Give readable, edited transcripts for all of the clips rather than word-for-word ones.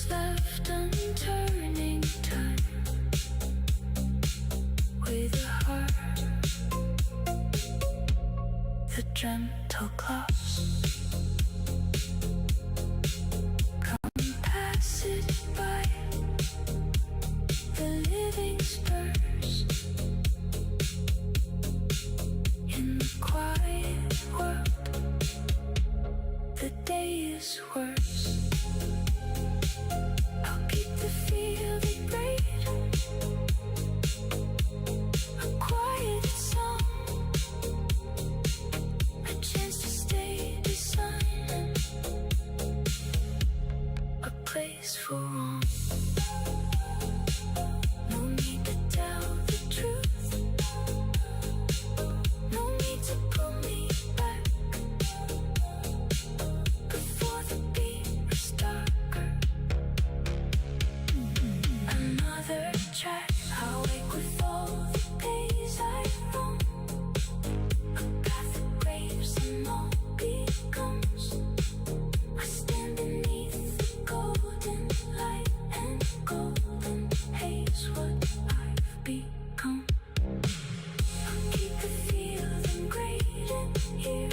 Pieces left unturning time with a heart that gentle gloss. Come pass it by the living spurs in the quiet world. The day is worse. I'll keep the feeling great. A quiet song, a chance to stay silent, a place for wrong. No need to tell the truth. No need to pull me back before the beat is darker. Another track, I'll wake with all the days I roam. A path that graves and all becomes. I stand beneath the golden light and golden haze, what I've become. I'll keep the feeling great in here.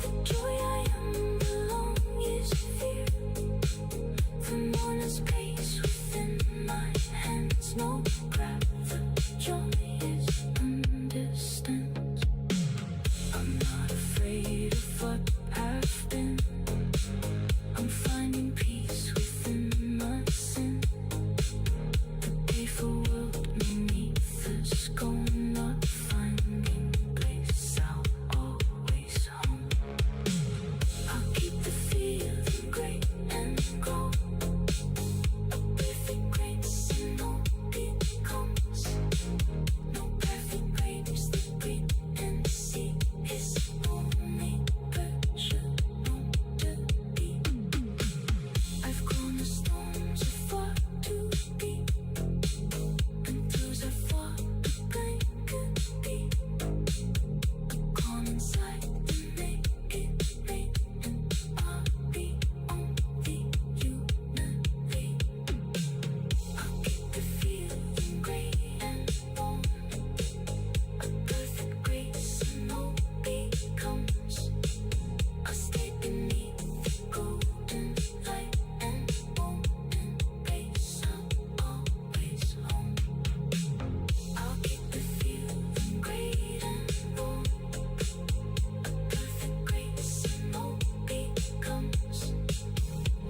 The joy I am alone is fear. The mourner's pace within my hands, no breath. The joy is undistant. I'm not afraid of what I've been. I'm finding peace within my sin. The painful world beneath the skull, not finding place. I'll always home. I'll keep the feeling great and grow. A perfect grace and all becomes. No perfect grapes that breathe and see. It's only virtue, not to be. I've grown the stones of what to be, and those I fought to blank could be. I've gone inside to make it rain, and I'll be on the unity. I'll keep the feeling great and warm. A perfect grace and all becomes. I'll stay beneath the golden light and won't embrace. I'm always home. I'll keep the feeling great and warm. A perfect grace and all becomes.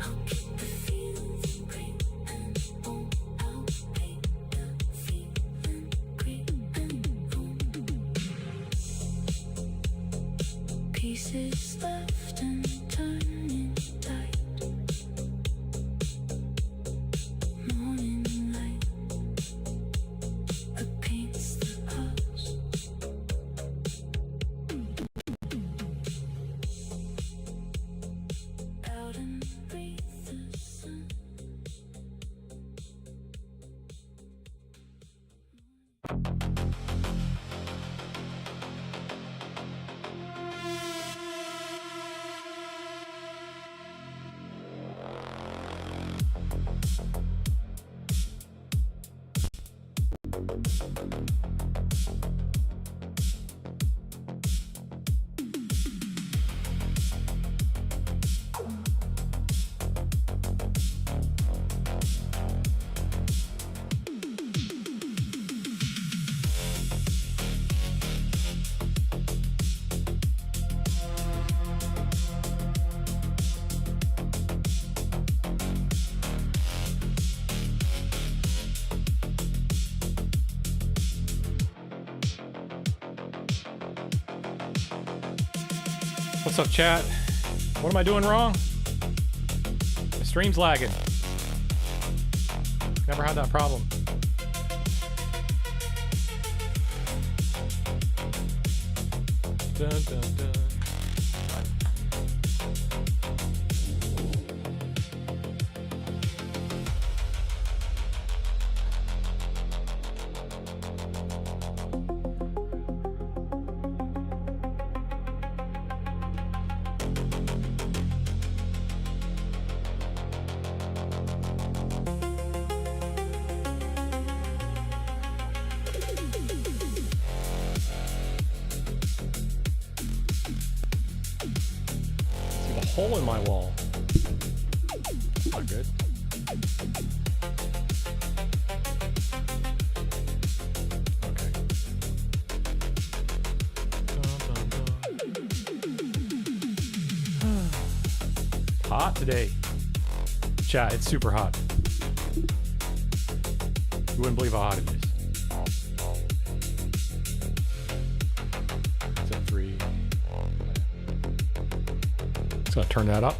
I'll keep the feeling great and warm. I'll make the feeling great and warm. Pieces left and turning tight. Morning light that paints the house. Out and breathe the sun. What's up, chat? What am I doing wrong? The stream's lagging. Never had that problem. Dun, dun, dun. hole in my wall. That's not good. Okay. Hot today. Chat, it's super hot. You wouldn't believe how hot it is. It's at 3. Just gonna turn that up.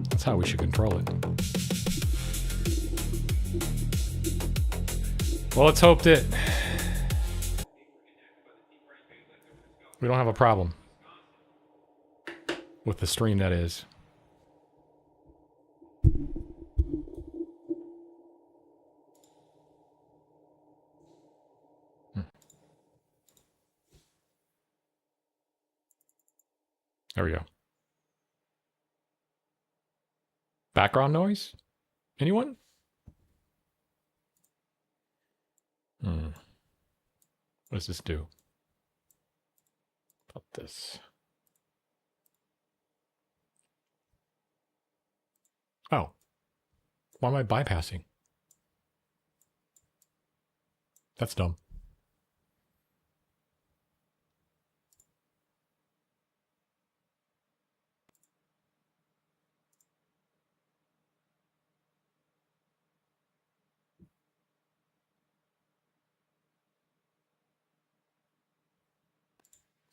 That's how we should control it. Well, let's hope that we don't have a problem with the stream, that is. There we go. Background noise? Anyone? What does this do? About this. Oh. Why am I bypassing? That's dumb.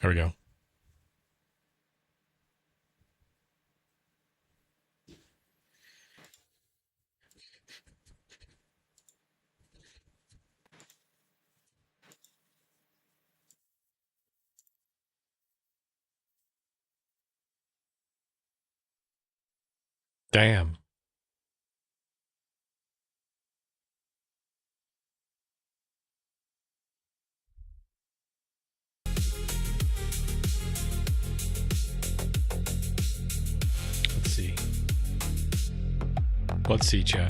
There we go. Damn. Let's see, chat.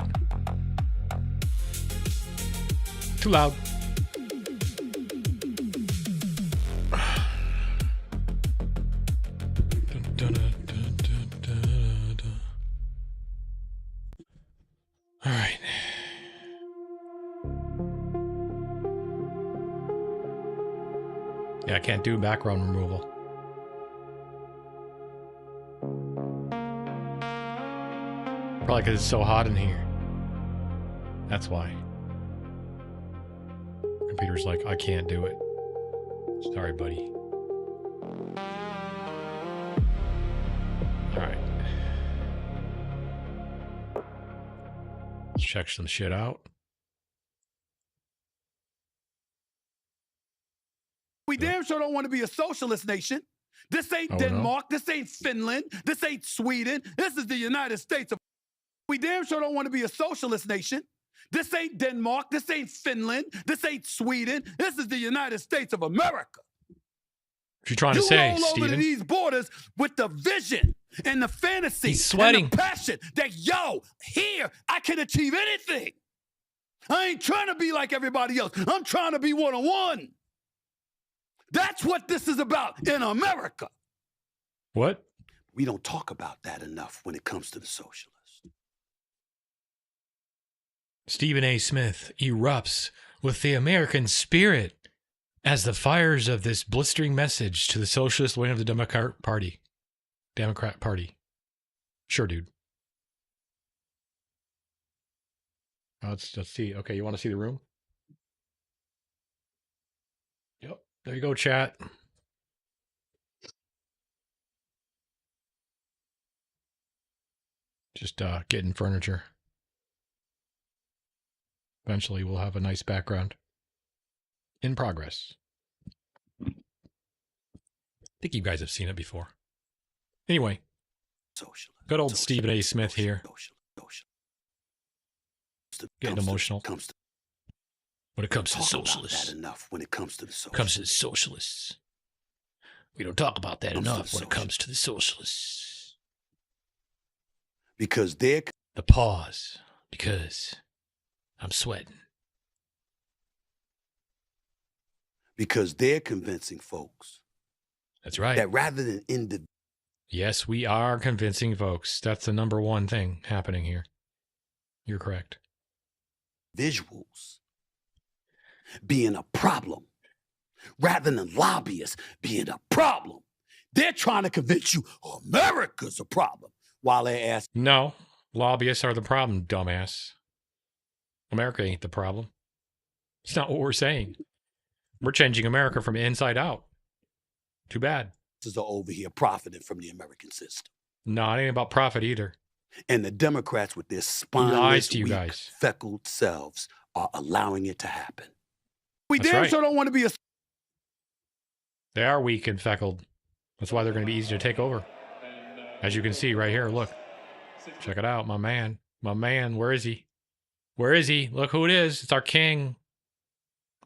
Too loud. All right. Yeah, I can't do background removal. Probably because it's so hot in here. That's why. Computer's like, I can't do it. Sorry, buddy. Alright. Let's check some shit out. We damn sure don't want to be a socialist nation. This ain't Denmark. No. This ain't Finland. This ain't Sweden. This is the United States of... We damn sure don't want to be a socialist nation. This ain't Denmark. This ain't Finland. This ain't Sweden. This is the United States of America. What you trying to say, You roll over to these borders with the vision and the fantasy. He's sweating. And the passion that, yo, here, I can achieve anything. I ain't trying to be like everybody else. I'm trying to be one-on-one. That's what this is about in America. What? We don't talk about that enough when it comes to the socialists. Stephen A. Smith erupts with the American spirit as the fires of this blistering message to the socialist wing of the Democrat Party. Sure, dude. Let's see. Okay, you want to see the room? Yep. There you go, chat. Just getting furniture. Eventually, we'll have a nice background. In progress. I think you guys have seen it before. Anyway, good old Stephen A. Smith here. Getting emotional. When it comes to socialists. When it comes to the socialists. Comes to the socialists. We don't talk about that enough when it comes to the socialists. Because they're... The pause. Because I'm sweating. Because they're convincing folks. That's right. That rather than Yes, we are convincing folks. That's the number one thing happening here. You're correct. Visuals being a problem rather than lobbyists being a problem. They're trying to convince you America's a problem while they ask. No, lobbyists are the problem, dumbass. America ain't the problem. It's not what we're saying. We're changing America from inside out. Too bad. Are over here profiting from the American system. No, it ain't about profit either. And the Democrats with their spineless, to you weak, guys. feckled selves are allowing it to happen. We That's damn right. sure don't want to be a... They are weak and feckled. That's why they're going to be easy to take over. As you can see right here, look. Check it out, my man. My man, where is he? Where is he? Look who it is. It's our king.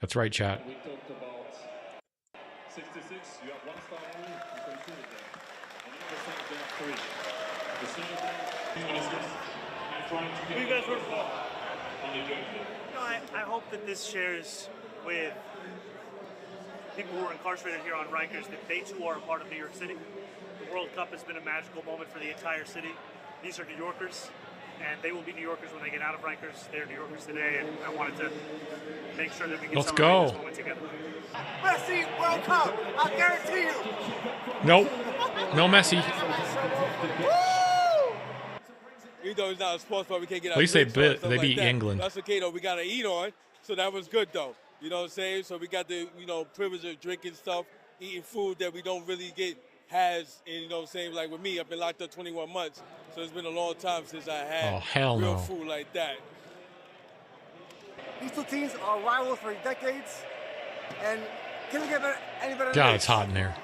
That's right, chat. We talked about 66. You have one star only. You consider that. On the other side, you have 3. The senators, I'm trying to get... Who you guys root for? I hope that this shares with people who are incarcerated here on Rikers that they too are a part of New York City. The World Cup has been a magical moment for the entire city. These are New Yorkers, and they will be New Yorkers when they get out of Rikers. They're New Yorkers today, and I wanted to make sure that we can celebrate this moment together. Messi, World Cup, I guarantee you. Nope. No Messi. You know, it's not a sports bar. We can't get At least they beat England. That's okay, though. We got to eat on, so that was good, though. You know what I'm saying? So we got the, privilege of drinking stuff, eating food that we don't really get and you know what I'm saying? Like with me, I've been locked up 21 months, so it's been a long time since I had real food like that. These two teams are rivals for decades, and can we get any better than God, this? it's hot in there.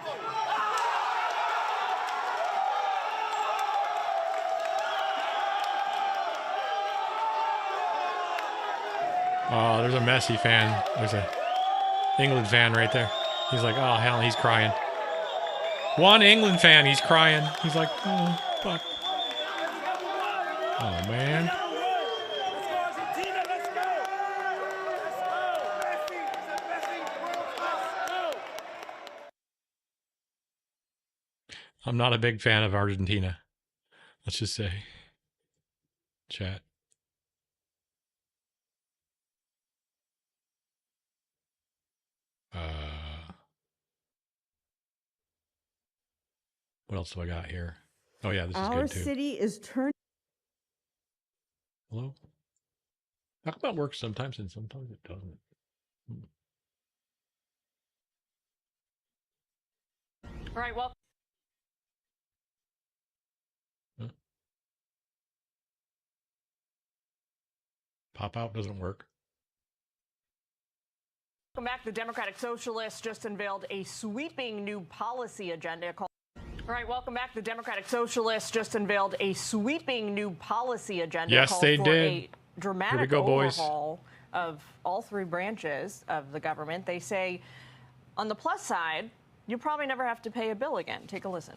Oh, there's a Messi fan. There's a England fan right there. He's like, oh, hell, he's crying. One England fan, he's crying. He's like, oh, fuck. Oh, man. I'm not a big fan of Argentina. Let's just say. Chat. What else do I got here? Oh, yeah, this is good, too. Our city is turning. Hello? How come it works sometimes and sometimes it doesn't? All right, well. Huh? Pop out doesn't work. Welcome back. The Democratic Socialists just unveiled a sweeping new policy agenda called. All right, welcome back. The Democratic Socialists just unveiled a sweeping new policy agenda. Yes, they for did. A dramatic Here we go, boys. overhaul of all three branches of the government. They say, on the plus side, you'll probably never have to pay a bill again. Take a listen.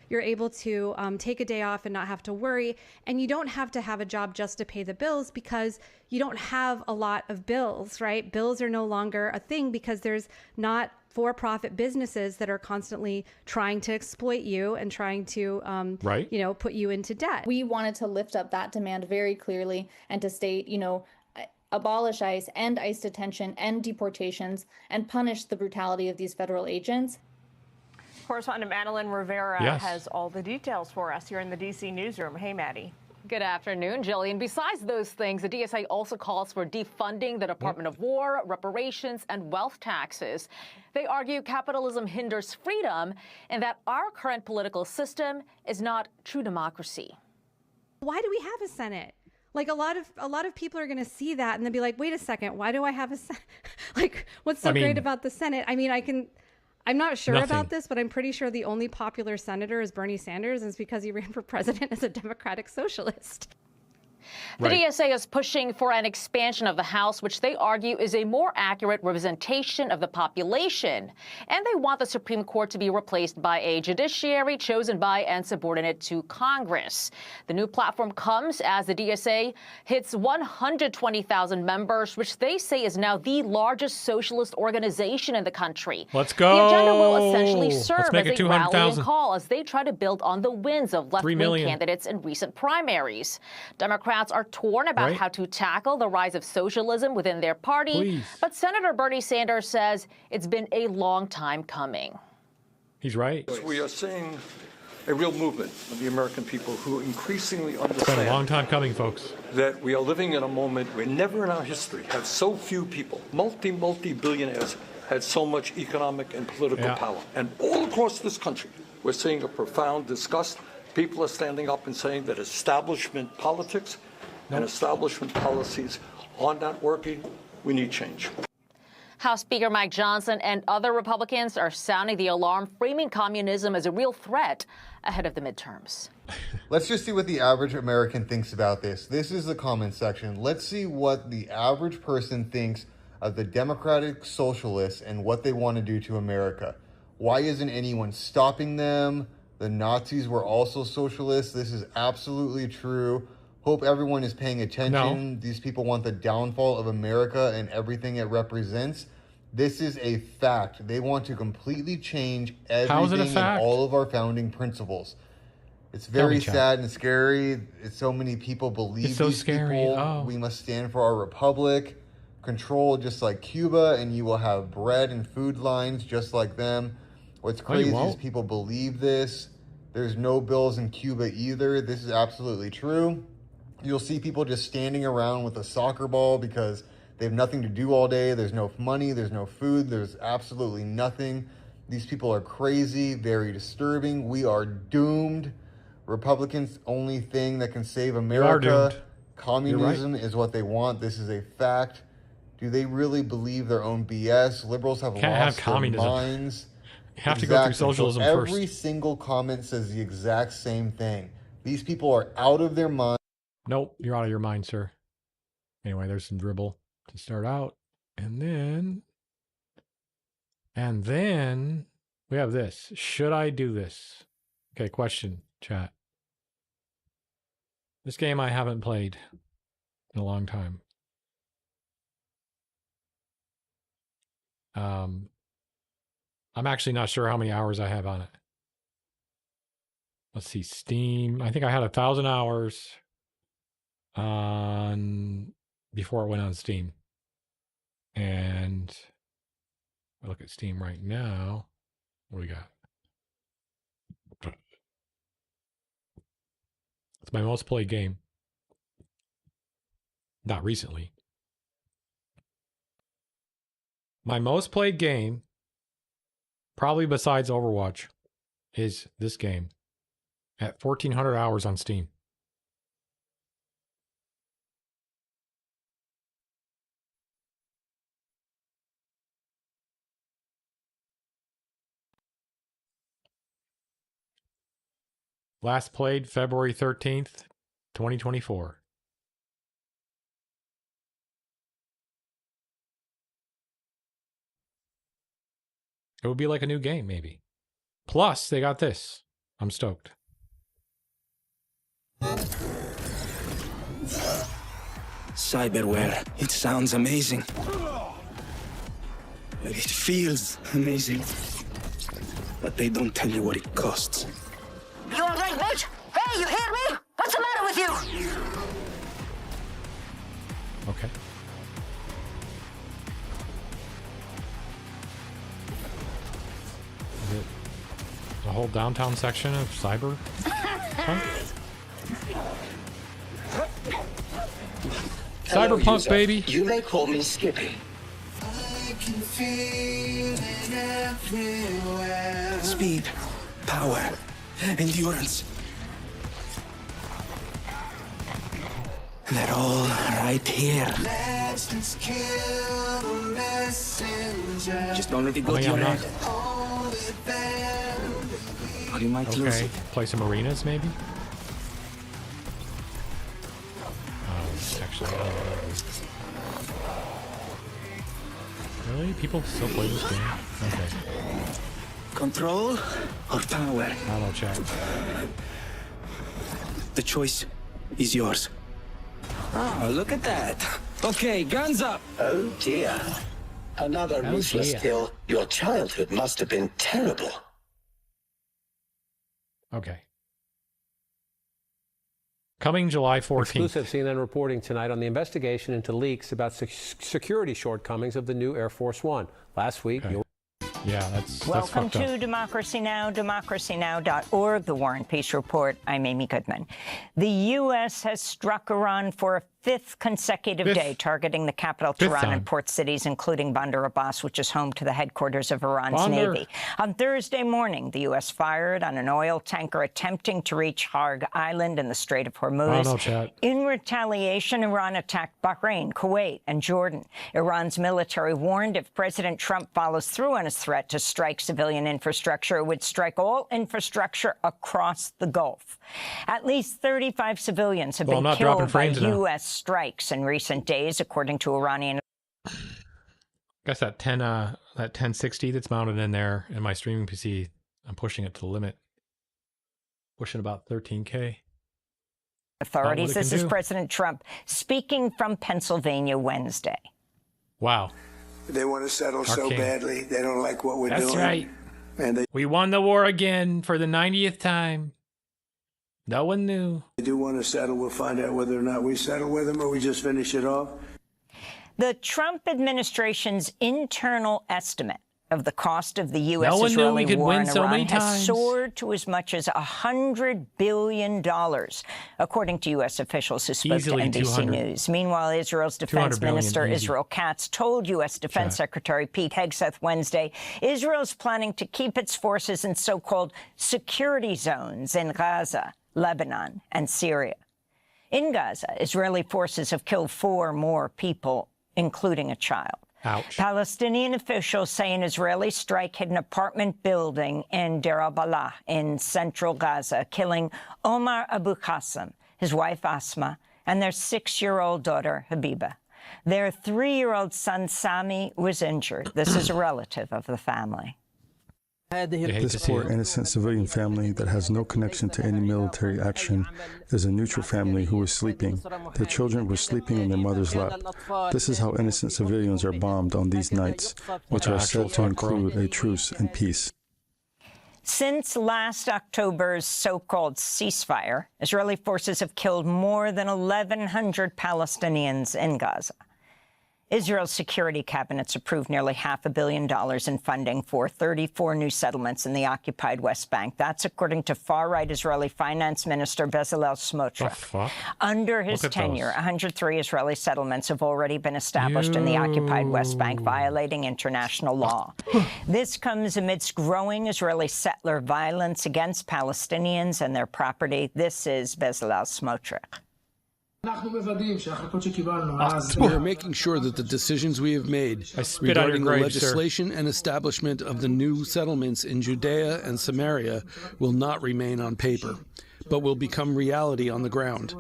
You're able to take a day off and not have to worry. And you don't have to have a job just to pay the bills because you don't have a lot of bills, right? Bills are no longer a thing because there's not for-profit businesses that are constantly trying to exploit you and trying to, put you into debt. We wanted to lift up that demand very clearly and to state, abolish ICE, end ICE detention, end deportations, and punish the brutality of these federal agents. Correspondent Madeline Rivera Yes. has all the details for us here in the D.C. newsroom. Hey, Maddie. Good afternoon, Jillian. Besides those things, the DSA also calls for defunding the Department of War, reparations, and wealth taxes. They argue capitalism hinders freedom and that our current political system is not true democracy. Why do we have a Senate? Like a lot of people are going to see that and they'll be like, wait a second, why do I have a Senate? Like, what's so great about the Senate? I mean, I'm not sure about this, but I'm pretty sure the only popular senator is Bernie Sanders, and it's because he ran for president as a Democratic Socialist. The DSA is pushing for an expansion of the House, which they argue is a more accurate representation of the population. And they want the Supreme Court to be replaced by a judiciary chosen by and subordinate to Congress. The new platform comes as the DSA hits 120,000 members, which they say is now the largest socialist organization in the country. Let's go. The agenda will essentially serve as a 200,000. rallying call as they try to build on the wins of left-wing candidates in recent primaries. Democrats are torn about how to tackle the rise of socialism within their party, but Senator Bernie Sanders says it's been a long time coming. He's right. We are seeing a real movement of the American people who increasingly understand. It's been a long time coming, folks. That we are living in a moment where never in our history have so few people, multi-billionaires, had so much economic and political power. And all across this country, we're seeing a profound disgust. People are standing up and saying that establishment politics and establishment policies are not working. We need change. House Speaker Mike Johnson and other Republicans are sounding the alarm, framing communism as a real threat ahead of the midterms. Let's just see what the average American thinks about this. This is the comment section. Let's see what the average person thinks of the Democratic Socialists and what they want to do to America. Why isn't anyone stopping them? The Nazis were also socialists. This is absolutely true. Hope everyone is paying attention. These people want the downfall of America and everything it represents. This is a fact. They want to completely change everything and all of our founding principles. It's very sad and scary. So many people believe these people. We must stand for our republic. Control just like Cuba, and you will have bread and food lines just like them. What's crazy is people believe this. There's no bills in Cuba either. This is absolutely true. You'll see people just standing around with a soccer ball because they have nothing to do all day. There's no money. There's no food. There's absolutely nothing. These people are crazy, very disturbing. We are doomed. Republicans' only thing that can save America. Communism is what they want. This is a fact. Do they really believe their own BS? Liberals have lost their minds. You have to go through socialism first. Every single comment says the exact same thing. These people are out of their mind. Nope, you're out of your mind, sir. Anyway, there's some dribble to start out. And then we have this. Should I do this? Okay, question, chat. This game I haven't played in a long time. I'm actually not sure how many hours I have on it. Let's see, Steam. I think I had 1,000 hours on before it went on Steam. And I look at Steam right now. What do we got? It's my most played game. Not recently. My most played game, probably besides Overwatch, is this game at 1,400 hours on Steam. Last played February 13th, 2024. It would be like a new game, maybe. Plus, they got this. I'm stoked. Cyberware. It sounds amazing. It feels amazing. But they don't tell you what it costs. You all right, mate? Hey, you hear me? What's the matter with you? Okay. Is it the whole downtown section of Cyber? Cyberpunk, baby. You may call me Skippy. Speed, power, endurance. They're all right here. Just don't let it go to your head. Or you might lose it. Play some arenas, maybe? Actually, I don't know. Really? People still play this game? Okay. Control or power? I don't chat. The choice is yours. Oh, look at that. Okay, guns up. Oh dear. Another ruthless kill. Your childhood must have been terrible. Okay. Coming July 14th. Exclusive CNN reporting tonight on the investigation into leaks about security shortcomings of the new Air Force One. Last week, yeah, that's Welcome fucked up. to Democracy Now!, democracynow.org, the War and Peace Report. I'm Amy Goodman. The U.S. has struck Iran for a fifth consecutive day, targeting the capital, Tehran, and port cities, including Bandar Abbas, which is home to the headquarters of Iran's Navy. On Thursday morning, the U.S. fired on an oil tanker attempting to reach Harg Island in the Strait of Hormuz. In retaliation, Iran attacked Bahrain, Kuwait, and Jordan. Iran's military warned if President Trump follows through on his threat to strike civilian infrastructure, it would strike all infrastructure across the Gulf. At least 35 civilians have been killed by U.S. strikes in recent days, according to Iranian. I guess that 1060 that's mounted in there in my streaming PC, I'm pushing it to the limit. Pushing about 13K. Authorities. This is President Trump speaking from Pennsylvania Wednesday. Wow. They want to settle so badly. They don't like what we're doing. That's right. And we won the war again for the 90th time. No one knew. They do want to settle. We'll find out whether or not we settle with them or we just finish it off. The Trump administration's internal estimate of the cost of the U.S.-Israeli war in Iran has soared to as much as $100 billion, according to U.S. officials who spoke to NBC News. Meanwhile, Israel's defense minister, Israel Katz, told U.S. Defense Secretary Pete Hegseth Wednesday Israel's planning to keep its forces in so-called security zones in Gaza, Lebanon, and Syria. In Gaza, Israeli forces have killed 4 more people, including a child. Ouch. Palestinian officials say an Israeli strike hit an apartment building in Deir al-Balah in central Gaza, killing Omar Abu Qasim, his wife Asma, and their 6-year-old daughter Habiba. Their 3-year-old son Sami was injured. This is a relative of the family. This poor innocent civilian family that has no connection to any military action is a neutral family who was sleeping. Their children were sleeping in their mother's lap. This is how innocent civilians are bombed on these nights, which are said to include a truce and peace. Since last October's so-called ceasefire, Israeli forces have killed more than 1,100 Palestinians in Gaza. Israel's security cabinets approved nearly $500 million in funding for 34 new settlements in the occupied West Bank. That's according to far-right Israeli Finance Minister Bezalel Smotrich. Under his tenure, 103 Israeli settlements have already been established in the occupied West Bank, violating international law. This comes amidst growing Israeli settler violence against Palestinians and their property. This is Bezalel Smotrich. We are making sure that the decisions we have made regarding the legislation and establishment of the new settlements in Judea and Samaria will not remain on paper, but will become reality on the ground.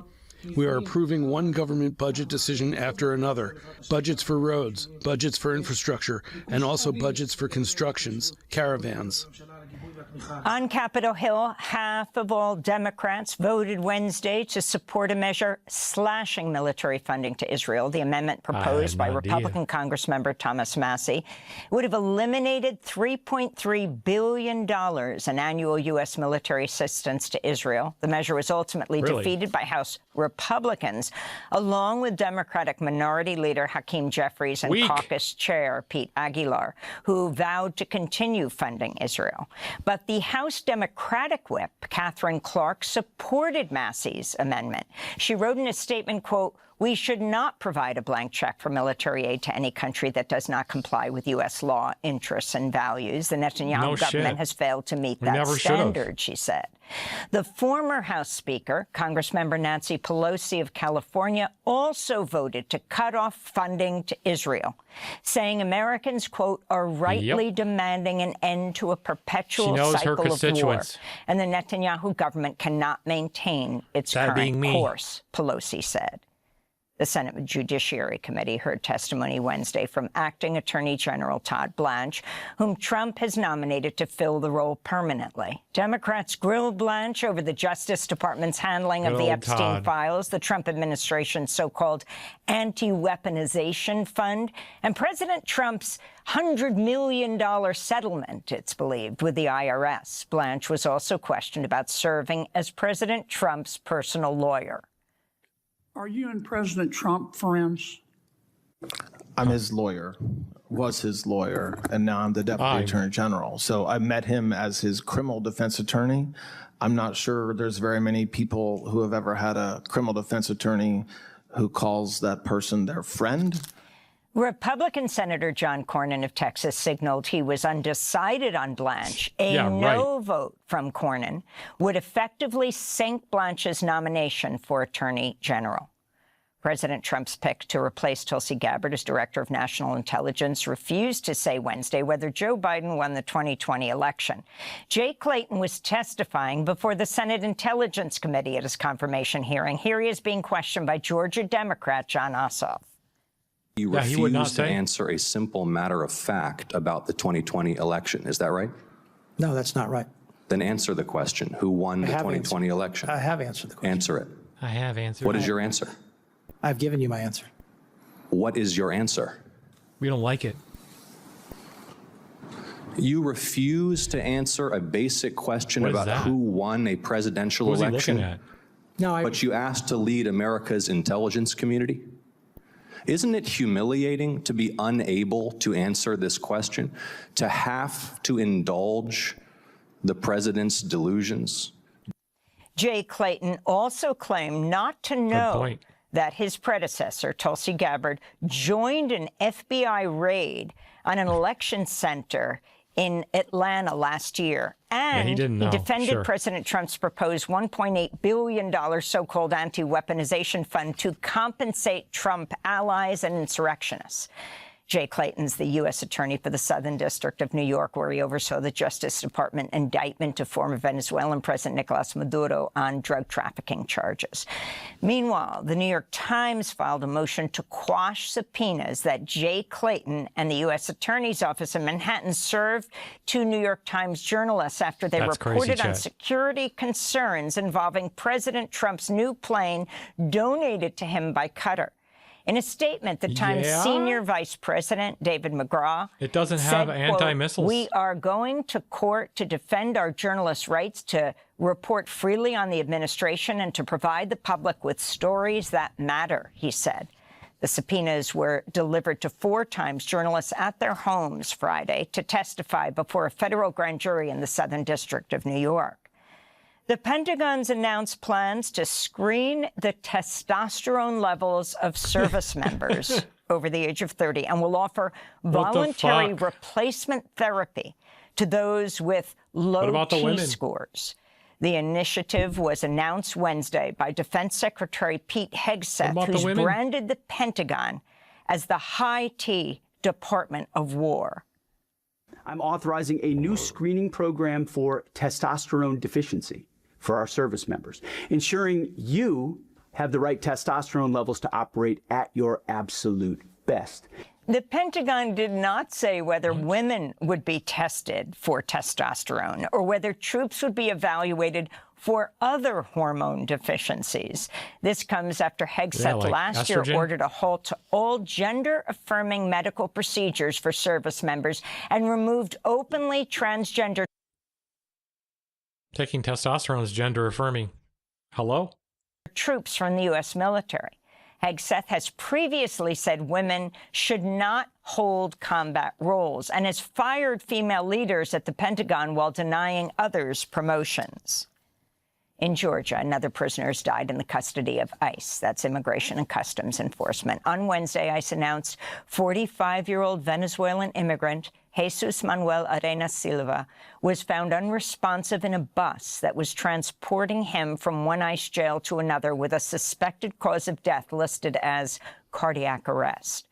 We are approving one government budget decision after another, budgets for roads, budgets for infrastructure, and also budgets for constructions, caravans. On Capitol Hill, half of all Democrats voted Wednesday to support a measure slashing military funding to Israel. The amendment proposed by Republican Congressmember Thomas Massie would have eliminated $3.3 billion in annual U.S. military assistance to Israel. The measure was ultimately defeated by House Republicans, along with Democratic Minority Leader Hakeem Jeffries and Caucus Chair Pete Aguilar, who vowed to continue funding Israel. But the House Democratic whip, Catherine Clark, supported Massie's amendment. She wrote in a statement, quote, "We should not provide a blank check for military aid to any country that does not comply with U.S. law, interests, and values. The Netanyahu government has failed to meet that standard," she said. The former House Speaker, Congressmember Nancy Pelosi of California, also voted to cut off funding to Israel, saying Americans, quote, "are rightly demanding an end to a perpetual cycle of war, and the Netanyahu government cannot maintain its current course," Pelosi said. The Senate Judiciary Committee heard testimony Wednesday from Acting Attorney General Todd Blanche, whom Trump has nominated to fill the role permanently. Democrats grilled Blanche over the Justice Department's handling of the Epstein files, the Trump administration's so-called anti-weaponization fund, and President Trump's $100 million settlement, it's believed, with the IRS. Blanche was also questioned about serving as President Trump's personal lawyer. Are you and President Trump friends? I'm his lawyer, was his lawyer, and now I'm the Deputy Attorney General. So I met him as his criminal defense attorney. I'm not sure there's very many people who have ever had a criminal defense attorney who calls that person their friend. Republican Senator John Cornyn of Texas signaled he was undecided on Blanche. No vote from Cornyn would effectively sink Blanche's nomination for Attorney General. President Trump's pick to replace Tulsi Gabbard as Director of National Intelligence refused to say Wednesday whether Joe Biden won the 2020 election. Jay Clayton was testifying before the Senate Intelligence Committee at his confirmation hearing. Here he is being questioned by Georgia Democrat Jon Ossoff. You refuse to answer a simple matter of fact about the 2020 election. Is that right? No, that's not right. Then answer the question. Who won the 2020 election? I have answered the question. Answer it. I have answered. What is your answer? I've given you my answer. What is your answer? We don't like it. You refuse to answer a basic question about who won a presidential What was he election. looking at? No, but you asked to lead America's intelligence community? Isn't it humiliating to be unable to answer this question, to have to indulge the president's delusions? Jay Clayton also claimed not to know that his predecessor, Tulsi Gabbard, joined an FBI raid on an election center in Atlanta last year. And he didn't know. He defended President Trump's proposed $1.8 billion so-called anti-weaponization fund to compensate Trump allies and insurrectionists. Jay Clayton's the U.S. Attorney for the Southern District of New York, where he oversaw the Justice Department indictment of former Venezuelan President Nicolas Maduro on drug trafficking charges. Meanwhile, the New York Times filed a motion to quash subpoenas that Jay Clayton and the U.S. Attorney's Office in Manhattan served to New York Times journalists after they reported on security concerns involving President Trump's new plane donated to him by Qatar. In a statement, the Times senior vice president, David McGraw, it doesn't have anti-missiles. We are going to court to defend our journalists' rights to report freely on the administration and to provide the public with stories that matter, he said. The subpoenas were delivered to 4 Times journalists at their homes Friday to testify before a federal grand jury in the Southern District of New York. The Pentagon's announced plans to screen the testosterone levels of service members over the age of 30 and will offer voluntary replacement therapy to those with low T-scores. The initiative was announced Wednesday by Defense Secretary Pete Hegseth, who's branded the Pentagon as the high T Department of War. I'm authorizing a new screening program for testosterone deficiency for our service members, ensuring you have the right testosterone levels to operate at your absolute best. The Pentagon did not say whether women would be tested for testosterone or whether troops would be evaluated for other hormone deficiencies. This comes after Hegseth last year ordered a halt to all gender-affirming medical procedures for service members and removed openly transgender. Taking testosterone is gender-affirming. Hello? Troops from the U.S. military. Hegseth has previously said women should not hold combat roles and has fired female leaders at the Pentagon while denying others promotions. In Georgia, another prisoner has died in the custody of ICE. That's Immigration and Customs Enforcement. On Wednesday, ICE announced 45-year-old Venezuelan immigrant Jesus Manuel Arenas Silva was found unresponsive in a bus that was transporting him from one ICE jail to another with a suspected cause of death listed as cardiac arrest.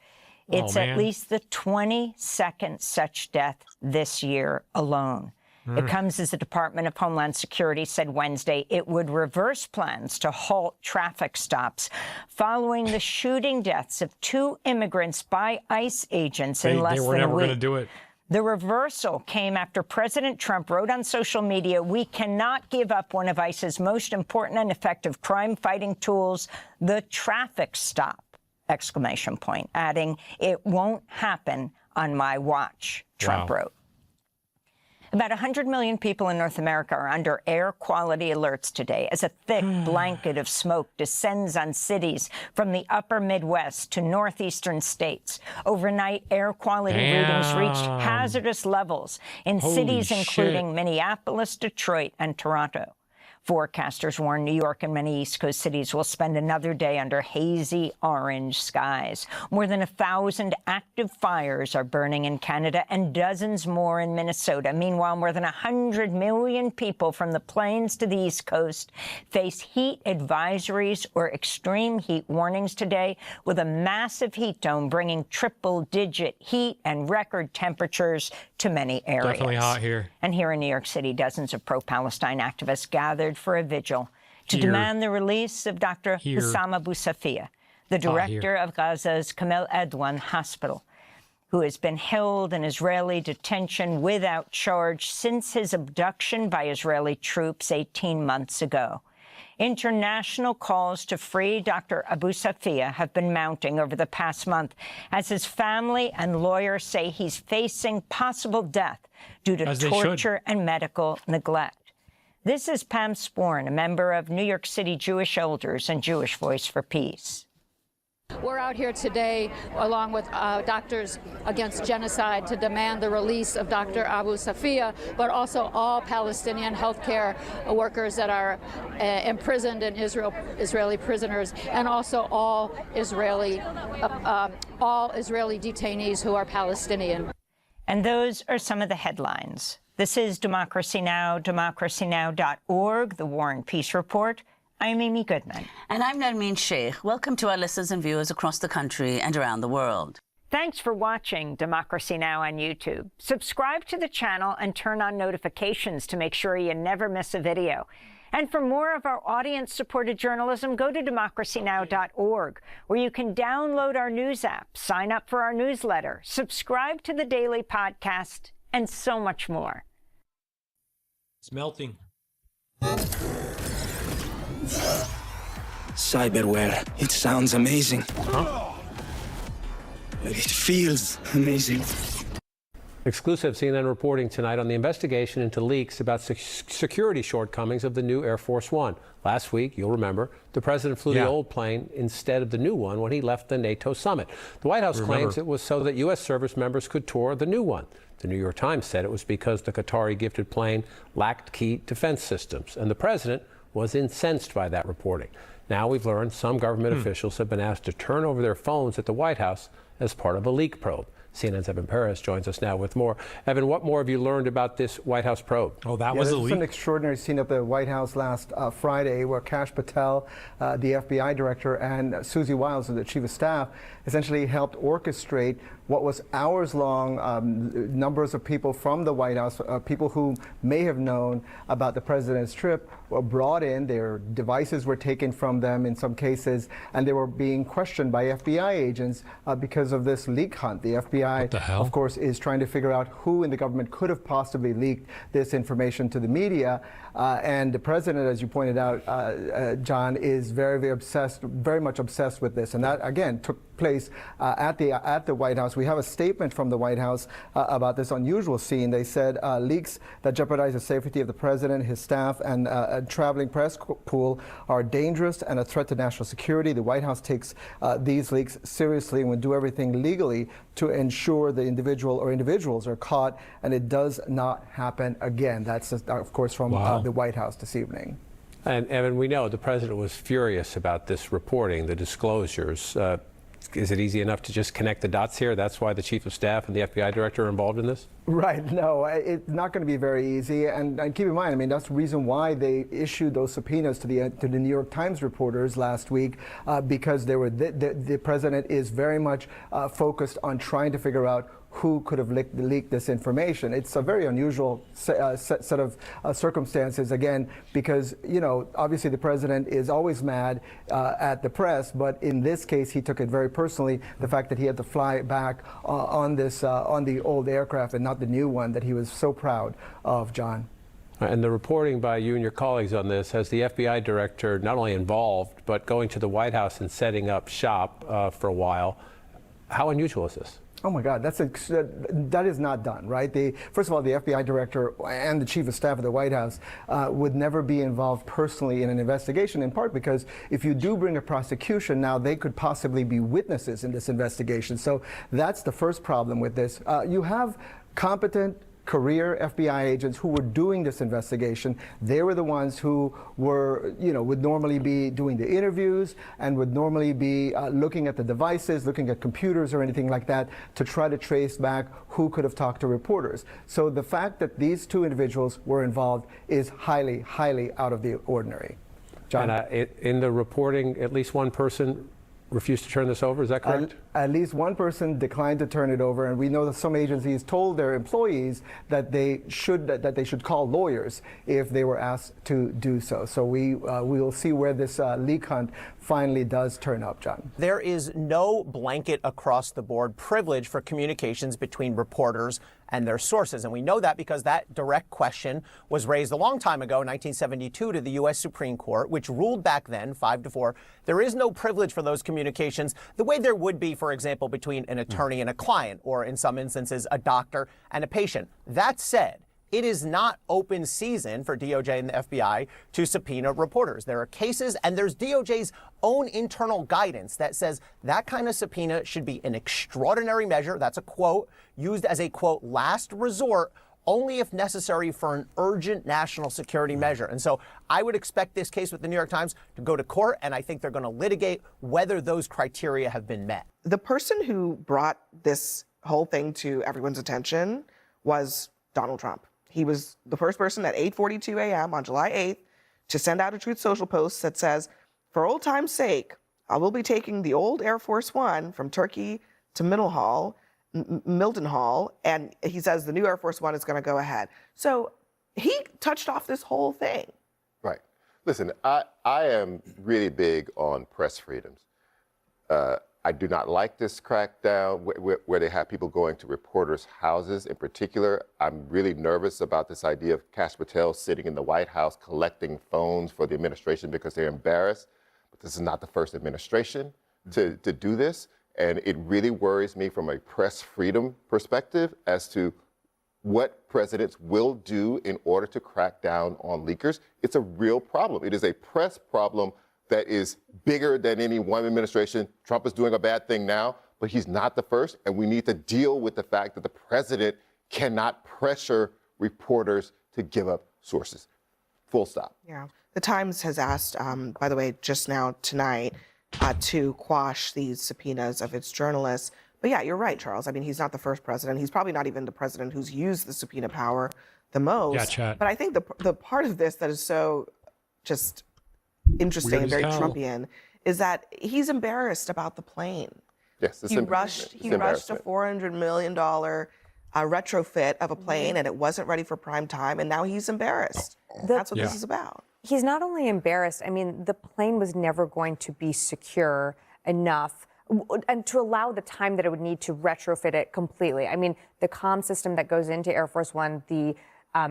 It's at least the 22nd such death this year alone. It comes as the Department of Homeland Security said Wednesday it would reverse plans to halt traffic stops following the shooting deaths of 2 immigrants by ICE agents in less than a week. They were never going to do it. The reversal came after President Trump wrote on social media, "We cannot give up one of ICE's most important and effective crime-fighting tools, the traffic stop!" Exclamation point, adding, "It won't happen on my watch," Trump wrote. About 100 million people in North America are under air quality alerts today as a thick blanket of smoke descends on cities from the upper Midwest to northeastern states. Overnight, air quality readings reached hazardous levels in cities including Minneapolis, Detroit, and Toronto. Forecasters warn New York and many East Coast cities will spend another day under hazy orange skies. More than 1,000 active fires are burning in Canada and dozens more in Minnesota. Meanwhile, more than 100 million people from the plains to the East Coast face heat advisories or extreme heat warnings today, with a massive heat dome bringing triple-digit heat and record temperatures to many areas. Definitely hot here. And here in New York City, dozens of pro-Palestine activists gathered for a vigil to demand the release of Dr. HasanAbi, the director of Gaza's Kamel Adwan Hospital, who has been held in Israeli detention without charge since his abduction by Israeli troops 18 months ago. International calls to free Dr. Abu Safia have been mounting over the past month as his family and lawyers say he's facing possible death due to torture and medical neglect. This is Pam Sporn, a member of New York City Jewish Elders and Jewish Voice for Peace. We're out here today, along with Doctors Against Genocide, to demand the release of Dr. Abu Safia, but also all Palestinian healthcare workers that are imprisoned in Israel, Israeli prisoners, and also all Israeli detainees who are Palestinian. And those are some of the headlines. This is Democracy Now!, democracynow.org, The War and Peace Report. I'm Amy Goodman. And I'm Nermeen Sheikh. Welcome to our listeners and viewers across the country and around the world. Thanks for watching Democracy Now! On YouTube. Subscribe to the channel and turn on notifications to make sure you never miss a video. And for more of our audience-supported journalism, go to democracynow.org, where you can download our news app, sign up for our newsletter, subscribe to the daily podcast, and so much more. It's melting. Cyberware. It sounds amazing. It feels amazing. Exclusive CNN reporting tonight on the investigation into leaks about security shortcomings of the new Air Force One. Last week, you'll remember, the president flew the old plane instead of the new one when he left the NATO summit. The White House claims it was so that U.S. service members could tour the new one. The New York Times said it was because the Qatari-gifted plane lacked key defense systems, and the president was incensed by that reporting. Now we've learned some government officials have been asked to turn over their phones at the White House as part of a leak probe. CNN's Evan Perez joins us now with more. Evan, what more have you learned about this White House probe? Oh, that was a leak. This was an extraordinary scene at the White House last Friday, where Kash Patel, the FBI director, and Susie Wiles, the chief of staff, essentially helped orchestrate what was hours-long. Numbers of people from the White House, people who may have known about the president's trip, were brought in. Their devices were taken from them in some cases, and they were being questioned by FBI agents because of this leak hunt. The FBI, of course, is trying to figure out who in the government could have possibly leaked this information to the media. And the president, as you pointed out, John, is very much obsessed with this. And that, again, took place at the White House. We have a statement from the White House about this unusual scene. They said leaks that jeopardize the safety of the president, his staff, and a traveling press pool are dangerous and a threat to national security. The White House takes these leaks seriously and will do everything legally to ensure the individual or individuals are caught, and it does not happen again. That's, of course, from the White House this evening. And Evan, we know the president was furious about this reporting, the disclosures. Is it easy enough to just connect the dots here? That's why the chief of staff and the FBI director are involved in this? Right. No, it's not going to be very easy. And keep in mind, I mean, that's the reason why they issued those subpoenas to the New York Times reporters last week, because they were the president is very much focused on trying to figure out who could have leaked this information. It's a very unusual set of circumstances, again, because, obviously the president is always mad at the press, but in this case, he took it very personally, the fact that he had to fly back on the old aircraft and not the new one that he was so proud of, John. And the reporting by you and your colleagues on this has the FBI director not only involved, but going to the White House and setting up shop for a while. How unusual is this? Oh my God, that is not done, right? First of all, the FBI director and the chief of staff of the White House would never be involved personally in an investigation, in part because if you do bring a prosecution, now they could possibly be witnesses in this investigation. So that's the first problem with this. You have competent career FBI agents who were doing this investigation. They were the ones who were, would normally be doing the interviews and would normally be looking at the devices, looking at computers or anything like that to try to trace back who could have talked to reporters. So the fact that these two individuals were involved is highly, highly out of the ordinary. John? And in the reporting, at least one person refused to turn this over, is that correct? At least one person declined to turn it over, and we know that some agencies told their employees that they should call lawyers if they were asked to do so. So we will see where this leak hunt finally does turn up, John. There is no blanket across the board privilege for communications between reporters and their sources. And we know that because that direct question was raised a long time ago, 1972, to the U.S. Supreme Court, which ruled back then, 5-4, there is no privilege for those communications the way there would be, for example, between an attorney and a client, or in some instances, a doctor and a patient. That said, it is not open season for DOJ and the FBI to subpoena reporters. There are cases, and there's DOJ's own internal guidance that says that kind of subpoena should be an extraordinary measure, that's a quote, used as a, quote, last resort, only if necessary for an urgent national security measure. And so I would expect this case with the New York Times to go to court, and I think they're going to litigate whether those criteria have been met. The person who brought this whole thing to everyone's attention was Donald Trump. He was the first person at 8:42 a.m. on July 8th to send out a Truth Social post that says, for old time's sake, I will be taking the old Air Force One from Turkey to Mildenhall, and he says the new Air Force One is going to go ahead. So he touched off this whole thing. Right. Listen, I am really big on press freedoms. I do not like this crackdown where they have people going to reporters' houses in particular. I'm really nervous about this idea of Kash Patel sitting in the White House collecting phones for the administration because they're embarrassed. But this is not the first administration to do this. And it really worries me from a press freedom perspective as to what presidents will do in order to crack down on leakers. It's a real problem. It is a press problem that is bigger than any one administration. Trump is doing a bad thing now, but he's not the first. And we need to deal with the fact that the president cannot pressure reporters to give up sources. Full stop. Yeah. The Times has asked, by the way, just now tonight, to quash these subpoenas of its journalists. But yeah, you're right, Charles. I mean, he's not the first president. He's probably not even the president who's used the subpoena power the most. Yeah, chat. But I think the part of this that is so just interesting and very Trumpian is that he's embarrassed about the plane. Yes, he rushed a $400 million retrofit of a plane, and it wasn't ready for prime time, and now he's embarrassed. That's what this is about. He's not only embarrassed, I mean, the plane was never going to be secure enough and to allow the time that it would need to retrofit it completely. I mean, the comm system that goes into Air Force One, the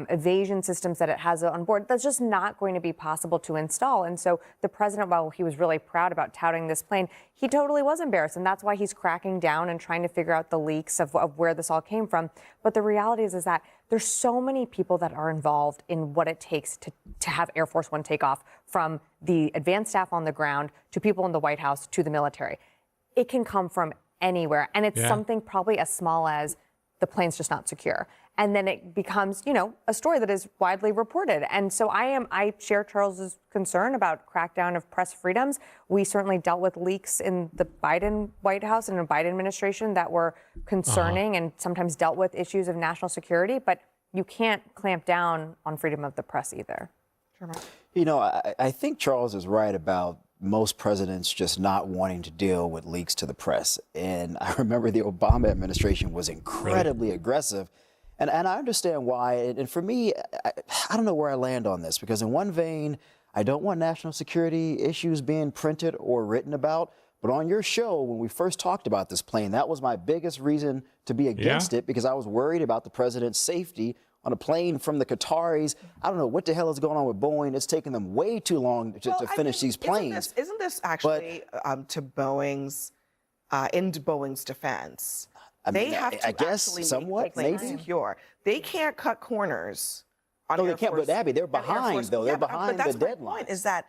evasion systems that it has on board, that's just not going to be possible to install. And so the president, while he was really proud about touting this plane, he totally was embarrassed. And that's why he's cracking down and trying to figure out the leaks of where this all came from. But the reality is that there's so many people that are involved in what it takes to have Air Force One take off, from the advanced staff on the ground to people in the White House to the military. It can come from anywhere. And it's something probably as small as the plane's just not secure. And then it becomes, a story that is widely reported. And so I share Charles's concern about crackdown of press freedoms. We certainly dealt with leaks in the Biden White House and the Biden administration that were concerning and sometimes dealt with issues of national security, but you can't clamp down on freedom of the press either. I think Charles is right about most presidents just not wanting to deal with leaks to the press. And I remember the Obama administration was incredibly aggressive. And I understand why. And for me, I don't know where I land on this, because in one vein, I don't want national security issues being printed or written about. But on your show, when we first talked about this plane, that was my biggest reason to be against it, because I was worried about the president's safety on a plane from the Qataris. I don't know what the hell is going on with Boeing. It's taking them way too long to finish these planes. Isn't this actually to Boeing's, into Boeing's defense? They have to actually make planes secure. They can't cut corners. No, they can't. But Abby, they're behind though. They're behind the deadline. My point is that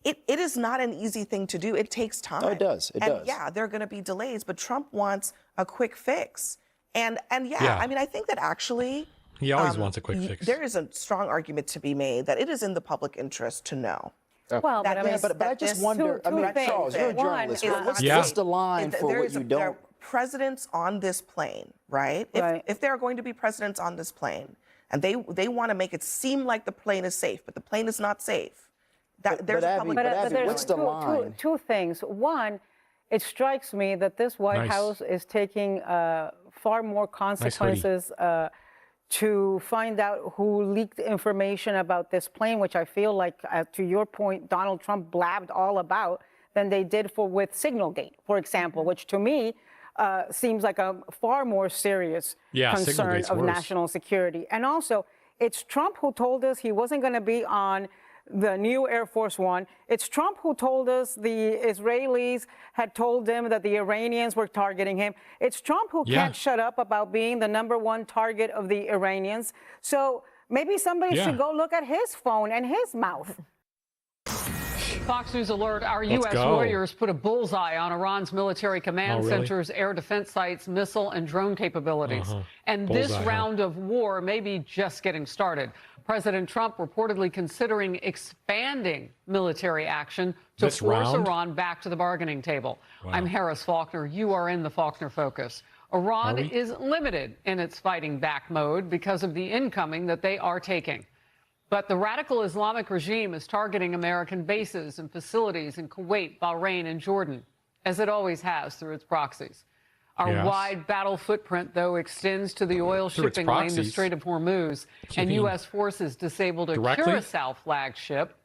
it is not an easy thing to do. It takes time. No, it does. It does. Yeah, there are going to be delays, but Trump wants a quick fix. And I mean, I think that actually. He always wants a quick fix. There is a strong argument to be made that it is in the public interest to know. Well, but I just wonder. I mean, Charles, you're a journalist. What's the line for what you don't? There are presidents on this plane, right? If there are going to be presidents on this plane, and they want to make it seem like the plane is safe, but the plane is not safe. There's a public interest. Abby, what's the line? Two things. One, it strikes me that this White House is taking far more consequences to find out who leaked information about this plane, which I feel like, to your point, Donald Trump blabbed all about, than they did with Signalgate, for example, which to me seems like a far more serious concern of national security. And also, it's Trump who told us he wasn't going to be on the new Air Force One. It's Trump who told us the Israelis had told him that the Iranians were targeting him. It's Trump who can't shut up about being the #1 target of the Iranians. So maybe somebody should go look at his phone and his mouth. Fox News alert, our U.S. warriors put a bullseye on Iran's military command centers, air defense sites, missile and drone capabilities. And this round of war may be just getting started. President Trump reportedly considering expanding military action to force Iran back to the bargaining table. I'm Harris Faulkner. You are in the Faulkner Focus. Iran is limited in its fighting back mode because of the incoming that they are taking. But the radical Islamic regime is targeting American bases and facilities in Kuwait, Bahrain, and Jordan, as it always has through its proxies. Our wide battle footprint, though, extends to the oil shipping lane, the Strait of Hormuz, and U.S. forces disabled a Curacao flagship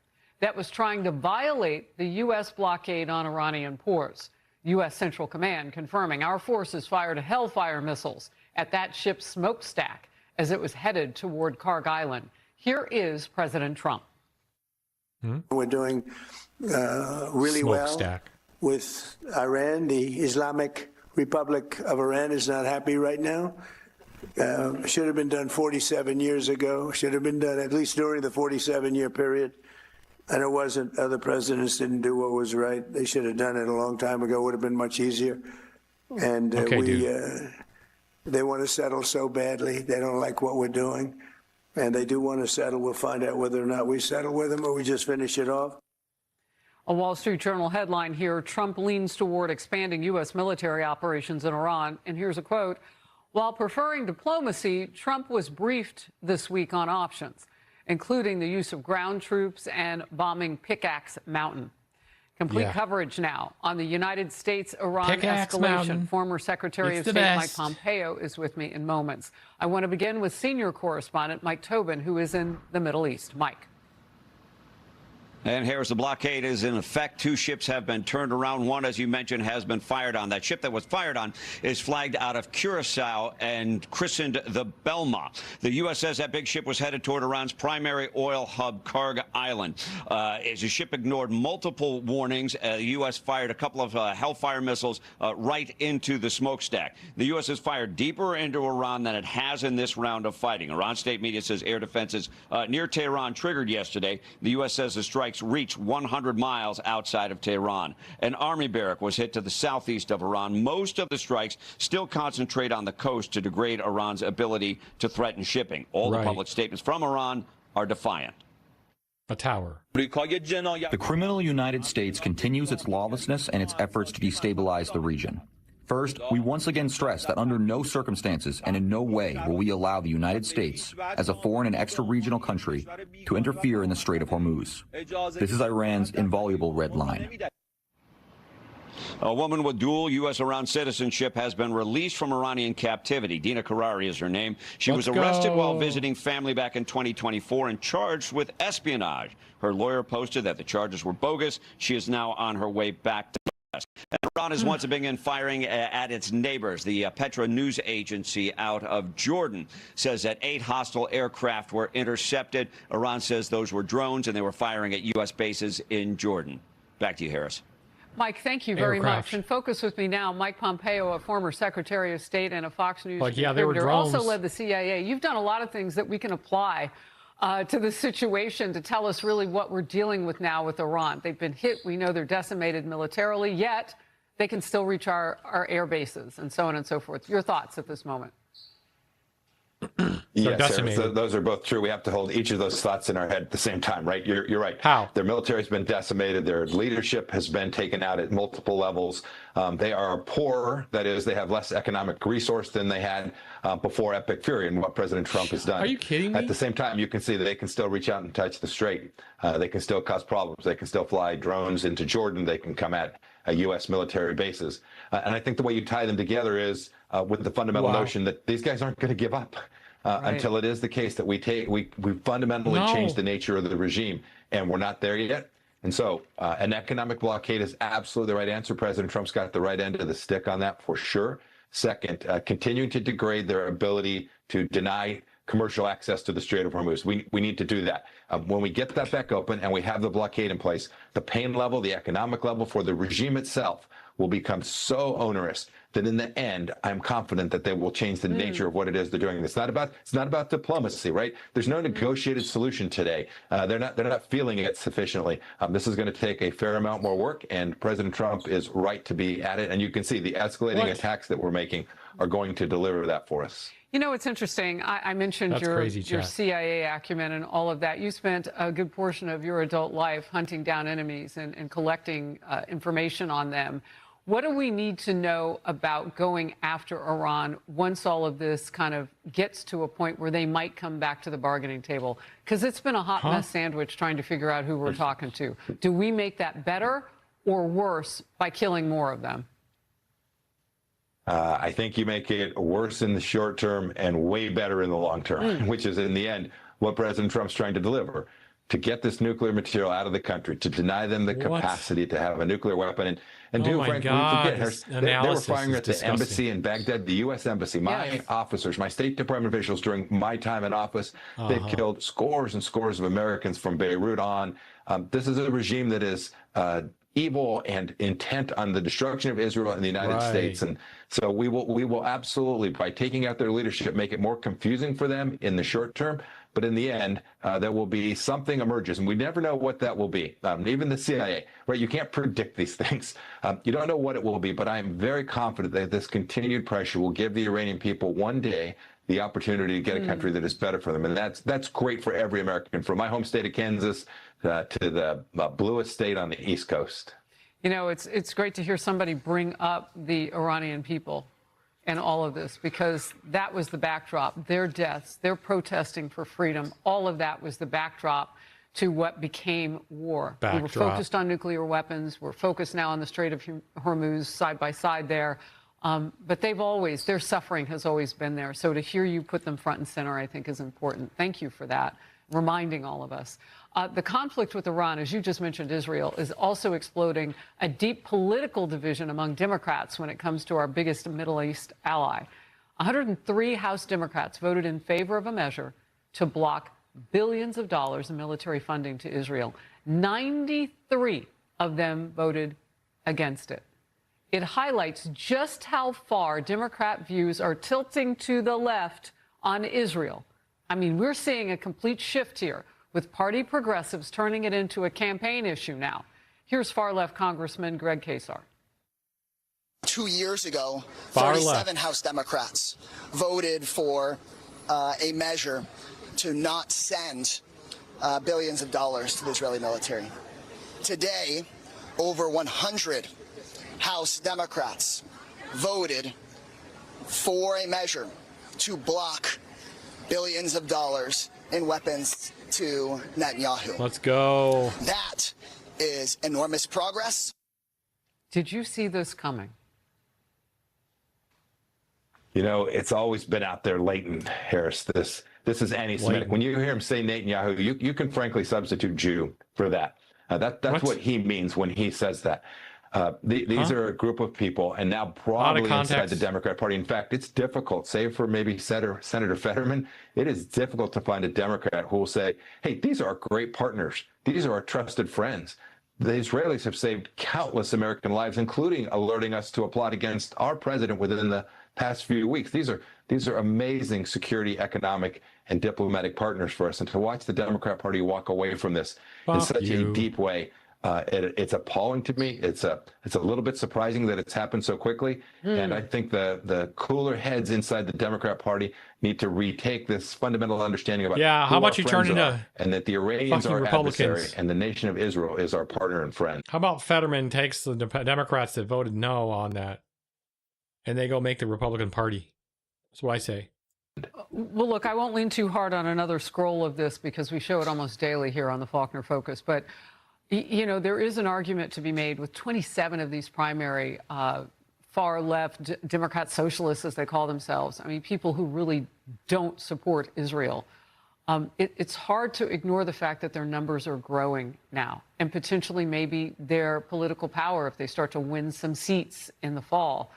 that was trying to violate the U.S. blockade on Iranian ports. U.S. Central Command confirming our forces fired Hellfire missiles at that ship's smokestack as it was headed toward Karg Island. Here is President Trump. We're doing really well with Iran. The Islamic Republic of Iran is not happy right now. Should have been done 47 years ago. Should have been done at least during the 47-year period. And it wasn't. Other presidents didn't do what was right. They should have done it a long time ago. It would have been much easier. And they want to settle so badly. They don't like what we're doing. And they do want to settle. We'll find out whether or not we settle with them or we just finish it off. A Wall Street Journal headline here, Trump leans toward expanding U.S. military operations in Iran. And here's a quote. While preferring diplomacy, Trump was briefed this week on options, including the use of ground troops and bombing Pickaxe Mountain. Complete coverage now on the United States-Iran escalation. Mountain. Former Secretary of State Mike Pompeo is with me in moments. I want to begin with senior correspondent Mike Tobin, who is in the Middle East. Mike. And Harris, the blockade is in effect. 2 ships have been turned around. One, as you mentioned, has been fired on. That ship that was fired on is flagged out of Curacao and christened the Belma. The U.S. says that big ship was headed toward Iran's primary oil hub, Karg Island. As the ship ignored multiple warnings, the U.S. fired a couple of Hellfire missiles right into the smokestack. The U.S. has fired deeper into Iran than it has in this round of fighting. Iran state media says air defenses near Tehran triggered yesterday. The U.S. says the strike reached 100 miles outside of Tehran. An army barrack was hit to the southeast of Iran. Most of the strikes still concentrate on the coast to degrade Iran's ability to threaten shipping. All the public statements from Iran are defiant. A tower. The criminal United States continues its lawlessness and its efforts to destabilize the region. First, we once again stress that under no circumstances and in no way will we allow the United States, as a foreign and extra-regional country, to interfere in the Strait of Hormuz. This is Iran's inviolable red line. A woman with dual U.S.-Iran citizenship has been released from Iranian captivity. Dina Karari is her name. She was arrested while visiting family back in 2024 and charged with espionage. Her lawyer posted that the charges were bogus. She is now on her way back to and Iran is once again firing at its neighbors. The Petra news agency out of Jordan says that 8 hostile aircraft were intercepted. Iran says those were drones and they were firing at U.S. bases in Jordan. Back to you, Harris. Mike, thank you very much. And focus with me now. Mike Pompeo, a former Secretary of State and a Fox News contributor, also led the CIA. You've done a lot of things that we can apply to the situation to tell us really what we're dealing with now with Iran. They've been hit. We know they're decimated militarily, yet they can still reach our air bases and so on and so forth. Your thoughts at this moment? Yes, Sarah, those are both true. We have to hold each of those thoughts in our head at the same time, right? You're right. How? Their military has been decimated. Their leadership has been taken out at multiple levels. They are poorer. That is, they have less economic resource than they had before Epic Fury and what President Trump has done. Are you kidding me? At the same time, you can see that they can still reach out and touch the strait. They can still cause problems. They can still fly drones into Jordan. They can come at U.S. military bases. And I think the way you tie them together is with the fundamental notion that these guys aren't going to give up. Until it is the case that we fundamentally change the nature of the regime, and we're not there yet. And so an economic blockade is absolutely the right answer. President Trump's got the right end of the stick on that for sure. Second, continuing to degrade their ability to deny commercial access to the Strait of Hormuz. We need to do that. When we get that back open and we have the blockade in place, the pain level, the economic level for the regime itself will become so onerous that in the end, I'm confident that they will change the nature of what it is they're doing. It's not about diplomacy, right? There's no negotiated solution today. They're not feeling it sufficiently. This is going to take a fair amount more work, and President Trump is right to be at it. And you can see the escalating attacks that we're making are going to deliver that for us. You know, it's interesting. I mentioned your CIA acumen and all of that. You spent a good portion of your adult life hunting down enemies and collecting information on them. What do we need to know about going after Iran once all of this kind of gets to a point where they might come back to the bargaining table? Because it's been a hot mess sandwich trying to figure out who we're talking to. Do we make that better or worse by killing more of them? I think you make it worse in the short term and way better in the long term, which is in the end what President Trump's trying to deliver. To get this nuclear material out of the country, to deny them the capacity to have a nuclear weapon. And frankly, they were firing at the embassy in Baghdad, the U.S. embassy. My officers, my State Department officials during my time in office, they've killed scores and scores of Americans from Beirut on. This is a regime that is evil and intent on the destruction of Israel and the United States. And so we will absolutely, by taking out their leadership, make it more confusing for them in the short term. But in the end, there will be something emerges, and we never know what that will be. Even the CIA, right? You can't predict these things. You don't know what it will be, but I am very confident that this continued pressure will give the Iranian people one day the opportunity to get a country that is better for them. And that's great for every American, from my home state of Kansas to the bluest state on the East Coast. You know, it's great to hear somebody bring up the Iranian people and all of this, because that was the backdrop. Their deaths, their protesting for freedom, all of that was the backdrop to what became war. We were focused on nuclear weapons. We're focused now on the Strait of Hormuz side by side there. But their suffering has always been there. So to hear you put them front and center, I think is important. Thank you for that, reminding all of us. The conflict with Iran, as you just mentioned, Israel, is also exploding a deep political division among Democrats when it comes to our biggest Middle East ally. 103 House Democrats voted in favor of a measure to block billions of dollars in military funding to Israel. 93 of them voted against it. It highlights just how far Democrat views are tilting to the left on Israel. I mean, we're seeing a complete shift here, with party progressives turning it into a campaign issue now. Here's far-left Congressman Greg Kasar. 2 years ago, 37 House Democrats voted for a measure to not send billions of dollars to the Israeli military. Today, over 100 House Democrats voted for a measure to block billions of dollars in weapons to Netanyahu. Let's go. That is enormous progress. Did you see this coming? You know, it's always been out there latent, Harris. This is anti-Semitic. When you hear him say Netanyahu, you can frankly substitute Jew for that. That's what he means when he says that. These are a group of people, and now broadly inside the Democrat Party. In fact, it's difficult, save for maybe Senator Fetterman, it is difficult to find a Democrat who will say, hey, these are our great partners. These are our trusted friends. The Israelis have saved countless American lives, including alerting us to a plot against our president within the past few weeks. These are amazing security, economic, and diplomatic partners for us. And to watch the Democrat Party walk away from this in such a deep way, it's appalling to me. It's a little bit surprising that it's happened so quickly. And I think the cooler heads inside the Democrat Party need to retake this fundamental understanding about how about you turn into and that the Iranians are our Republicans, adversary and the nation of Israel is our partner and friend. How about Fetterman takes the Democrats that voted no on that, and they go make the Republican Party? That's what I say. Well, look, I won't lean too hard on another scroll of this because we show it almost daily here on the Faulkner Focus. But, you know, there is an argument to be made with 27 of these primary far-left Democrat socialists, as they call themselves. I mean, people who really don't support Israel. It's hard to ignore the fact that their numbers are growing now, and potentially maybe their political power if they start to win some seats in the fall.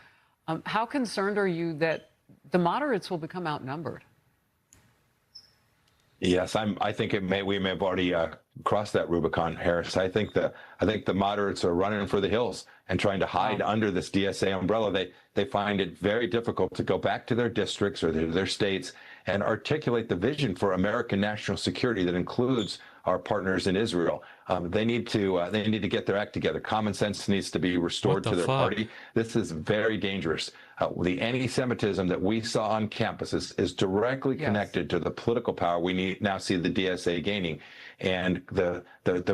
How concerned are you that the moderates will become outnumbered? Yes, I think we may have already crossed that Rubicon, Harris. I think the moderates are running for the hills and trying to hide under this DSA umbrella. They find it very difficult to go back to their districts or their states and articulate the vision for American national security that includes our partners in Israel. They need to get their act together. Common sense needs to be restored to their party. This is very dangerous. The anti-Semitism that we saw on campuses is directly connected to the political power we now see the DSA gaining. And the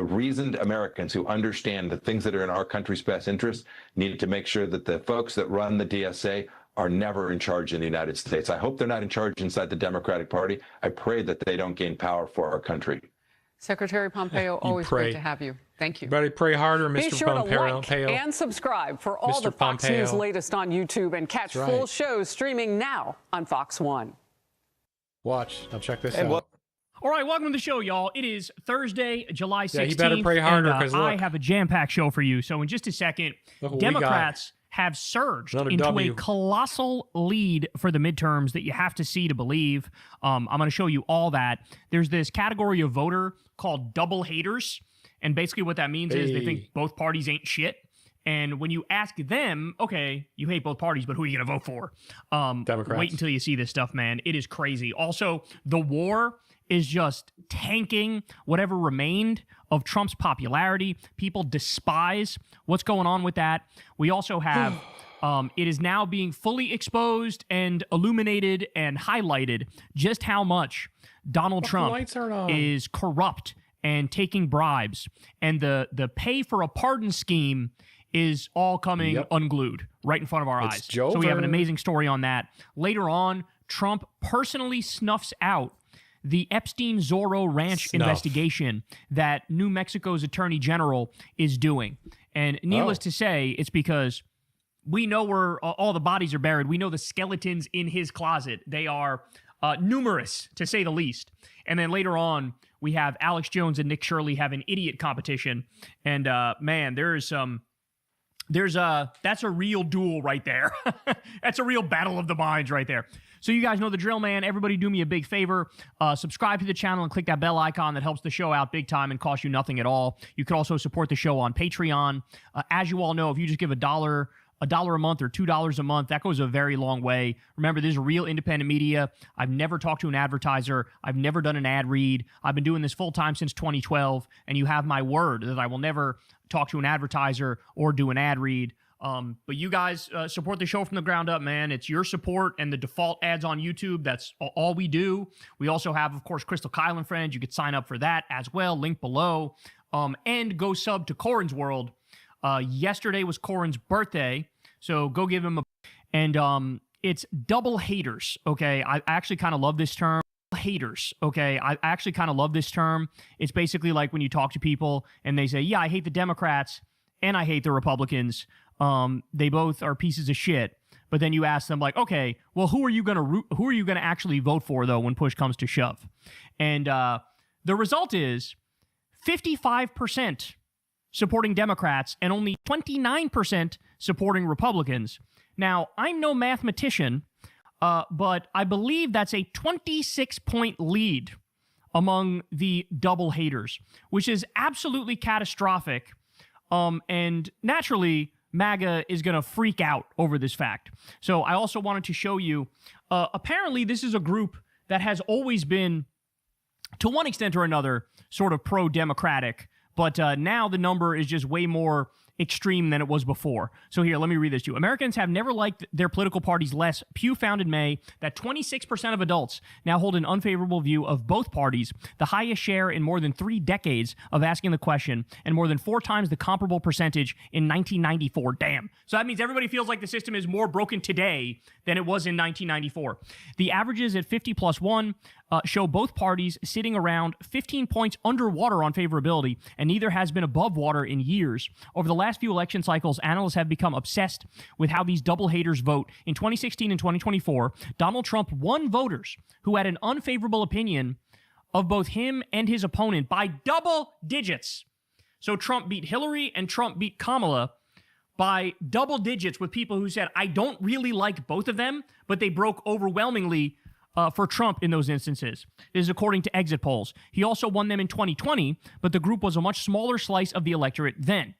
reasoned Americans who understand the things that are in our country's best interest need to make sure that the folks that run the DSA are never in charge in the United States. I hope they're not in charge inside the Democratic Party. I pray that they don't gain power for our country. Secretary Pompeo, always great to have you. Thank you. Everybody pray harder, Mr. Be sure Pompeo. to like and subscribe for all the Fox News latest on YouTube and catch full shows streaming now on Fox 1. Watch. Now check this out. All right, welcome to the show, y'all. It is Thursday, July 16th. Yeah, you better pray harder because I have a jam-packed show for you. So in just a second, Democrats have surged into a colossal lead for the midterms that you have to see to believe. I'm going to show you all that. There's this category of voter called double haters. And basically what that means is they think both parties ain't shit. And when you ask them, okay, you hate both parties, but who are you going to vote for? Democrats. Wait until you see this stuff, man. It is crazy. Also, the war is just tanking whatever remained of Trump's popularity. People despise what's going on with that. We also have, it is now being fully exposed and illuminated and highlighted just how much Donald Trump is corrupt and taking bribes. And the pay for a pardon scheme is all coming unglued right in front of our eyes. So we have an amazing story on that. Later on, Trump personally snuffs out the Epstein-Zorro Ranch investigation that New Mexico's Attorney General is doing. And needless to say, it's because we know where all the bodies are buried. We know the skeletons in his closet. They are numerous, to say the least. And then later on, we have Alex Jones and Nick Shirley have an idiot competition. And man, that's a real duel right there. That's a real battle of the minds right there. So you guys know the drill, man. Everybody do me a big favor. Subscribe to the channel and click that bell icon. That helps the show out big time and costs you nothing at all. You can also support the show on Patreon. As you all know, if you just give $1 a month or $2 a month, that goes a very long way. Remember, this is real independent media. I've never talked to an advertiser. I've never done an ad read. I've been doing this full time since 2012, and you have my word that I will never talk to an advertiser or do an ad read. But you guys support the show from the ground up, man. It's your support and the default ads on YouTube. That's all we do. We also have, of course, Crystal Kyle and Friends. You could sign up for that as well. Link below. And go sub to Corin's World. Yesterday was Corin's birthday. So go give him a... And it's double haters, okay? I actually kind of love this term. Haters, okay? I actually kind of love this term. It's basically like when you talk to people and they say, yeah, I hate the Democrats and I hate the Republicans. They both are pieces of shit. But then you ask them like, okay, well, who are you going to actually vote for, though, when push comes to shove? And the result is 55% supporting Democrats and only 29% supporting Republicans. Now, I'm no mathematician, but I believe that's a 26-point lead among the double haters, which is absolutely catastrophic. And naturally, MAGA is going to freak out over this fact. So I also wanted to show you, apparently this is a group that has always been, to one extent or another, sort of pro-democratic, but now the number is just way more extreme than it was before. So here, let me read this to you. Americans have never liked their political parties less. Pew found in May that 26% of adults now hold an unfavorable view of both parties, the highest share in more than 3 decades of asking the question, and more than 4 times the comparable percentage in 1994. Damn. So that means everybody feels like the system is more broken today than it was in 1994. The averages at 50 plus 1 show both parties sitting around 15 points underwater on favorability, and neither has been above water in years. Over the last few election cycles, analysts have become obsessed with how these double haters vote. In 2016 and 2024, Donald Trump won voters who had an unfavorable opinion of both him and his opponent by double digits. So Trump beat Hillary and Trump beat Kamala by double digits with people who said, I don't really like both of them, but they broke overwhelmingly for Trump in those instances. This is according to exit polls. He also won them in 2020, but the group was a much smaller slice of the electorate then.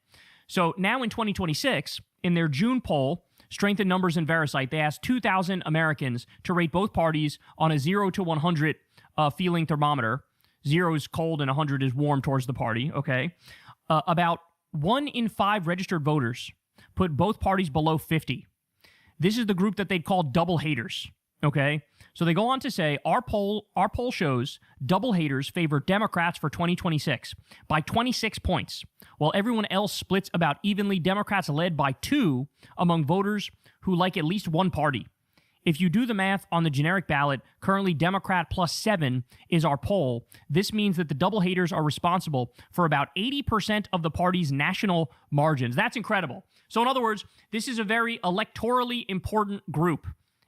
So now in 2026, in their June poll, Strength in Numbers and Verisight, they asked 2,000 Americans to rate both parties on a 0 to 100 feeling thermometer. 0 is cold and 100 is warm towards the party, okay? About 1 in 5 registered voters put both parties below 50. This is the group that they'd call double haters, okay? So they go on to say, our poll shows double haters favor Democrats for 2026 by 26 points, while everyone else splits about evenly. Democrats led by 2 among voters who like at least one party. If you do the math on the generic ballot, currently Democrat plus 7 is our poll. This means that the double haters are responsible for about 80% of the party's national margins. That's incredible. So in other words, this is a very electorally important group,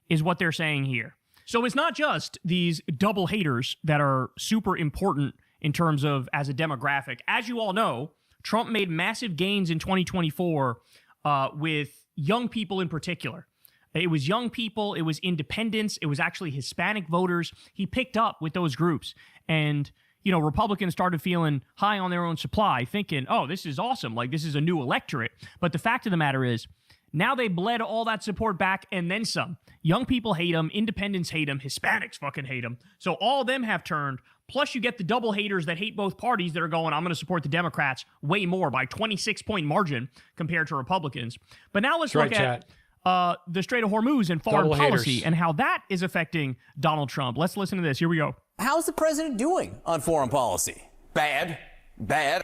is what they're saying here. So it's not just these double haters that are super important in terms of as a demographic. As you all know, Trump made massive gains in 2024 with young people in particular. It was young people, it was independents, it was actually Hispanic voters. He picked up with those groups. And, you know, Republicans started feeling high on their own supply, thinking, oh, this is awesome, like this is a new electorate. But the fact of the matter is, now they bled all that support back and then some. Young people hate him, independents hate him, Hispanics fucking hate him. So all of them have turned. Plus you get the double haters that hate both parties that are going, I'm going to support the Democrats way more by 26-point margin compared to Republicans. But now let's look at the Strait of Hormuz and foreign policy and how that is affecting Donald Trump. Let's listen to this. Here we go. How's the president doing on foreign policy? Bad.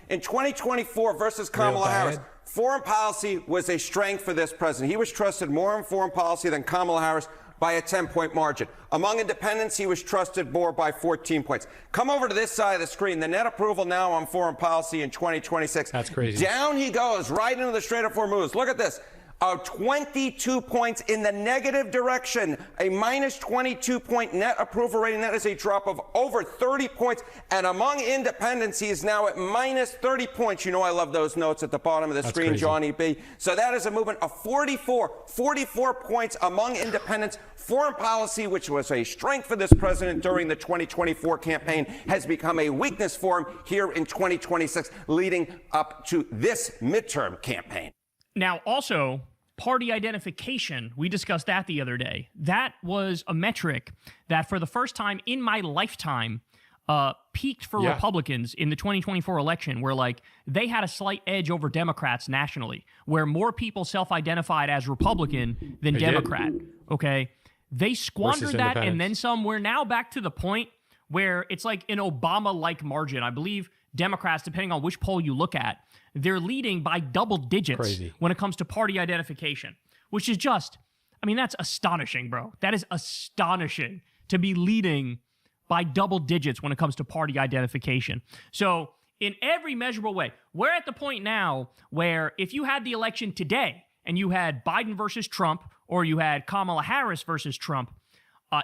In 2024 versus Kamala Harris, foreign policy was a strength for this president. He was trusted more in foreign policy than Kamala Harris by a 10-point margin. Among independents, he was trusted more by 14 points. Come over to this side of the screen. The net approval now on foreign policy in 2026. That's crazy. Down he goes, right into the Strait of Hormuz. Look at this. 22 points in the negative direction, a minus 22-point net approval rating. That is a drop of over 30 points. And among independents, he is now at minus 30 points. You know I love those notes at the bottom of the screen, crazy. Johnny B. So that is a movement of 44 points among independents. Foreign policy, which was a strength for this president during the 2024 campaign, has become a weakness for him here in 2026, leading up to this midterm campaign. Now, also, party identification, we discussed that the other day. That was a metric that for the first time in my lifetime peaked for Republicans in the 2024 election, where like they had a slight edge over Democrats nationally, where more people self-identified as Republican than Democrat. Okay. They squandered that and then some. We're now back to the point where it's like an Obama-like margin. I believe Democrats, depending on which poll you look at, they're leading by double digits when it comes to party identification, which is just, I mean, that's astonishing, bro. That is astonishing to be leading by double digits when it comes to party identification. So in every measurable way, we're at the point now where if you had the election today and you had Biden versus Trump or you had Kamala Harris versus Trump,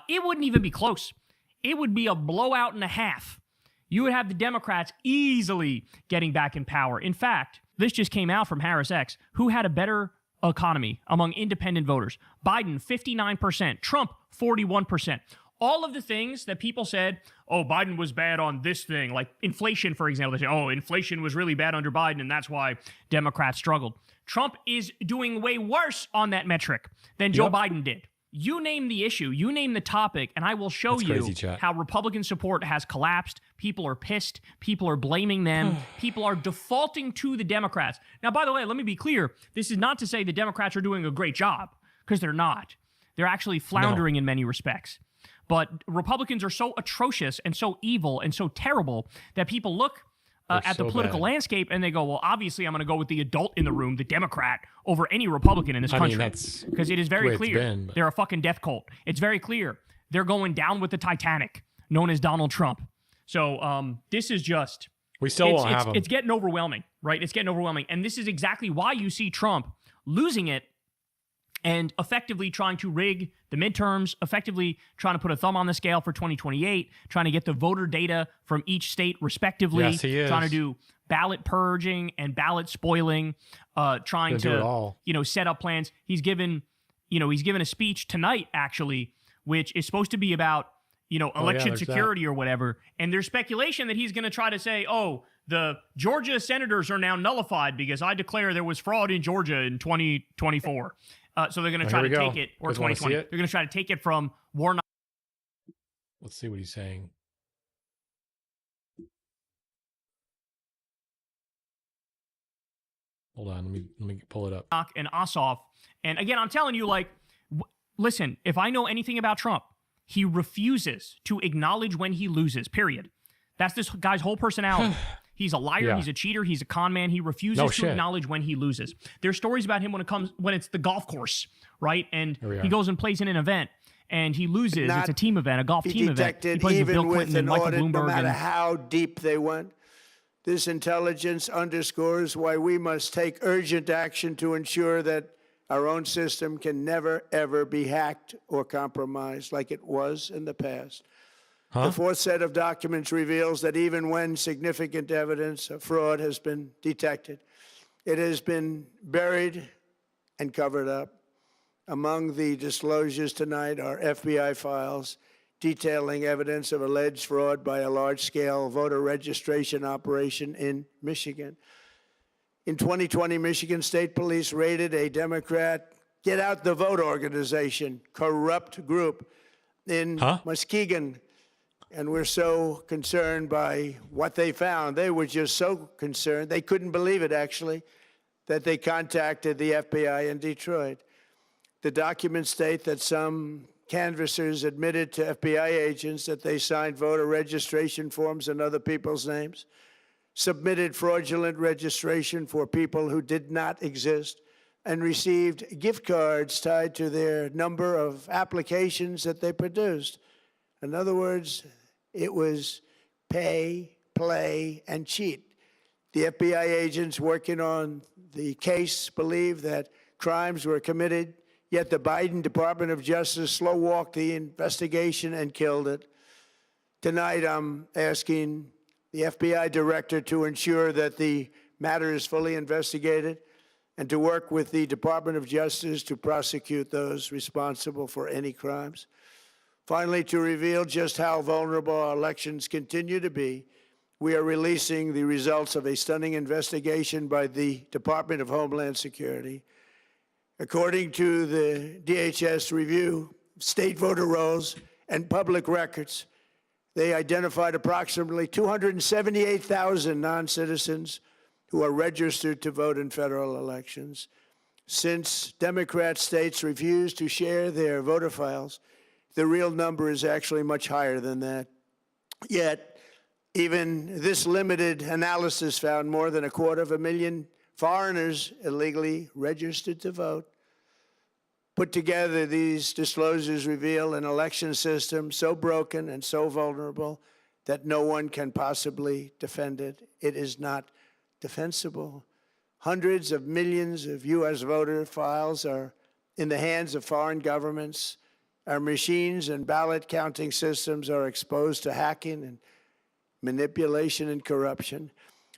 it wouldn't even be close. It would be a blowout and a half. You would have the Democrats easily getting back in power. In fact, this just came out from Harris X, who had a better economy among independent voters. Biden, 59%. Trump, 41%. All of the things that people said, oh, Biden was bad on this thing, like inflation, for example. They say, oh, inflation was really bad under Biden, and that's why Democrats struggled. Trump is doing way worse on that metric than Joe Biden did. You name the issue, you name the topic, and I will show you how Republican support has collapsed. People are pissed. People are blaming them. People are defaulting to the Democrats. Now, by the way, let me be clear. This is not to say the Democrats are doing a great job, because they're not. They're actually floundering in many respects. But Republicans are so atrocious and so evil and so terrible that people look at the political landscape and they go, well, obviously I'm going to go with the adult in the room, the Democrat, over any Republican in this country. Because it is very clear they're a fucking death cult. It's very clear they're going down with the Titanic, known as Donald Trump. So this is just... We still won't have them. It's getting overwhelming, right? It's getting overwhelming. And this is exactly why you see Trump losing it and effectively trying to rig the midterms, effectively trying to put a thumb on the scale for 2028, trying to get the voter data from each state respectively, yes, he is. Trying to do ballot purging and ballot spoiling, trying to, set up plans. He's given a speech tonight, actually, which is supposed to be about, election security or whatever. And there's speculation that he's going to try to say, oh, the Georgia senators are now nullified because I declare there was fraud in Georgia in 2024. So they're going to try to take it, or 2020. They're going to try to take it from Warnock. Let's see what he's saying. Hold on, let me pull it up. And Ossoff. And again, I'm telling you, listen, if I know anything about Trump, he refuses to acknowledge when he loses, period. That's this guy's whole personality. He's a liar. He's a cheater. He's a con man. He refuses to acknowledge when he loses. There's stories about him when it's the golf course, right? And he goes and plays in an event and he loses. It's a team event, a golf team event. He plays with Bill Clinton and Michael Bloomberg. No matter how deep they went, this intelligence underscores why we must take urgent action to ensure that our own system can never, ever be hacked or compromised like it was in the past. The fourth set of documents reveals that even when significant evidence of fraud has been detected, it has been buried and covered up. Among the disclosures tonight are FBI files detailing evidence of alleged fraud by a large-scale voter registration operation in Michigan. In 2020, Michigan State Police raided a Democrat Get Out the Vote organization, corrupt group in Muskegon. And we're so concerned by what they found. They were just so concerned. They couldn't believe it, actually, that they contacted the FBI in Detroit. The documents state that some canvassers admitted to FBI agents that they signed voter registration forms in other people's names, submitted fraudulent registration for people who did not exist, and received gift cards tied to their number of applications that they produced. In other words, it was pay, play, and cheat. The FBI agents working on the case believe that crimes were committed, yet the Biden Department of Justice slow-walked the investigation and killed it. Tonight, I'm asking the FBI director to ensure that the matter is fully investigated and to work with the Department of Justice to prosecute those responsible for any crimes. Finally, to reveal just how vulnerable our elections continue to be, we are releasing the results of a stunning investigation by the Department of Homeland Security. According to the DHS review, state voter rolls and public records, they identified approximately 278,000 non-citizens who are registered to vote in federal elections. Since Democrat states refuse to share their voter files, the real number is actually much higher than that. Yet, Even this limited analysis found more than 250,000 foreigners illegally registered to vote. Put together, these disclosures reveal an election system so broken and so vulnerable that no one can possibly defend it. It is not defensible. Hundreds of millions of U.S. voter files are in the hands of foreign governments. Our machines and ballot counting systems are exposed to hacking and manipulation and corruption.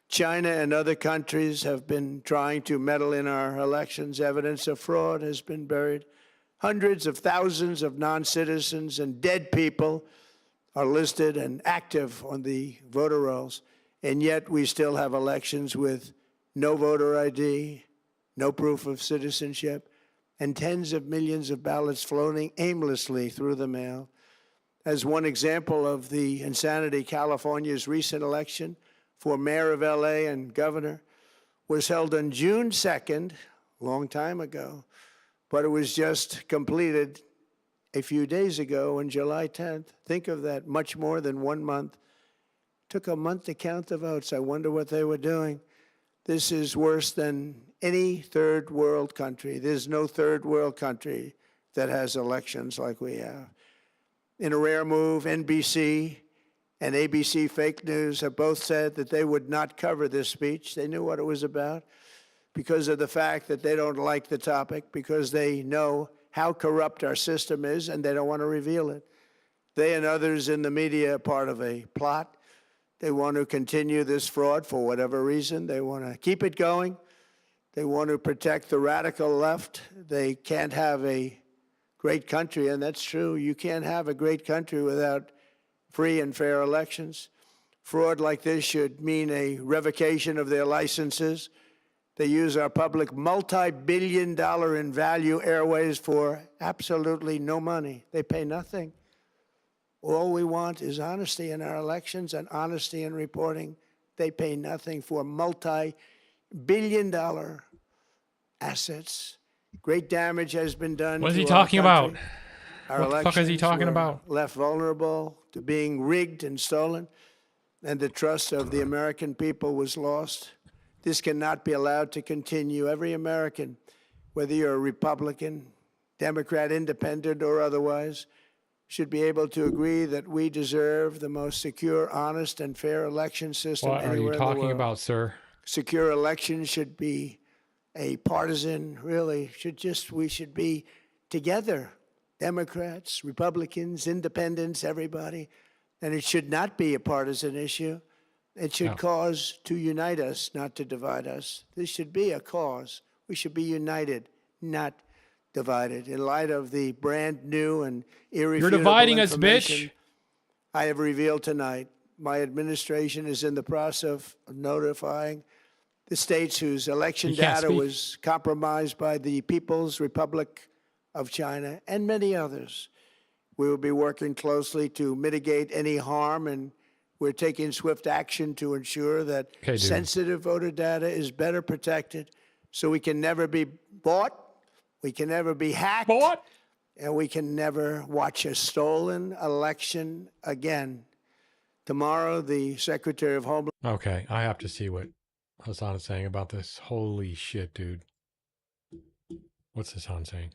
China and other countries have been trying to meddle in our elections. Evidence of fraud has been buried. Hundreds of thousands of non-citizens and dead people are listed and active on the voter rolls, and yet we still have elections with no voter ID, no proof of citizenship, and tens of millions of ballots floating aimlessly through the mail. As one example of the insanity, California's recent election for mayor of LA and governor was held on June 2nd, a long time ago, but it was just completed a few days ago on July 10th. Think of that, much more than 1 month. Took a month to count the votes. I wonder what they were doing. This is worse than any third world country. There's no third world country that has elections like we have. In a rare move, NBC and ABC Fake News have both said that they would not cover this speech. They knew what it was about because of the fact that they don't like the topic, because they know how corrupt our system is and they don't want to reveal it. They and others in the media are part of a plot. They want to continue this fraud for whatever reason. They want to keep it going. They want to protect the radical left. They can't have a great country, and that's true. You can't have a great country without free and fair elections. Fraud like this should mean a revocation of their licenses. They use our public multi-billion-dollar in value airways for absolutely no money. They pay nothing. All we want is honesty in our elections and honesty in reporting. They pay nothing for multi-billion-dollar assets. Great damage has been done. What is to he our talking country. about? Our What the fuck is he talking were about? left vulnerable to being rigged and stolen, and the trust of the American people was lost. This cannot be allowed to continue. Every American, whether you're a Republican, Democrat, Independent, or otherwise, should be able to agree that we deserve the most secure, honest, and fair election system What are anywhere you in the talking world. about, sir? Secure elections should be a partisan, really, we should be together, Democrats, Republicans, Independents, everybody, and it should not be a partisan issue. It should cause to unite us, not to divide us. This should be a cause. We should be united, not divided. In light of the brand new and irrefutable dividing us, information bitch. I have revealed tonight, my administration is in the process of notifying the states whose election You can't data speak. was compromised by the People's Republic of China and many others. We will be working closely to mitigate any harm, and we're taking swift action to ensure that Okay, dude. sensitive voter data is better protected so we can never be bought, we can never be hacked, and we can never watch a stolen election again. Tomorrow, the Secretary of Homeland Okay, I have to see what Hasan is saying about this. Holy shit, dude. What's Hasan saying?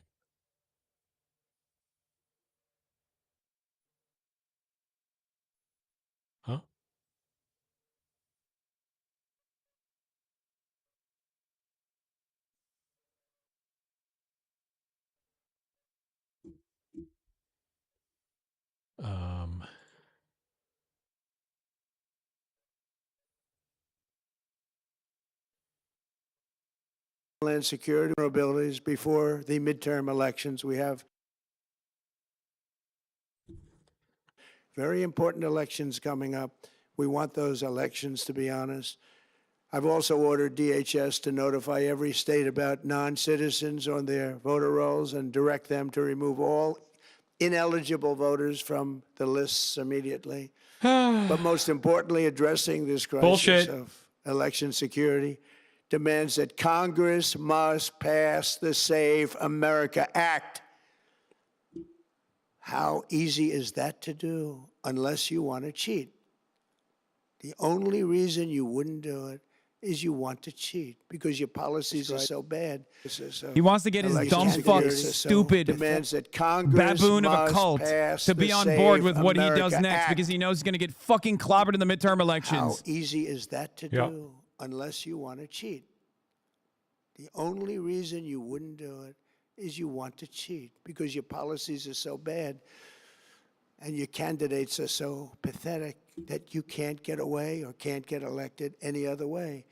Huh? Security vulnerabilities before the midterm elections. We have very important elections coming up. We want those elections to be honest. I've also ordered DHS to notify every state about non-citizens on their voter rolls and direct them to remove all ineligible voters from the lists immediately. But most importantly, addressing this crisis Bullshit. of election security demands that Congress must pass the Save America Act. How easy is that to do unless you want to cheat? The only reason you wouldn't do it is you want to cheat because your policies are so bad. He wants to get his dumb fuck, stupid demands that Congress baboon of a must cult pass to be the on board Save with what he does America next Act. because he knows he's going to get fucking clobbered in the midterm How elections. easy is that to do unless you want to cheat? The only reason you wouldn't do it is you want to cheat because your policies are so bad and your candidates are so pathetic that you can't get away or can't get elected any other way.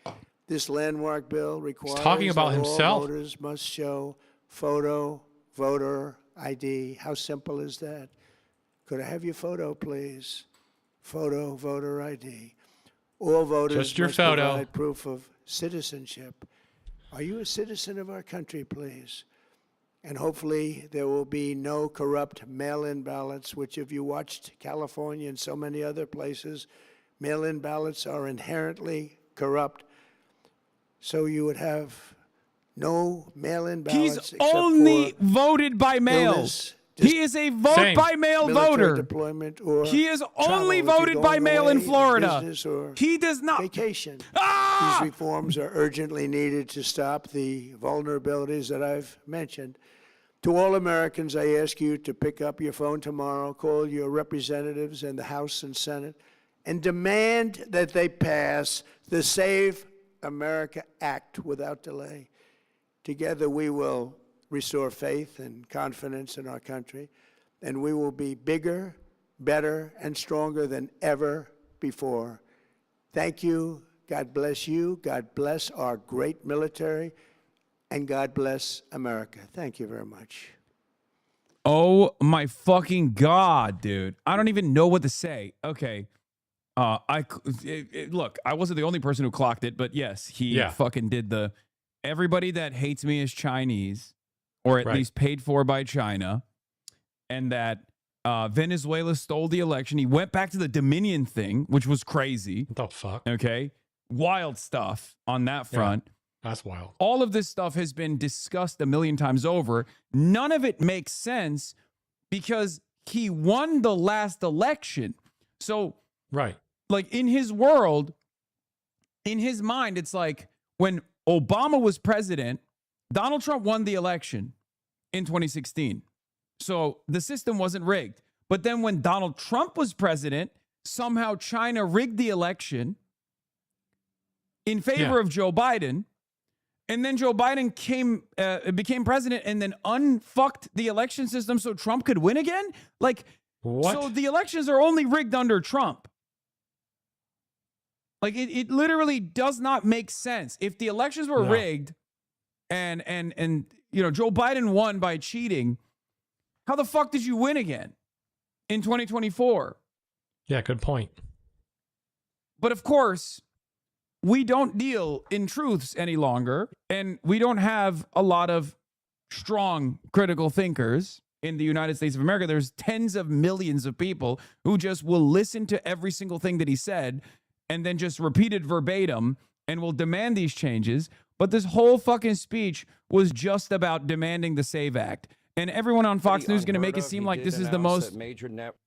This landmark bill requires talking about that himself. all voters must show photo, voter ID. How simple is that? Could I have your photo, please? Photo, voter ID. All voters Just your must photo. provide proof of citizenship. Are you a citizen of our country, please? And hopefully there will be no corrupt mail-in ballots, which if you watched California and so many other places, mail-in ballots are inherently corrupt. So you would have no mail-in ballots. He's except only for voted by mail. illness, He is a vote Same. by mail military voter. deployment, or He is only travel if you're voted by going mail in away on Florida. business or He does not. vacation. Ah! These reforms are urgently needed to stop the vulnerabilities that I've mentioned. To all Americans, I ask you to pick up your phone tomorrow, call your representatives in the House and Senate, and demand that they pass the Save America Act without delay. Together we will restore faith and confidence in our country, and we will be bigger, better, and stronger than ever before. Thank you. God bless you. God bless our great military. And God bless America. Thank you very much. Oh my fucking God, dude. I don't even know what to say. Okay. Look, I wasn't the only person who clocked it, but yes, he fucking did the everybody that hates me is Chinese, or at least paid for by China, and that Venezuela stole the election. He went back to the Dominion thing, which was crazy. What the fuck? Okay. Wild stuff on that front. That's wild. All of this stuff has been discussed a million times over. None of it makes sense because he won the last election. So, like in his world, in his mind, it's like when Obama was president, Donald Trump won the election in 2016. So the system wasn't rigged. But then when Donald Trump was president, somehow China rigged the election in favor of Joe Biden. And then Joe Biden became president and then unfucked the election system so Trump could win again? Like, what? So the elections are only rigged under Trump. Like, it literally does not make sense. If the elections were rigged and you know, Joe Biden won by cheating, how the fuck did you win again in 2024? Yeah, good point. But of course, we don't deal in truths any longer, and we don't have a lot of strong critical thinkers in the United States of America. There's tens of millions of people who just will listen to every single thing that he said and then just repeat it verbatim and will demand these changes. But this whole fucking speech was just about demanding the SAVE Act. And everyone on Fox News is going to make it seem like this is the most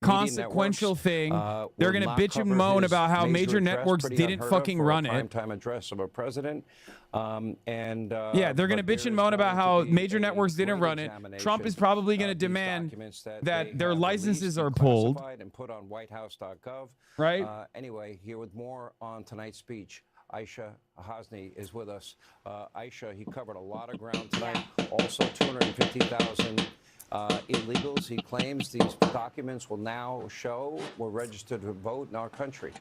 consequential thing. They're going to bitch and moan about how major networks didn't fucking run it. Primetime address of a president. Yeah, they're going to bitch and moan about how major networks didn't run it. Trump is probably going to demand that their licenses are pulled. And put on whitehouse.gov. Right? Anyway, here with more on tonight's speech. HasanAbi is with us. Aisha, he covered a lot of ground tonight. Also, 250,000 illegals. He claims these documents will now show we're registered to vote in our country.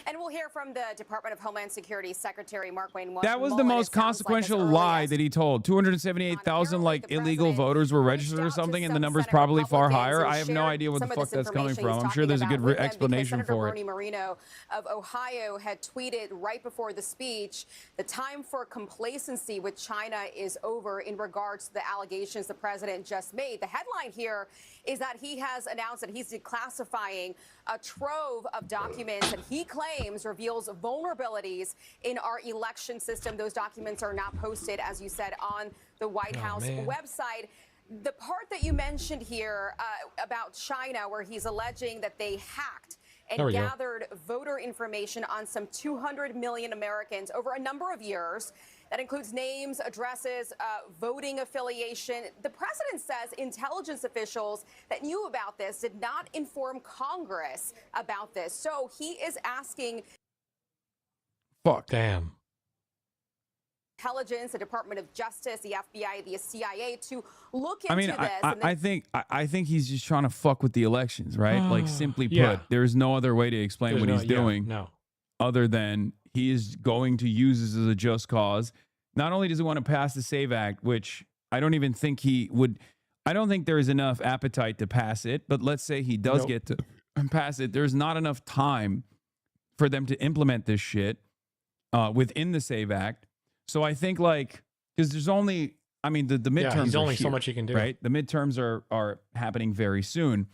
And we'll hear from the Department of Homeland Security Secretary Mark Wayne. That was the most consequential lie that he told. 278,000 like illegal voters were registered or something, and the number's probably far higher. I have no idea what the fuck that's coming from. I'm sure there's a good explanation for it. Bernie Moreno of Ohio had tweeted right before the speech, the time for complacency with China is over in regards to the allegations the president just made. The headline here is that he has announced that he's declassifying a trove of documents that he claims reveals vulnerabilities in our election system. Those documents are not posted, as you said, on the White House website. The part that you mentioned here about China, where he's alleging that they hacked and gathered voter information on some 200 million Americans over a number of years. That includes names, addresses, voting affiliation. The president says intelligence officials that knew about this did not inform Congress about this. So he is asking. Fuck. Damn. Intelligence, the Department of Justice, the FBI, the CIA to look into I mean, this. I think he's just trying to fuck with the elections, right? Like, simply put, there's no other way to explain what he's doing other than he is going to use this as a just cause. Not only does he want to pass the SAVE Act, which I don't even think he would. I don't think there is enough appetite to pass it, but let's say he does get to pass it. There's not enough time for them to implement this shit within the SAVE Act. So I think, like, because there's only, I mean, the midterms there's only so here, much he can do. right? The midterms are happening very soon.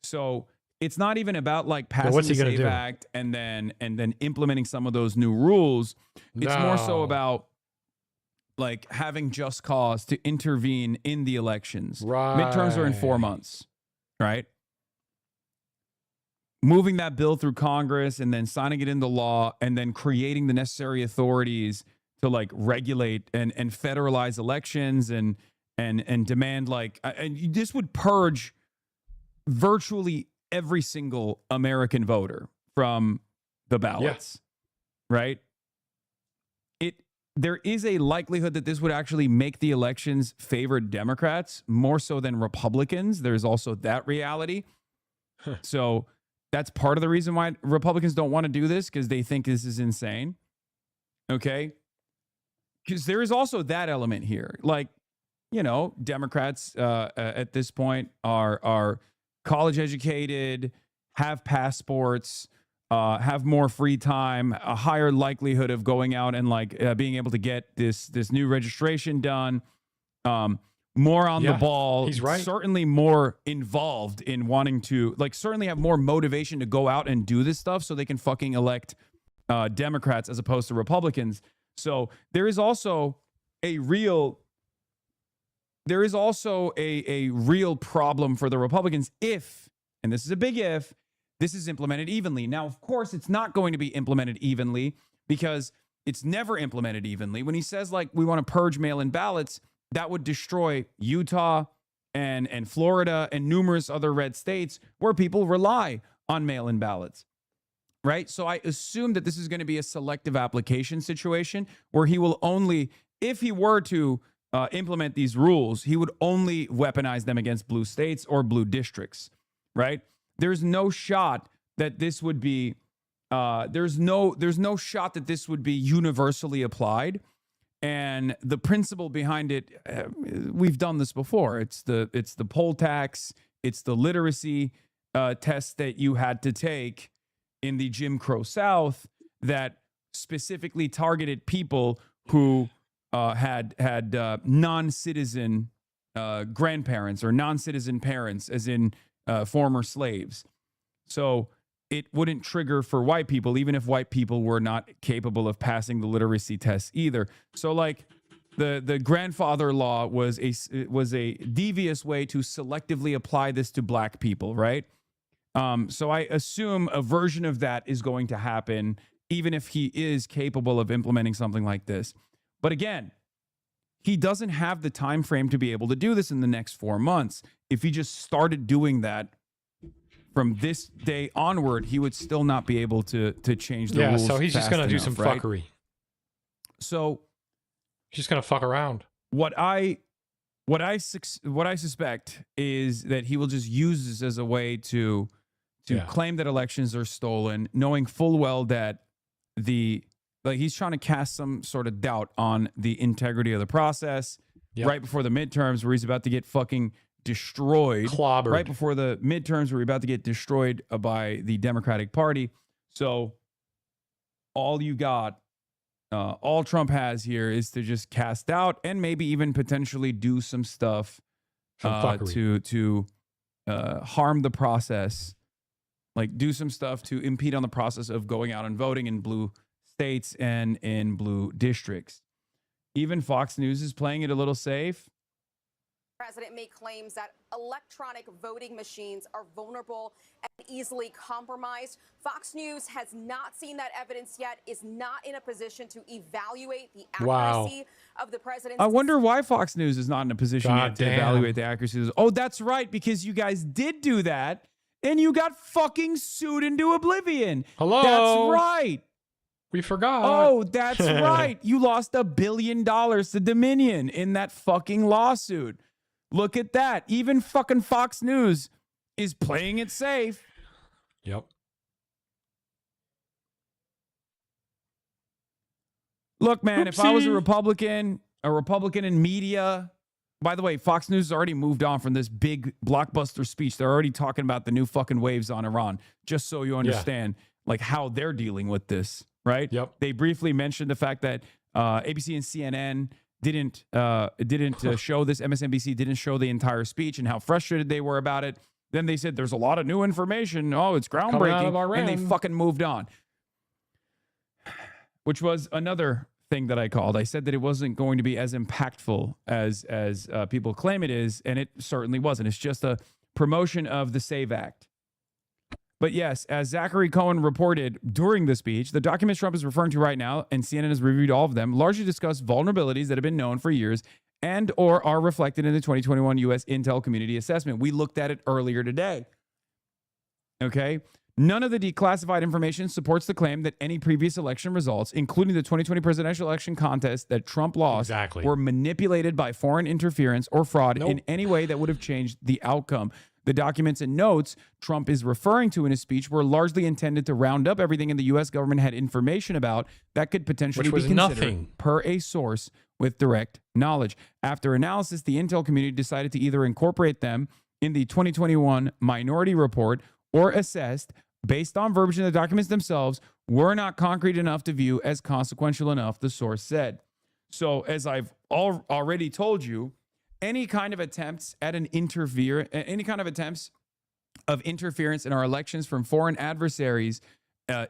So it's not even about like passing the SAVE Act and then implementing some of those new rules. It's more so about like having just cause to intervene in the elections. Right. Midterms are in 4 months, right? Moving that bill through Congress and then signing it into law and then creating the necessary authorities to like regulate and federalize elections and demand like, and this would purge virtually every single American voter from the ballots, right? There is a likelihood that this would actually make the elections favor Democrats more so than Republicans. There's also that reality. So that's part of the reason why Republicans don't want to do this, because they think this is insane. Okay? Because there is also that element here. Like, you know, Democrats at this point are college educated, have passports, have more free time, a higher likelihood of going out and like being able to get this new registration done, more on the ball. He's right. Certainly more involved in wanting to, like, certainly have more motivation to go out and do this stuff so they can fucking elect Democrats as opposed to Republicans. So there is also a real problem for the Republicans if, and this is a big if, this is implemented evenly. Now, of course, it's not going to be implemented evenly because it's never implemented evenly. When he says, like, we want to purge mail-in ballots, that would destroy Utah and Florida and numerous other red states where people rely on mail-in ballots, right? So I assume that this is going to be a selective application situation where he will only, if he were to implement these rules, he would only weaponize them against blue states or blue districts, right? There's no shot that this would be there's no shot that this would be universally applied. And the principle behind it, we've done this before. It's the poll tax, it's the literacy test that you had to take in the Jim Crow South that specifically targeted people who had non-citizen grandparents or non-citizen parents, as in former slaves. So it wouldn't trigger for white people, even if white people were not capable of passing the literacy test either. So like the grandfather law was a devious way to selectively apply this to black people, right? So I assume a version of that is going to happen, even if he is capable of implementing something like this. But again, he doesn't have the time frame to be able to do this in the next 4 months. If he just started doing that from this day onward, he would still not be able to change the rules. So he's just going to do some right? fuckery. So he's just going to fuck around. What I suspect is that he will just use this as a way to claim that elections are stolen, knowing full well that he's trying to cast some sort of doubt on the integrity of the process right before the midterms, where he's about to get fucking destroyed. Clobbered. Right before the midterms, where he's about to get destroyed by the Democratic Party. So all Trump has here is to just cast doubt and maybe even potentially do some stuff to harm the process, like do some stuff to impede on the process of going out and voting in blue states and in blue districts. Even Fox News is playing it a little safe. The president made claims that electronic voting machines are vulnerable and easily compromised. Fox News has not seen that evidence yet, is not in a position to evaluate the accuracy of the president's. I wonder why Fox News is not in a position yet to evaluate the accuracy of this. Oh, that's right, because you guys did do that, and you got fucking sued into oblivion. Hello? That's right. We forgot. Oh, that's right. You lost $1 billion to Dominion in that fucking lawsuit. Look at that. Even fucking Fox News is playing it safe. Yep. Look, man, if I was a Republican in media, by the way, Fox News has already moved on from this big blockbuster speech. They're already talking about the new fucking waves on Iran, just so you understand like how they're dealing with this, right? Yep. They briefly mentioned the fact that ABC and CNN didn't show this. MSNBC didn't show the entire speech and how frustrated they were about it. Then they said there's a lot of new information. Oh, it's groundbreaking. And they fucking moved on. Which was another thing that I called. I said that it wasn't going to be as impactful as people claim it is, and it certainly wasn't. It's just a promotion of the SAVE Act. But yes, as Zachary Cohen reported during the speech, the documents Trump is referring to right now, and CNN has reviewed all of them, largely discuss vulnerabilities that have been known for years and or are reflected in the 2021 U.S. Intel Community Assessment. We looked at it earlier today. Okay? None of the declassified information supports the claim that any previous election results, including the 2020 presidential election contest that Trump lost, were manipulated by foreign interference or fraud in any way that would have changed the outcome. The documents and notes Trump is referring to in his speech were largely intended to round up everything in the U.S. government had information about that could potentially be considered per a source with direct knowledge. After analysis, the Intel community decided to either incorporate them in the 2021 Minority Report or assessed, based on verbiage in the documents themselves, were not concrete enough to view as consequential enough, the source said. So as I've already told you, any kind of attempts at any kind of attempts of interference in our elections from foreign adversaries,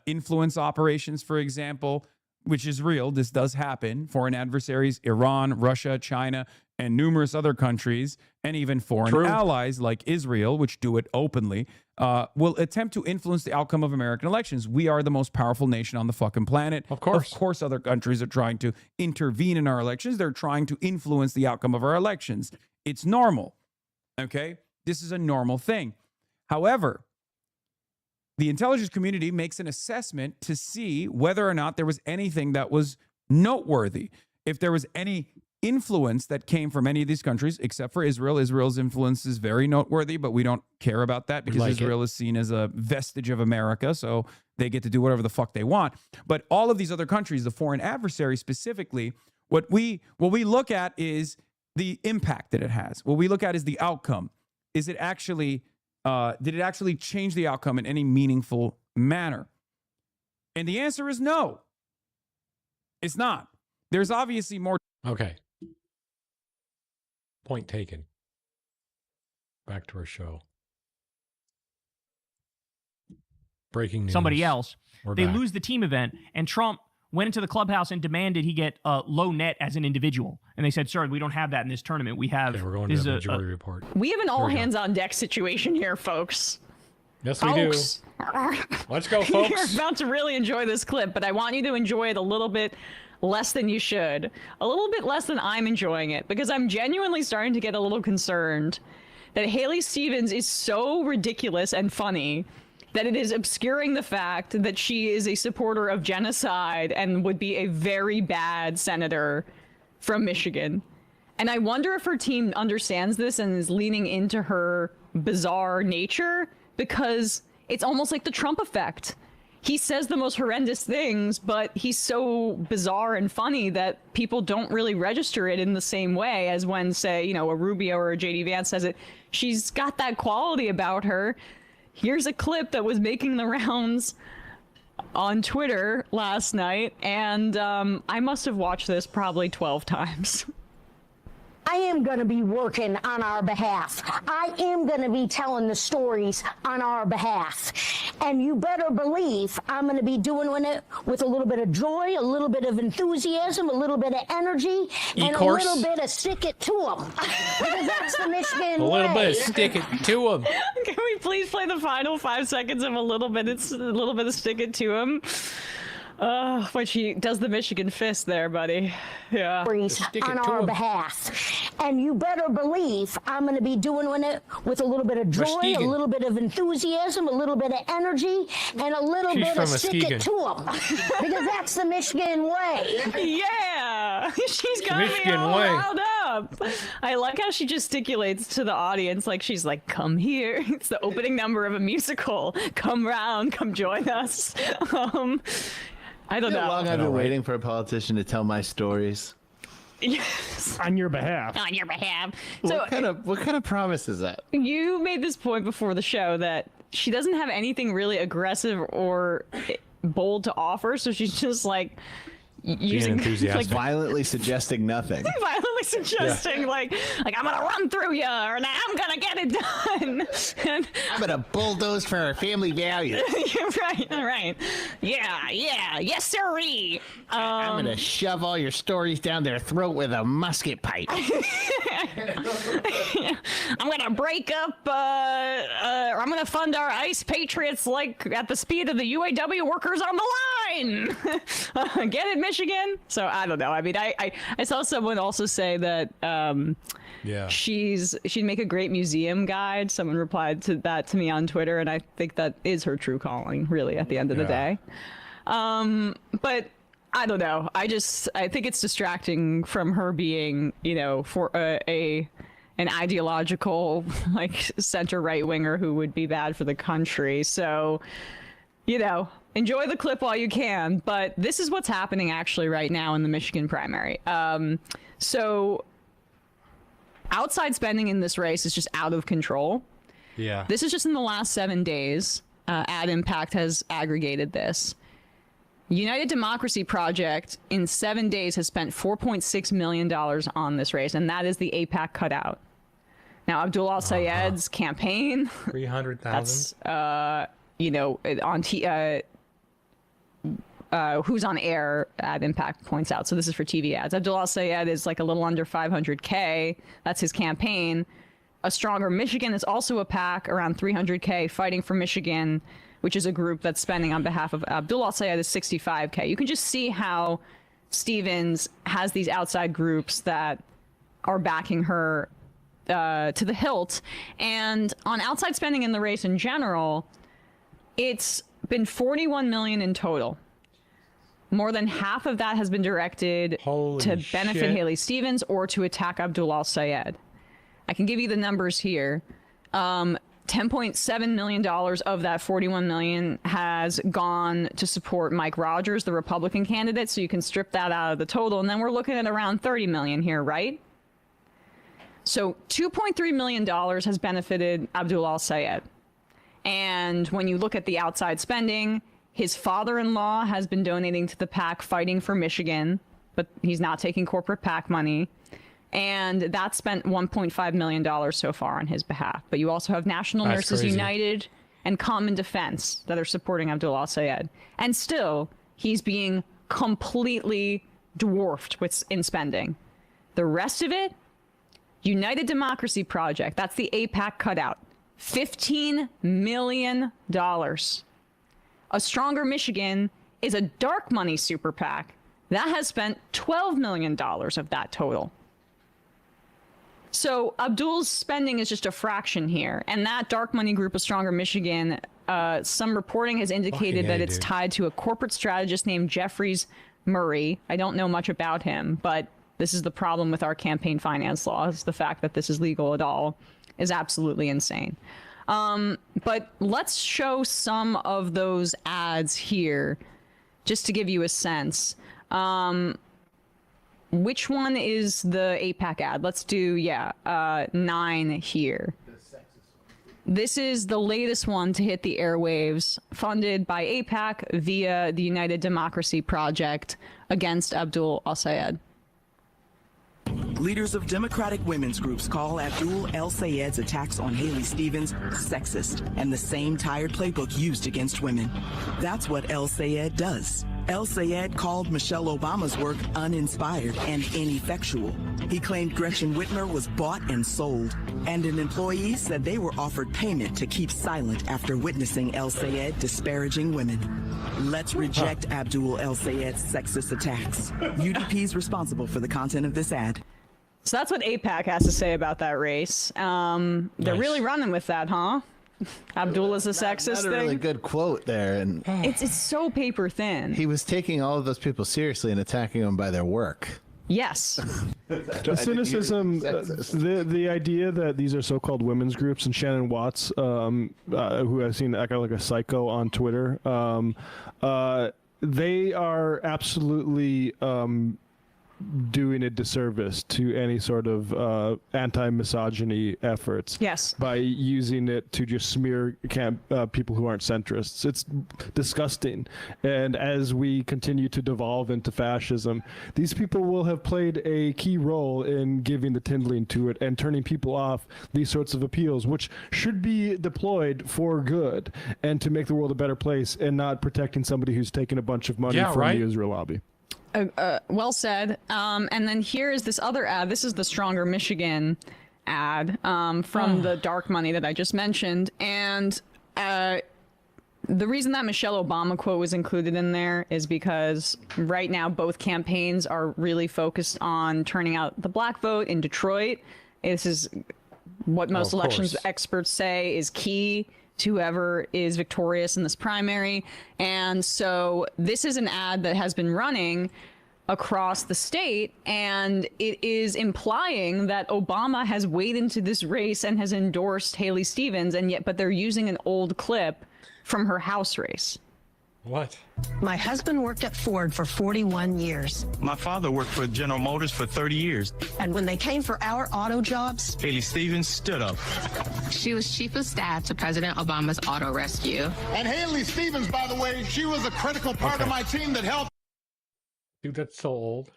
influence operations, for example, which is real, this does happen, foreign adversaries, Iran, Russia, China, and numerous other countries, and even foreign allies like Israel, which do it openly, will attempt to influence the outcome of American elections. We are the most powerful nation on the fucking planet. Of course, other countries are trying to intervene in our elections. They're trying to influence the outcome of our elections. It's normal. Okay? This is a normal thing. However, the intelligence community makes an assessment to see whether or not there was anything that was noteworthy. If there was any influence that came from any of these countries, except for Israel. Israel's influence is very noteworthy, but we don't care about that because Israel is seen as a vestige of America, so they get to do whatever the fuck they want. But all of these other countries, the foreign adversaries specifically, what we look at is the impact that it has. What we look at is the outcome. Is it actually, did it actually change the outcome in any meaningful manner? And the answer is no. It's not. There's obviously more. Okay. Point taken. Back to our show. Breaking news. Somebody else. They lose the team event, and Trump went into the clubhouse and demanded he get a low net as an individual. And they said, sir, we don't have that in this tournament. We have... Okay, we're going to the majority report. We have an all-hands-on-deck situation here, folks. Yes, we do. Let's go, folks. You're about to really enjoy this clip, but I want you to enjoy it a little bit less than you should. A little bit less than I'm enjoying it, because I'm genuinely starting to get a little concerned that Haley Stevens is so ridiculous and funny that it is obscuring the fact that she is a supporter of genocide and would be a very bad senator from Michigan. And I wonder if her team understands this and is leaning into her bizarre nature, because it's almost like the Trump effect. He says the most horrendous things, but he's so bizarre and funny that people don't really register it in the same way as when, say, you know, a Rubio or a J.D. Vance says it. She's got that quality about her. Here's a clip that was making the rounds on Twitter last night, and I must have watched this probably 12 times. I am going to be working on our behalf. I am going to be telling the stories on our behalf. And you better believe I'm going to be doing it with a little bit of joy, a little bit of enthusiasm, a little bit of energy, and a little bit of stick it to them. Because that's the Michigan way. A little bit of stick it to them. Can we please play the final 5 seconds of a little bit of Stick It to Him? When she does the Michigan fist there, buddy. Yeah. On our behalf. And you better believe I'm going to be doing it with a little bit of joy, a little bit of enthusiasm, a little bit of energy, and a little bit of stick it to them. Because that's the Michigan way. Yeah. She's got me all riled up. I like how she gesticulates to the audience like she's like, come here. It's the opening number of a musical. Come round. Come join us. I don't know. How long I've been waiting for a politician to tell my stories. Yes. On your behalf. On your behalf. So what kind of promise is that? You made this point before the show that she doesn't have anything really aggressive or bold to offer, so she's just like using like violently suggesting nothing. Violently suggesting like I'm gonna run through you, or I'm gonna get it done. I'm gonna bulldoze for our family values. You're right. Yeah, yes sirree. I'm gonna shove all your stories down their throat with a musket pipe. I'm gonna break up. I'm gonna fund our ICE patriots like at the speed of the UAW workers on the line. Get it, Michigan? So I don't know. I mean, I saw someone also say that she'd make a great museum guide. Someone replied to that to me on Twitter, and I think that is her true calling, really, at the end of the day. But I don't know. I think it's distracting from her being, for an ideological like center right winger who would be bad for the country. So, enjoy the clip while you can, but this is what's happening actually right now in the Michigan primary. So outside spending in this race is just out of control. Yeah. This is just in the last 7 days. Ad Impact has aggregated this. United Democracy Project in 7 days has spent $4.6 million on this race, and that is the AIPAC cutout. Now, Abdul Al-Sayed's campaign, 300,000. On Who's on Air Ad Impact points out. So this is for TV ads. Abdul Al-Sayed is like a little under 500K. That's his campaign. A Stronger Michigan is also a PAC around 300K. Fighting for Michigan, which is a group that's spending on behalf of Abdul Al-Sayed, is 65K. You can just see how Stevens has these outside groups that are backing her to the hilt. And on outside spending in the race in general, it's been $41 million in total. More than half of that has been directed to benefit Haley Stevens or to attack Abdul Al-Sayed. I can give you the numbers here. $10.7 million of that $41 million has gone to support Mike Rogers, the Republican candidate, so you can strip that out of the total, and then we're looking at around $30 million here, right? So $2.3 million has benefited Abdul Al-Sayed. And when you look at the outside spending, his father-in-law has been donating to the PAC Fighting for Michigan, but he's not taking corporate PAC money. And that spent $1.5 million so far on his behalf. But you also have National Nurses United and Common Defense that are supporting Abdul Al-Sayed. And still, he's being completely dwarfed in spending. The rest of it, United Democracy Project, that's the AIPAC cutout, $15 million. A Stronger Michigan is a dark money super PAC that has spent $12 million of that total. So Abdul's spending is just a fraction here. And that dark money group of Stronger Michigan, some reporting has indicated that it's tied to a corporate strategist named Jeffries Murray. I don't know much about him, but this is the problem with our campaign finance laws. The fact that this is legal at all is absolutely insane. But let's show some of those ads here just to give you a sense. Which one is the AIPAC ad? Let's do, 9 here. This is the latest one to hit the airwaves, funded by AIPAC via the United Democracy Project against Abdul Al-Sayed. Leaders of Democratic women's groups call Abdul El-Sayed's attacks on Haley Stevens sexist and the same tired playbook used against women. That's what El-Sayed does. El Sayed called Michelle Obama's work uninspired and ineffectual. He claimed Gretchen Whitmer was bought and sold, and an employee said they were offered payment to keep silent after witnessing El Sayed disparaging women. Let's reject Abdul El Sayed's sexist attacks. UDP is responsible for the content of this ad. So that's what AIPAC has to say about that race. They're really running with that, huh? Abdul is a sexist That's a thing. really good quote there, and it's so paper thin. he was taking all of those people seriously and attacking them by their work. Yes. The cynicism, the idea that these are so-called women's groups, and Shannon Watts, who I've seen act like a psycho on Twitter, they are absolutely doing a disservice to any sort of anti-misogyny efforts. Yes. By using it to just smear people who aren't centrists. It's disgusting. And as we continue to devolve into fascism, these people will have played a key role in giving the kindling to it and turning people off these sorts of appeals, which should be deployed for good and to make the world a better place, and not protecting somebody who's taking a bunch of money from the Israel lobby. Well said. And then here is this other ad. This is the Stronger Michigan ad from the dark money that I just mentioned. And the reason that Michelle Obama quote was included in there is because right now both campaigns are really focused on turning out the black vote in Detroit. This is what most elections experts say is key to whoever is victorious in this primary. And so this is an ad that has been running across the state, and it is implying that Obama has weighed into this race and has endorsed Haley Stevens, but they're using an old clip from her House race. What? My husband worked at Ford for 41 years. My father worked for General Motors for 30 years. And when they came for our auto jobs, Haley Stevens stood up. She was chief of staff to President Obama's auto rescue. And Haley Stevens, by the way, she was a critical part of my team that helped. Dude, that's so old.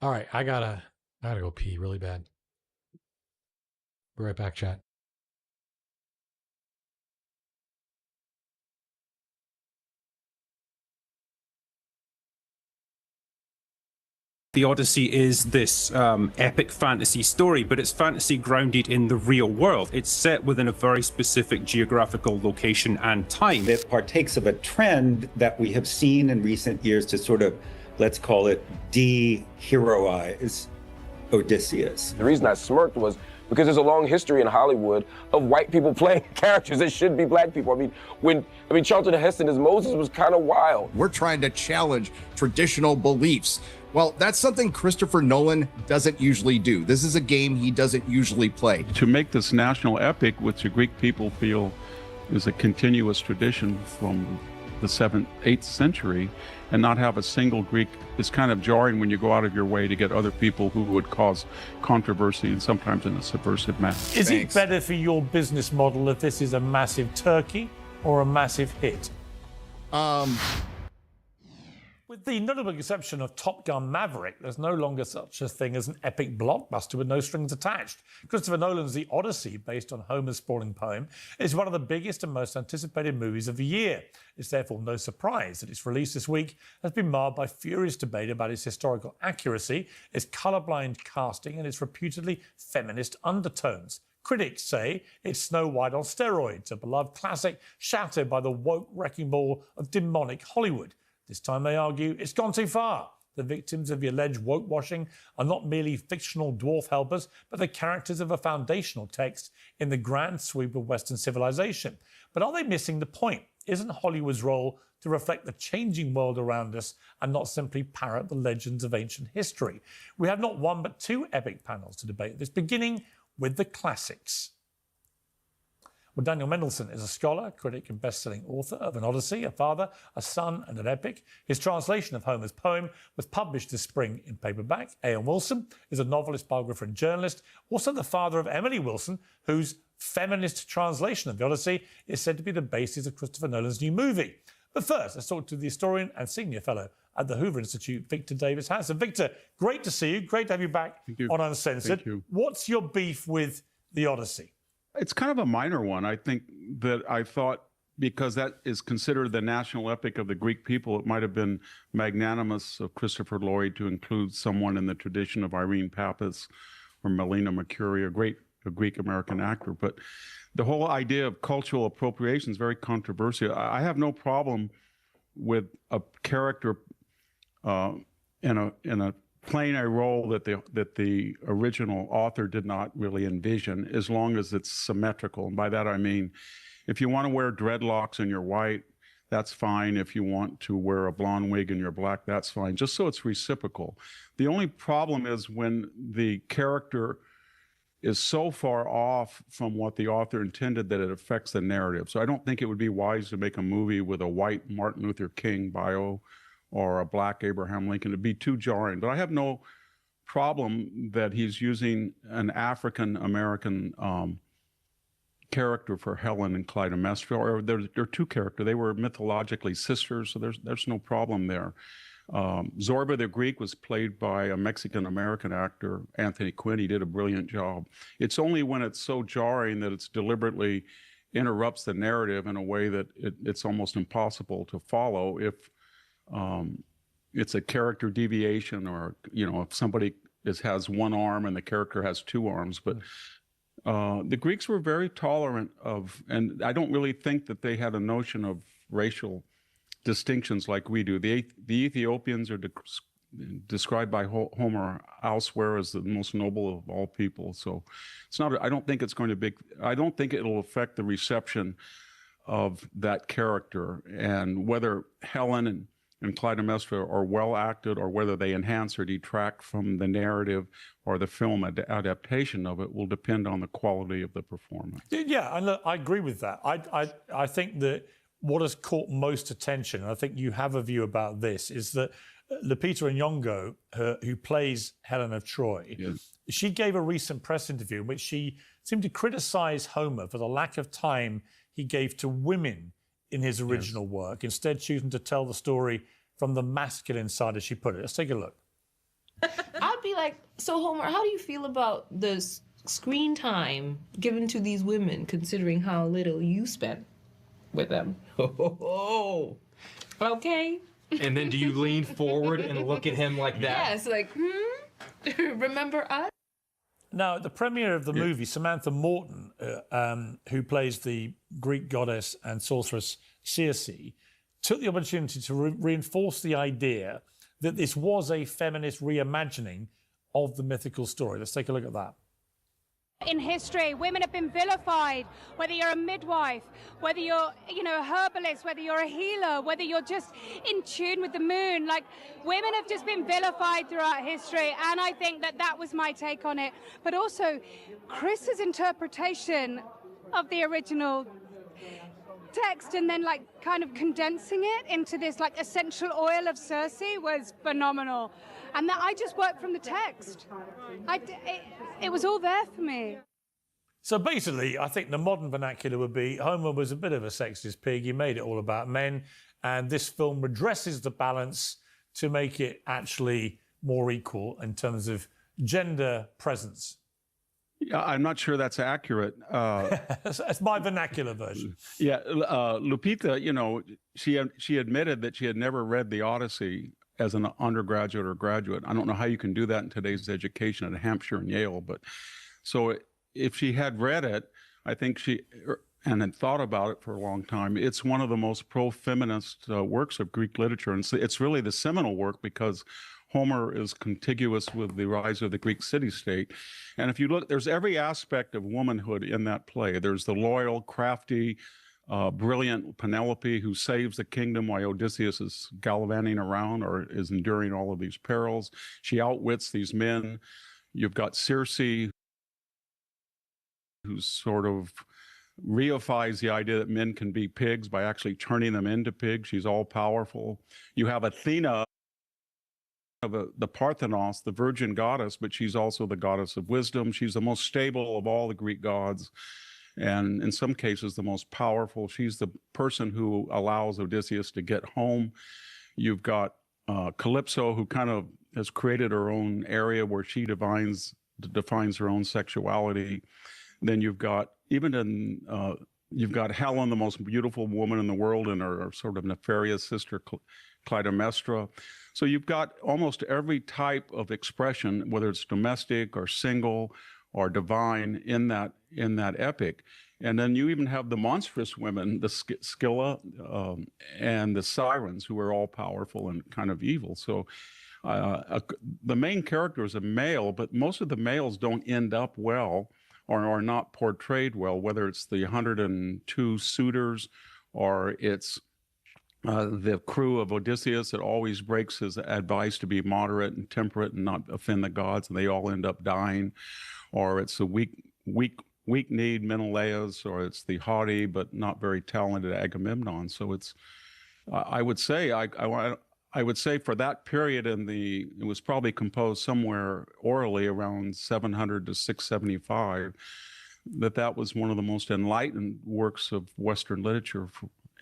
All right, I gotta go pee really bad. Be right back, chat. The Odyssey is this epic fantasy story, but it's fantasy grounded in the real world. It's set within a very specific geographical location and time. It partakes of a trend that we have seen in recent years to sort of, let's call it, de-heroize Odysseus. The reason I smirked was because there's a long history in Hollywood of white people playing characters that should be black people. I mean, Charlton Heston as Moses was kind of wild. We're trying to challenge traditional beliefs. Well, that's something Christopher Nolan doesn't usually do. This is a game he doesn't usually play. To make this national epic, which the Greek people feel is a continuous tradition from the 7th, 8th century, and not have a single Greek is kind of jarring when you go out of your way to get other people who would cause controversy and sometimes in a subversive manner. Is it better for your business model if this is a massive turkey or a massive hit? With the notable exception of Top Gun Maverick, there's no longer such a thing as an epic blockbuster with no strings attached. Christopher Nolan's The Odyssey, based on Homer's sprawling poem, is one of the biggest and most anticipated movies of the year. It's therefore no surprise that its release this week has been marred by furious debate about its historical accuracy, its colourblind casting, and its reputedly feminist undertones. Critics say it's Snow White on steroids, a beloved classic shattered by the woke wrecking ball of demonic Hollywood. This time they argue it's gone too far. The victims of the alleged woke washing are not merely fictional dwarf helpers, but the characters of a foundational text in the grand sweep of Western civilization. But are they missing the point? Isn't Hollywood's role to reflect the changing world around us and not simply parrot the legends of ancient history? We have not one but two epic panels to debate this, beginning with the classics. Well, Daniel Mendelsohn is a scholar, critic and best-selling author of An Odyssey, a father, a son and an epic. His translation of Homer's poem was published this spring in paperback. A.M. Wilson is a novelist, biographer and journalist, also the father of Emily Wilson, whose feminist translation of The Odyssey is said to be the basis of Christopher Nolan's new movie. But first, let's talk to the historian and senior fellow at the Hoover Institute, Victor Davis Hanson. Victor, great to see you. Great to have you back on Uncensored. What's your beef with The Odyssey? It's kind of a minor one. I think that I thought because that is considered the national epic of the Greek people, it might have been magnanimous of Christopher Lloyd to include someone in the tradition of Irene Pappas or Melina Mercouri, a Greek American actor. But the whole idea of cultural appropriation is very controversial. I have no problem with a character in a playing a role that the original author did not really envision, as long as it's symmetrical. And by that I mean, if you want to wear dreadlocks and you're white, that's fine. If you want to wear a blonde wig and you're black, that's fine, just so it's reciprocal. The only problem is when the character is so far off from what the author intended that it affects the narrative. So I don't think it would be wise to make a movie with a white Martin Luther King bio or a black Abraham Lincoln. It'd be too jarring. But I have no problem that he's using an African American character for Helen and Clytemnestra, or they're two characters. They were mythologically sisters, so there's no problem there. Zorba the Greek was played by a Mexican-American actor, Anthony Quinn. He did a brilliant job. It's only when it's so jarring that it's deliberately interrupts the narrative in a way that it's almost impossible to follow if it's a character deviation, or, if somebody has one arm and the character has two arms. But the Greeks were very tolerant of, and I don't really think that they had a notion of racial distinctions like we do. The Ethiopians are described by Homer elsewhere as the most noble of all people. So it's not. I don't think it's going to be. I don't think it'll affect the reception of that character, and whether Helen and Clytemnestra are well acted, or whether they enhance or detract from the narrative or the film adaptation of it, will depend on the quality of the performance. Yeah, and look, I agree with that. I think that what has caught most attention, and I think you have a view about this, is that Lupita Nyong'o, who plays Helen of Troy, she gave a recent press interview in which she seemed to criticize Homer for the lack of time he gave to women in his original work, instead choosing to tell the story from the masculine side, as she put it. Let's take a look. I'd be like, so Homer, how do you feel about the screen time given to these women, considering how little you spent with them? Okay. And then do you lean forward and look at him like that? Yes, like, remember us? Now, at the premiere of the movie, Samantha Morton, who plays the Greek goddess and sorceress Circe, took the opportunity to reinforce the idea that this was a feminist reimagining of the mythical story. Let's take a look at that. In history, women have been vilified, whether you're a midwife, whether you're, a herbalist, whether you're a healer, whether you're just in tune with the moon. Like, women have just been vilified throughout history, and I think that was my take on it. But also, Chris's interpretation of the original text and then, kind of condensing it into this, essential oil of Circe was phenomenal. And that I just worked from the text. It was all there for me. So basically, I think the modern vernacular would be Homer was a bit of a sexist pig. He made it all about men. And this film redresses the balance to make it actually more equal in terms of gender presence. Yeah, I'm not sure that's accurate. That's my vernacular version. Yeah, Lupita, she admitted that she had never read the Odyssey as an undergraduate or graduate. I don't know how you can do that in today's education at Hampshire and Yale, but so if she had read it, I think and had thought about it for a long time, it's one of the most pro-feminist works of Greek literature. And it's really the seminal work because Homer is contiguous with the rise of the Greek city-state. And if you look, there's every aspect of womanhood in that play. There's the loyal, crafty, brilliant Penelope who saves the kingdom while Odysseus is gallivanting around or is enduring all of these perils. She outwits these men. You've got Circe, who sort of reifies the idea that men can be pigs by actually turning them into pigs. She's all powerful. You have Athena, of the Parthenos, the virgin goddess, but she's also the goddess of wisdom. She's the most stable of all the Greek gods, and in some cases the most powerful. She's the person who allows Odysseus to get home. You've got Calypso, who kind of has created her own area where she defines her own sexuality. Then you've got, even in You've got Helen, the most beautiful woman in the world, and her sort of nefarious sister, Clytemnestra. So you've got almost every type of expression, whether it's domestic or single or divine, in that epic. And then you even have the monstrous women, the Scylla and the sirens, who are all powerful and kind of evil. So the main character is a male, but most of the males don't end up well or are not portrayed well, whether it's the 102 suitors or it's the crew of Odysseus that always breaks his advice to be moderate and temperate and not offend the gods, and they all end up dying, or it's the weak-kneed Menelaus, or it's the haughty but not very talented Agamemnon. So it's, I would say for that period it was probably composed somewhere orally around 700 to 675, that was one of the most enlightened works of Western literature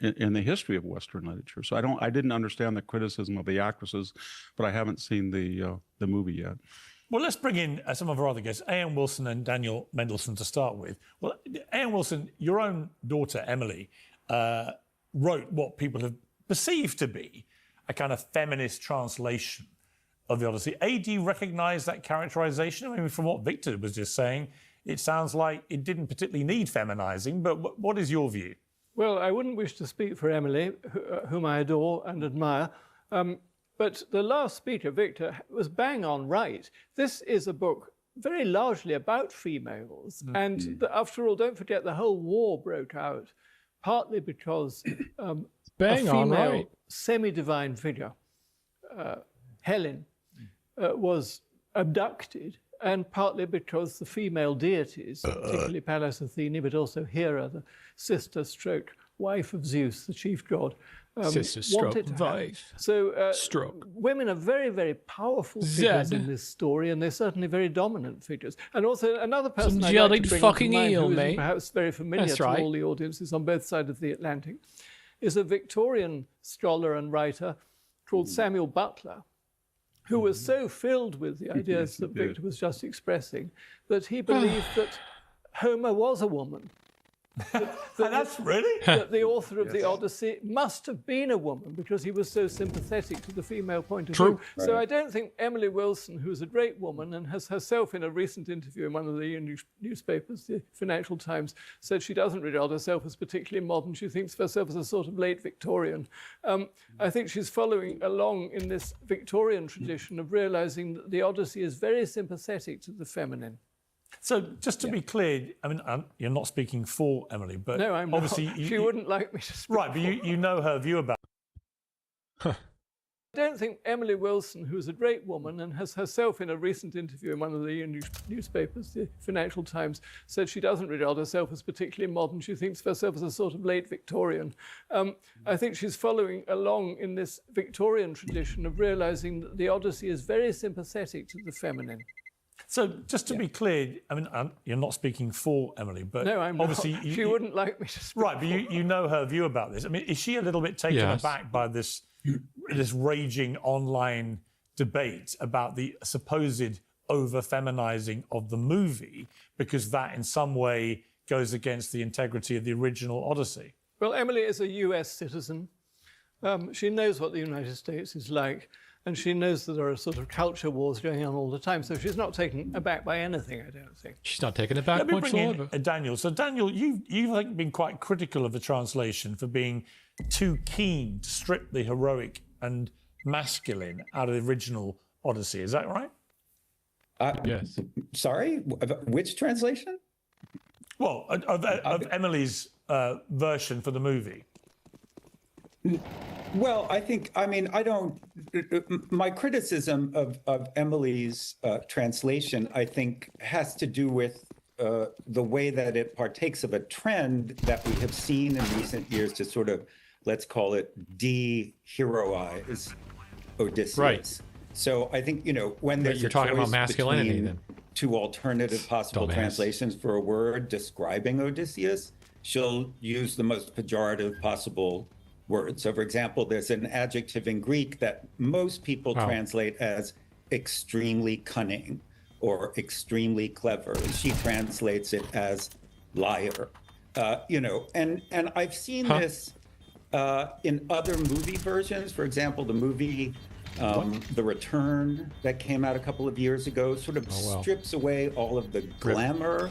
in the history of Western literature. So I didn't understand the criticism of the actresses, but I haven't seen the movie yet. Well, let's bring in some of our other guests, A.M. Wilson and Daniel Mendelsohn, to start with. Well, A.M. Wilson, your own daughter, Emily, wrote what people have perceived to be a kind of feminist translation of the Odyssey. Do you recognise that characterisation? I mean, from what Victor was just saying, it sounds like it didn't particularly need feminising, but what is your view? Well, I wouldn't wish to speak for Emily, whom I adore and admire, but the last speaker, Victor, was bang on right. This is a book very largely about females, and after all, don't forget the whole war broke out, partly because a female semi-divine figure, Helen, was abducted, and partly because the female deities, particularly Pallas Athene, but also Hera, the sister/wife of Zeus, the chief god, sister/wife. So women are very, very powerful figures in this story, and they're certainly very dominant figures. And also another person I'd like to bring fucking to mind, eel, who mate. is perhaps very familiar to all the audiences on both sides of the Atlantic, is a Victorian scholar and writer called Samuel Butler, who was so filled with the ideas that Victor was just expressing that he believed that Homer was a woman. That's really? That the author of the Odyssey must have been a woman because he was so sympathetic to the female point of view. So I don't think Emily Wilson, who's a great woman and has herself in a recent interview in one of the newspapers, the Financial Times, said she doesn't regard herself as particularly modern. She thinks of herself as a sort of late Victorian. I think she's following along in this Victorian tradition of realizing that the Odyssey is very sympathetic to the feminine. So, just to be clear, I mean, you're not speaking for Emily, but no, I'm obviously not. She wouldn't like me to speak. Right, but you know her view about I don't think Emily Wilson, who's a great woman and has herself in a recent interview in one of the newspapers, the Financial Times, said she doesn't regard herself as particularly modern. She thinks of herself as a sort of late Victorian. I think she's following along in this Victorian tradition of realizing that the Odyssey is very sympathetic to the feminine. So, just to be clear, I mean, you're not speaking for Emily, but no, I'm obviously not. She wouldn't like me to speak. Right, but you know her view about this. I mean, is she a little bit taken aback by this raging online debate about the supposed over-feminizing of the movie, because that in some way goes against the integrity of the original Odyssey? Well, Emily is a US citizen. She knows what the United States is like. And she knows that there are sort of culture wars going on all the time. So she's not taken aback by anything, I don't think. She's not taken aback whatsoever. Let me bring in Daniel. So, Daniel, you've been quite critical of the translation for being too keen to strip the heroic and masculine out of the original Odyssey. Is that right? Yes. Sorry? Which translation? Well, of Emily's version for the movie. Well, my criticism of Emily's translation, I think, has to do with the way that it partakes of a trend that we have seen in recent years to sort of, let's call it, de-heroize Odysseus. Right. So I think, when there's you're talking about masculinity, then. Two alternative possible translations for a word describing Odysseus, she'll use the most pejorative possible word. So, for example, there's an adjective in Greek that most people translate as extremely cunning or extremely clever. She translates it as liar. You know, and I've seen this in other movie versions. For example, the movie The Return that came out a couple of years ago sort of strips away all of the glamour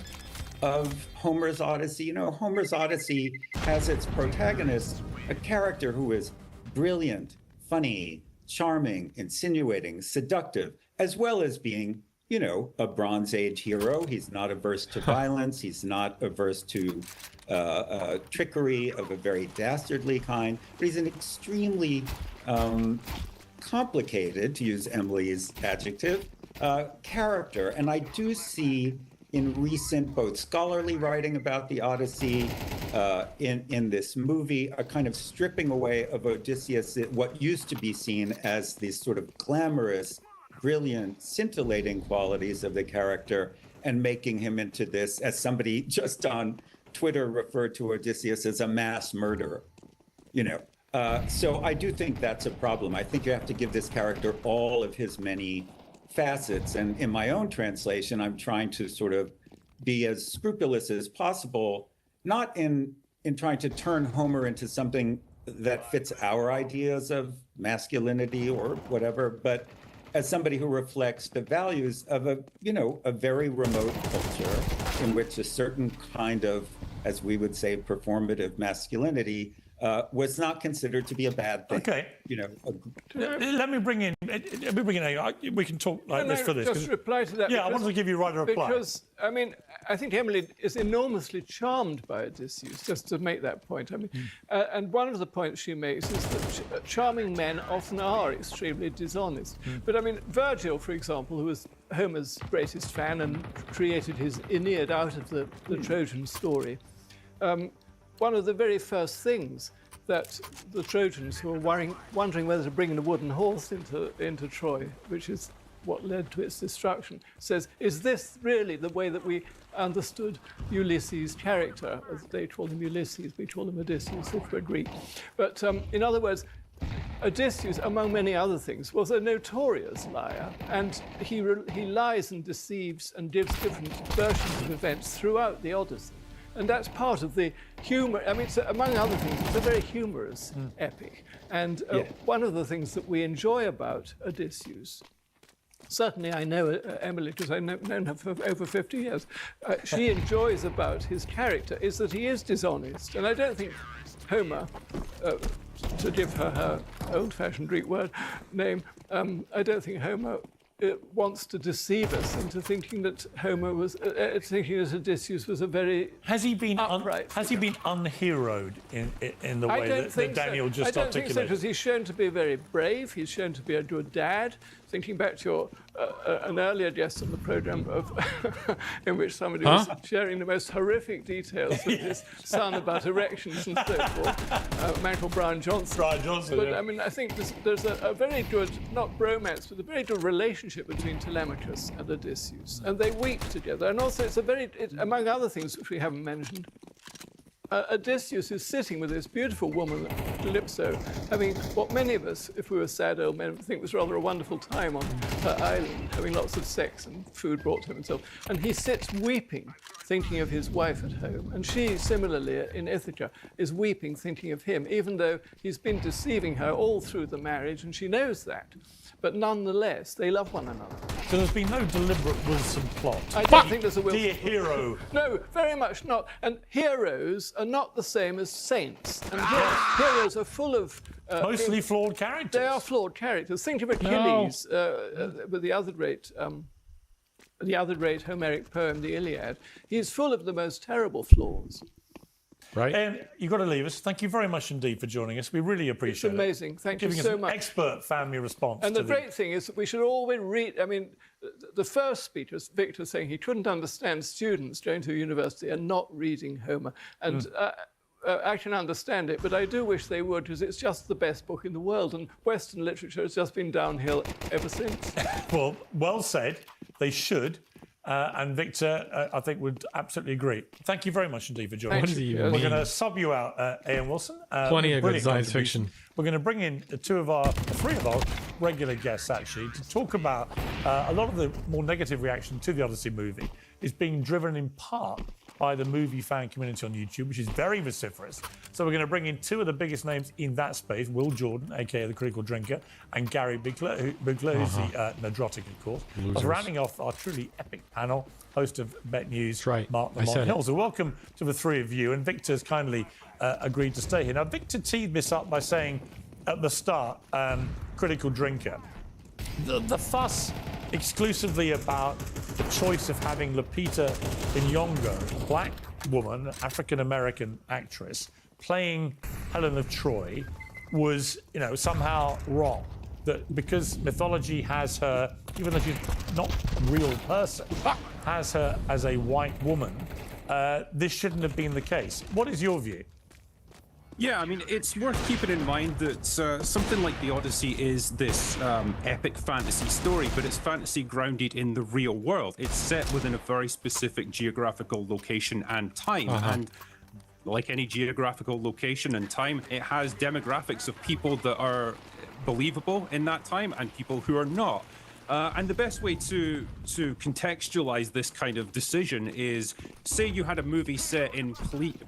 of Homer's Odyssey. You know, Homer's Odyssey has its protagonist, a character who is brilliant, funny, charming, insinuating, seductive, as well as being, you know, a Bronze Age hero. He's not averse to violence. He's not averse to trickery of a very dastardly kind. But he's an extremely complicated, to use Emily's adjective, character. And I do see in recent both scholarly writing about the Odyssey, in this movie, a kind of stripping away of Odysseus, what used to be seen as these sort of glamorous, brilliant, scintillating qualities of the character, and making him into this, as somebody just on Twitter referred to Odysseus as a mass murderer, you know. So I do think that's a problem. I think you have to give this character all of his many facets. And in my own translation, I'm trying to sort of be as scrupulous as possible, not in trying to turn Homer into something that fits our ideas of masculinity or whatever, but as somebody who reflects the values of a very remote culture in which a certain kind of, as we would say, performative masculinity was not considered to be a bad thing. Okay. You know. Let me bring in. We can talk like this for this. Just reply to that. Yeah, I wanted to give you right a reply. Because I mean, I think Emily is enormously charmed by Odysseus. Just to make that point, I mean, and one of the points she makes is that charming men often are extremely dishonest. But I mean, Virgil, for example, who was Homer's greatest fan and created his Aeneid out of the Trojan story. One of the very first things that the Trojans, who were wondering whether to bring in a wooden horse into Troy, which is what led to its destruction, says, is this really the way that we understood Ulysses' character? As they call him Ulysses, we call him Odysseus if we're Greek. But in other words, Odysseus, among many other things, was a notorious liar, and he lies and deceives and gives different versions of events throughout the Odyssey. And that's part of the humor. I mean, among other things, it's a very humorous epic. And one of the things that we enjoy about Odysseus, certainly I know Emily, because I've known her for over 50 years, she enjoys about his character is that he is dishonest. And I don't think Homer, to give her old-fashioned Greek word name, I don't think Homer wants to deceive us into thinking that Homer was thinking that Odysseus was a very upright. Has he been unheroed in the way that Daniel just articulated? I don't think so, because he's shown to be very brave. He's shown to be a good dad. Thinking back to your an earlier guest on the program in which somebody was sharing the most horrific details of his son about erections and so forth, Michael Brian Johnson. But I mean, I think there's a very good, not bromance, but a very good relationship between Telemachus and Odysseus, and they weep together. And also, among other things which we haven't mentioned, Odysseus is sitting with this beautiful woman, Calypso, having what many of us, if we were sad old men, would think was rather a wonderful time on her island, having lots of sex and food brought to him and so on. And he sits weeping, thinking of his wife at home. And she, similarly, in Ithaca, is weeping, thinking of him, even though he's been deceiving her all through the marriage, and she knows that. But nonetheless, they love one another. So there's been no deliberate Wilson plot. I don't think there's a Wilson plot. Dear hero. No, very much not. And heroes are not the same as saints. And heroes are full of... mostly flawed characters. They are flawed characters. Think of Achilles with the other great Homeric poem, the Iliad. He's full of the most terrible flaws. Right. And you've got to leave us. Thank you very much indeed for joining us. We really appreciate it. It's amazing. Thank you so much. Giving us an expert family response. And the great thing is that we should always read. I mean, the first speaker, Victor, saying he couldn't understand students going to university and not reading Homer. And I can understand it, but I do wish they would, because it's just the best book in the world. And Western literature has just been downhill ever since. Well said. They should. And Victor, I think, would absolutely agree. Thank you very much indeed for joining us. We're going to sub you out, Ian Wilson. Plenty of good science fiction. We're going to bring in three of our regular guests, actually, to talk about a lot of the more negative reaction to the Odyssey movie is being driven in part by the movie fan community on YouTube, which is very vociferous. So we're going to bring in two of the biggest names in that space, Will Jordan, aka the Critical Drinker, and Gary Bigler, who's the Nerdrotic, of course. Losers. Rounding off our truly epic panel, host of Bet News, right. Mark Lamont Hill. So welcome to the three of you, and Victor's kindly agreed to stay here. Now, Victor teed this up by saying at the start, Critical Drinker. The fuss exclusively about the choice of having Lupita Nyong'o, a black woman, African-American actress, playing Helen of Troy, was, somehow wrong. That because mythology has her, even though she's not a real person, has her as a white woman, this shouldn't have been the case. What is your view? Yeah, I mean, it's worth keeping in mind that something like The Odyssey is this epic fantasy story, but it's fantasy grounded in the real world. It's set within a very specific geographical location and time. And like any geographical location and time, it has demographics of people that are believable in that time and people who are not. And the best way to contextualize this kind of decision is, say you had a movie set in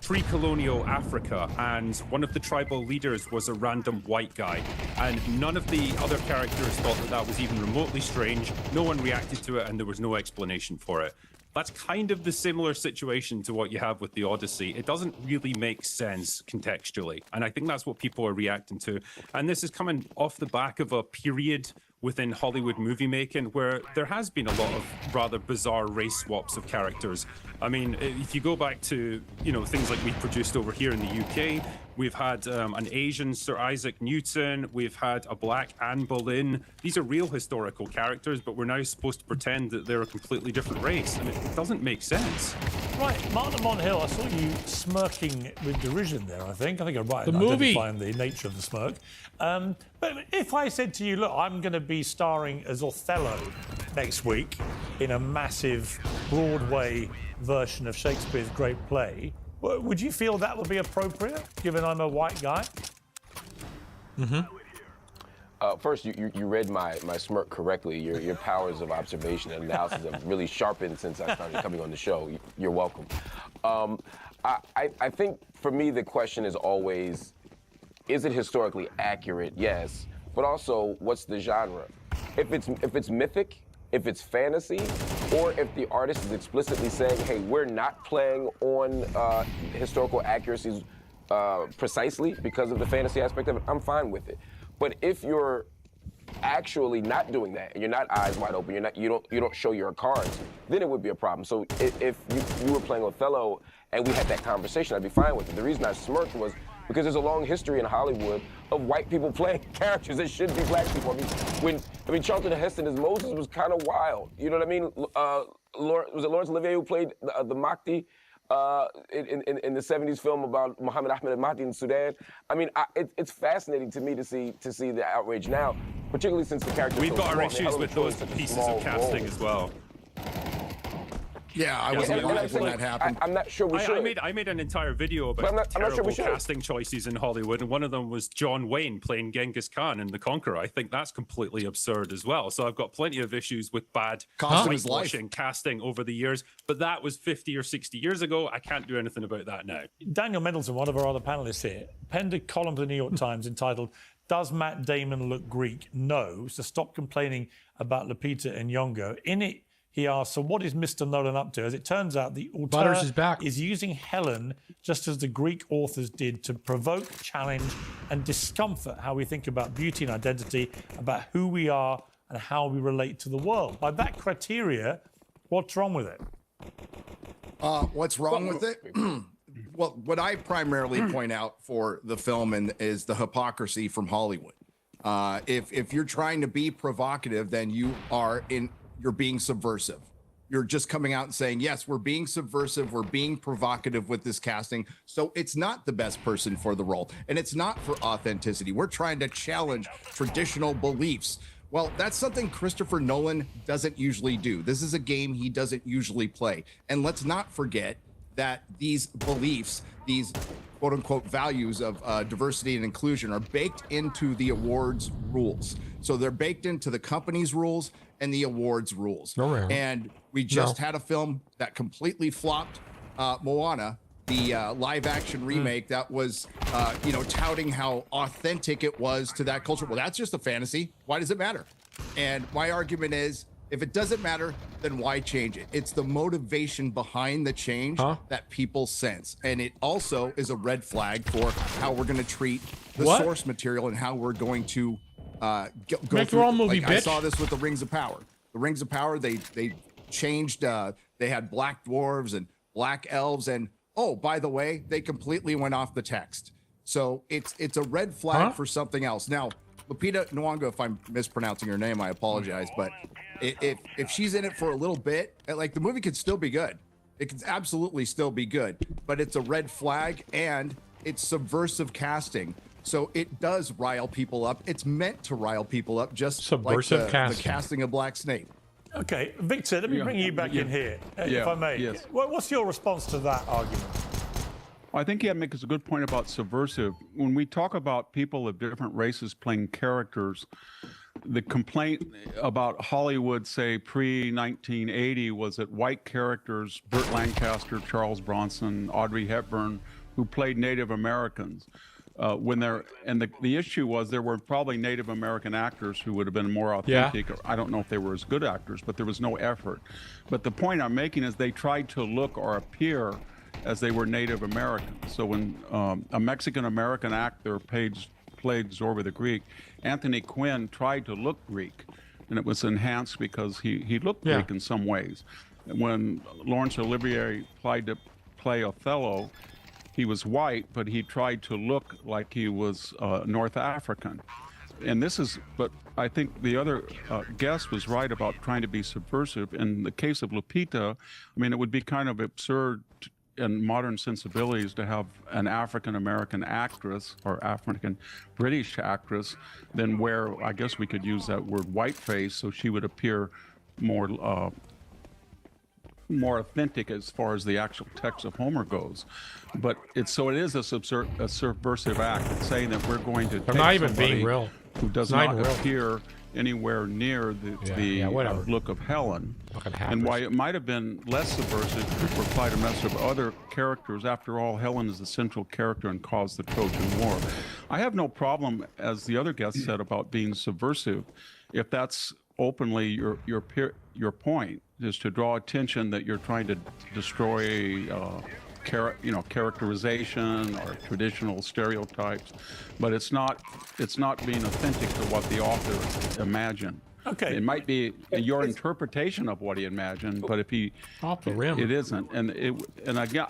pre-colonial Africa and one of the tribal leaders was a random white guy, and none of the other characters thought that that was even remotely strange. No one reacted to it and there was no explanation for it. That's kind of the similar situation to what you have with The Odyssey. It doesn't really make sense contextually, and I think that's what people are reacting to. And this is coming off the back of a period within Hollywood movie making where there has been a lot of rather bizarre race swaps of characters. I mean, if you go back to, things like we've produced over here in the UK, we've had an Asian Sir Isaac Newton, we've had a black Anne Boleyn. These are real historical characters, but we're now supposed to pretend that they're a completely different race, and it doesn't make sense. Right, Mark Lamont Hill, I saw you smirking with derision there, I think. I think I'm right The in movie. identifying the nature of the smirk. But if I said to you, look, I'm going to be starring as Othello next week in a massive Broadway version of Shakespeare's great play, would you feel that would be appropriate, given I'm a white guy? First, you read my smirk correctly. Your powers of observation and analysis have really sharpened since I started coming on the show. You're welcome. I think for me the question is always, is it historically accurate? Yes, but also what's the genre? If it's mythic, if it's fantasy, or if the artist is explicitly saying, hey, we're not playing on historical accuracies precisely because of the fantasy aspect of it, I'm fine with it. But if you're actually not doing that, and you're not eyes wide open, you don't show your cards, then it would be a problem. So if you were playing Othello and we had that conversation, I'd be fine with it. The reason I smirked was because there's a long history in Hollywood of white people playing characters that should be black people. I mean, Charlton Heston as Moses was kind of wild. You know what I mean? Was it Laurence Olivier who played the Mahdi in the 70s film about Muhammad Ahmed al-Mahdi in Sudan? I mean, it's fascinating to me to see the outrage now, particularly since the character. We've got our issues with those pieces of casting as well. Yeah, I wasn't alive when that happened. I'm not sure we should. I made an entire video about terrible casting choices in Hollywood, and one of them was John Wayne playing Genghis Khan in The Conqueror. I think that's completely absurd as well. So I've got plenty of issues with bad whitewashing casting over the years, but that was 50 or 60 years ago. I can't do anything about that now. Daniel Mendelsohn, one of our other panelists here, penned a column for the New York Times entitled, "Does Matt Damon Look Greek? No. So stop complaining about Lupita Nyong'o." In it, he asks, so what is Mr. Nolan up to? As it turns out, the author is using Helen just as the Greek authors did to provoke, challenge, and discomfort how we think about beauty and identity, about who we are and how we relate to the world. By that criteria, what's wrong with it? What's wrong with it? Well, what I primarily point out for the film is the hypocrisy from Hollywood. If you're trying to be provocative, then you're being subversive. You're just coming out and saying, yes, we're being subversive, we're being provocative with this casting. So it's not the best person for the role, and it's not for authenticity. We're trying to challenge traditional beliefs. Well, that's something Christopher Nolan doesn't usually do. This is a game he doesn't usually play. And let's not forget that these beliefs, these quote unquote values of diversity and inclusion are baked into the awards rules. So they're baked into the company's rules and the awards rules. And we just had a film that completely flopped. Moana, the live-action remake that was, touting how authentic it was to that culture. Well, that's just a fantasy. Why does it matter? And my argument is, if it doesn't matter, then why change it? It's the motivation behind the change that people sense. And it also is a red flag for how we're going to treat the source material and how we're going to go Make through. your own movie, I bitch. saw this with the Rings of Power. The Rings of Power, they changed, they had black dwarves and black elves. And, oh, by the way, they completely went off the text. So it's a red flag for something else. Now, Lupita Nyong'o, if I'm mispronouncing her name, I apologize. But if she's in it for a little bit, like, the movie could still be good. It could absolutely still be good. But it's a red flag, and it's subversive casting. So it does rile people up. It's meant to rile people up, just Subversive like the casting of Black Snake. Okay, Victor, let me bring you back in here, if I may. Yes. What's your response to that argument? I think he makes a good point about subversive. When we talk about people of different races playing characters, the complaint about Hollywood, say, pre-1980, was that white characters, Burt Lancaster, Charles Bronson, Audrey Hepburn, who played Native Americans, the issue was there were probably Native American actors who would have been more authentic. Yeah. I don't know if they were as good actors, but there was no effort. But the point I'm making is they tried to look or appear as they were Native Americans. So when a Mexican-American actor played Zorba the Greek, Anthony Quinn tried to look Greek, and it was enhanced because he looked Greek in some ways. When Laurence Olivier tried to play Othello, he was white, but he tried to look like he was North African. And but I think the other guest was right about trying to be subversive. In the case of Lupita, I mean, it would be kind of absurd in modern sensibilities to have an African-American actress or African-British actress then wear, I guess we could use that word, whiteface, so she would appear more authentic as far as the actual text of Homer goes. But it is a subversive act. It's saying that we're going to take not even somebody being real. who does Not not even real. appear anywhere near the look of Helen. And why it might have been less subversive to apply to mess of other characters. After all, Helen is the central character and caused the Trojan War. I have no problem, as the other guest said, about being subversive, if that's openly your point, is to draw attention that you're trying to destroy characterization or traditional stereotypes, but it's not being authentic to what the author imagined. Okay, it might be your interpretation of what he imagined, but if he off the rim, it isn't. And again,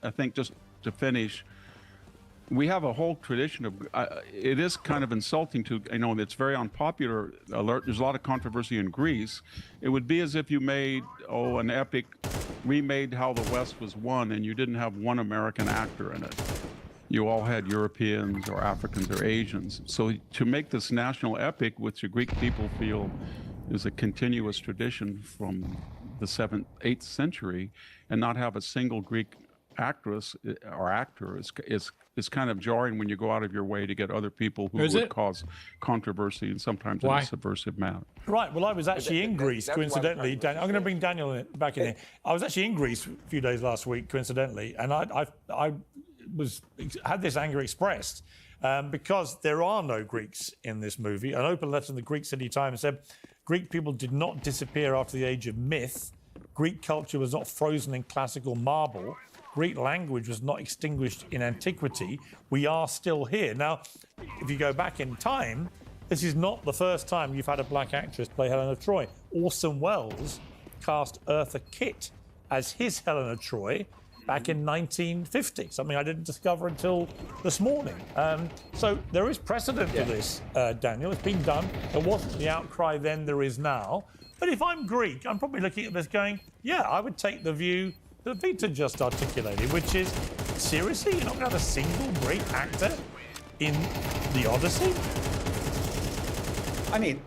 I think, just to finish, we have a whole tradition of, it is kind of insulting to, it's very unpopular. There's a lot of controversy in Greece. It would be as if you made, an epic, remade How the West Was Won, and you didn't have one American actor in it. You all had Europeans or Africans or Asians. So to make this national epic, which the Greek people feel is a continuous tradition from the 7th, 8th century, and not have a single Greek actress or actor is kind of jarring when you go out of your way to get other people who would cause controversy and sometimes in a subversive manner. Right. Well, I was actually in Greece, coincidentally. I'm going to bring Daniel back in here. I was actually in Greece a few days last week, coincidentally, and I had this anger expressed because there are no Greeks in this movie. An open letter in the Greek City Times said, Greek people did not disappear after the age of myth. Greek culture was not frozen in classical marble. Greek language was not extinguished in antiquity. We are still here. Now, if you go back in time, this is not the first time you've had a black actress play Helen of Troy. Orson Welles cast Eartha Kitt as his Helen of Troy back in 1950, something I didn't discover until this morning. So there is precedent for this, Daniel. It's been done. There wasn't the outcry then, there is now. But if I'm Greek, I'm probably looking at this going, yeah, I would take the view that Victor just articulated, which is, seriously, you're not going to have a single great actor in the Odyssey? I mean,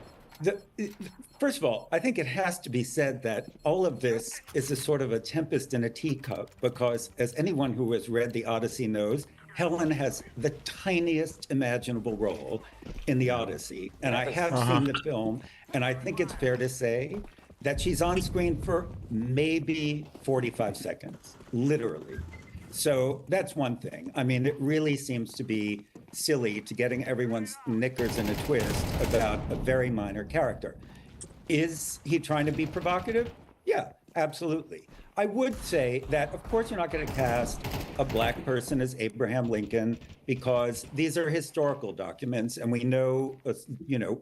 first of all, I think it has to be said that all of this is a sort of a tempest in a teacup, because as anyone who has read the Odyssey knows, Helen has the tiniest imaginable role in the Odyssey. And I have seen the film, and I think it's fair to say that she's on screen for maybe 45 seconds, literally. So that's one thing. I mean, it really seems to be silly to getting everyone's knickers in a twist about a very minor character. Is he trying to be provocative? Yeah, absolutely. I would say that, of course, you're not going to cast a black person as Abraham Lincoln because these are historical documents, and we know,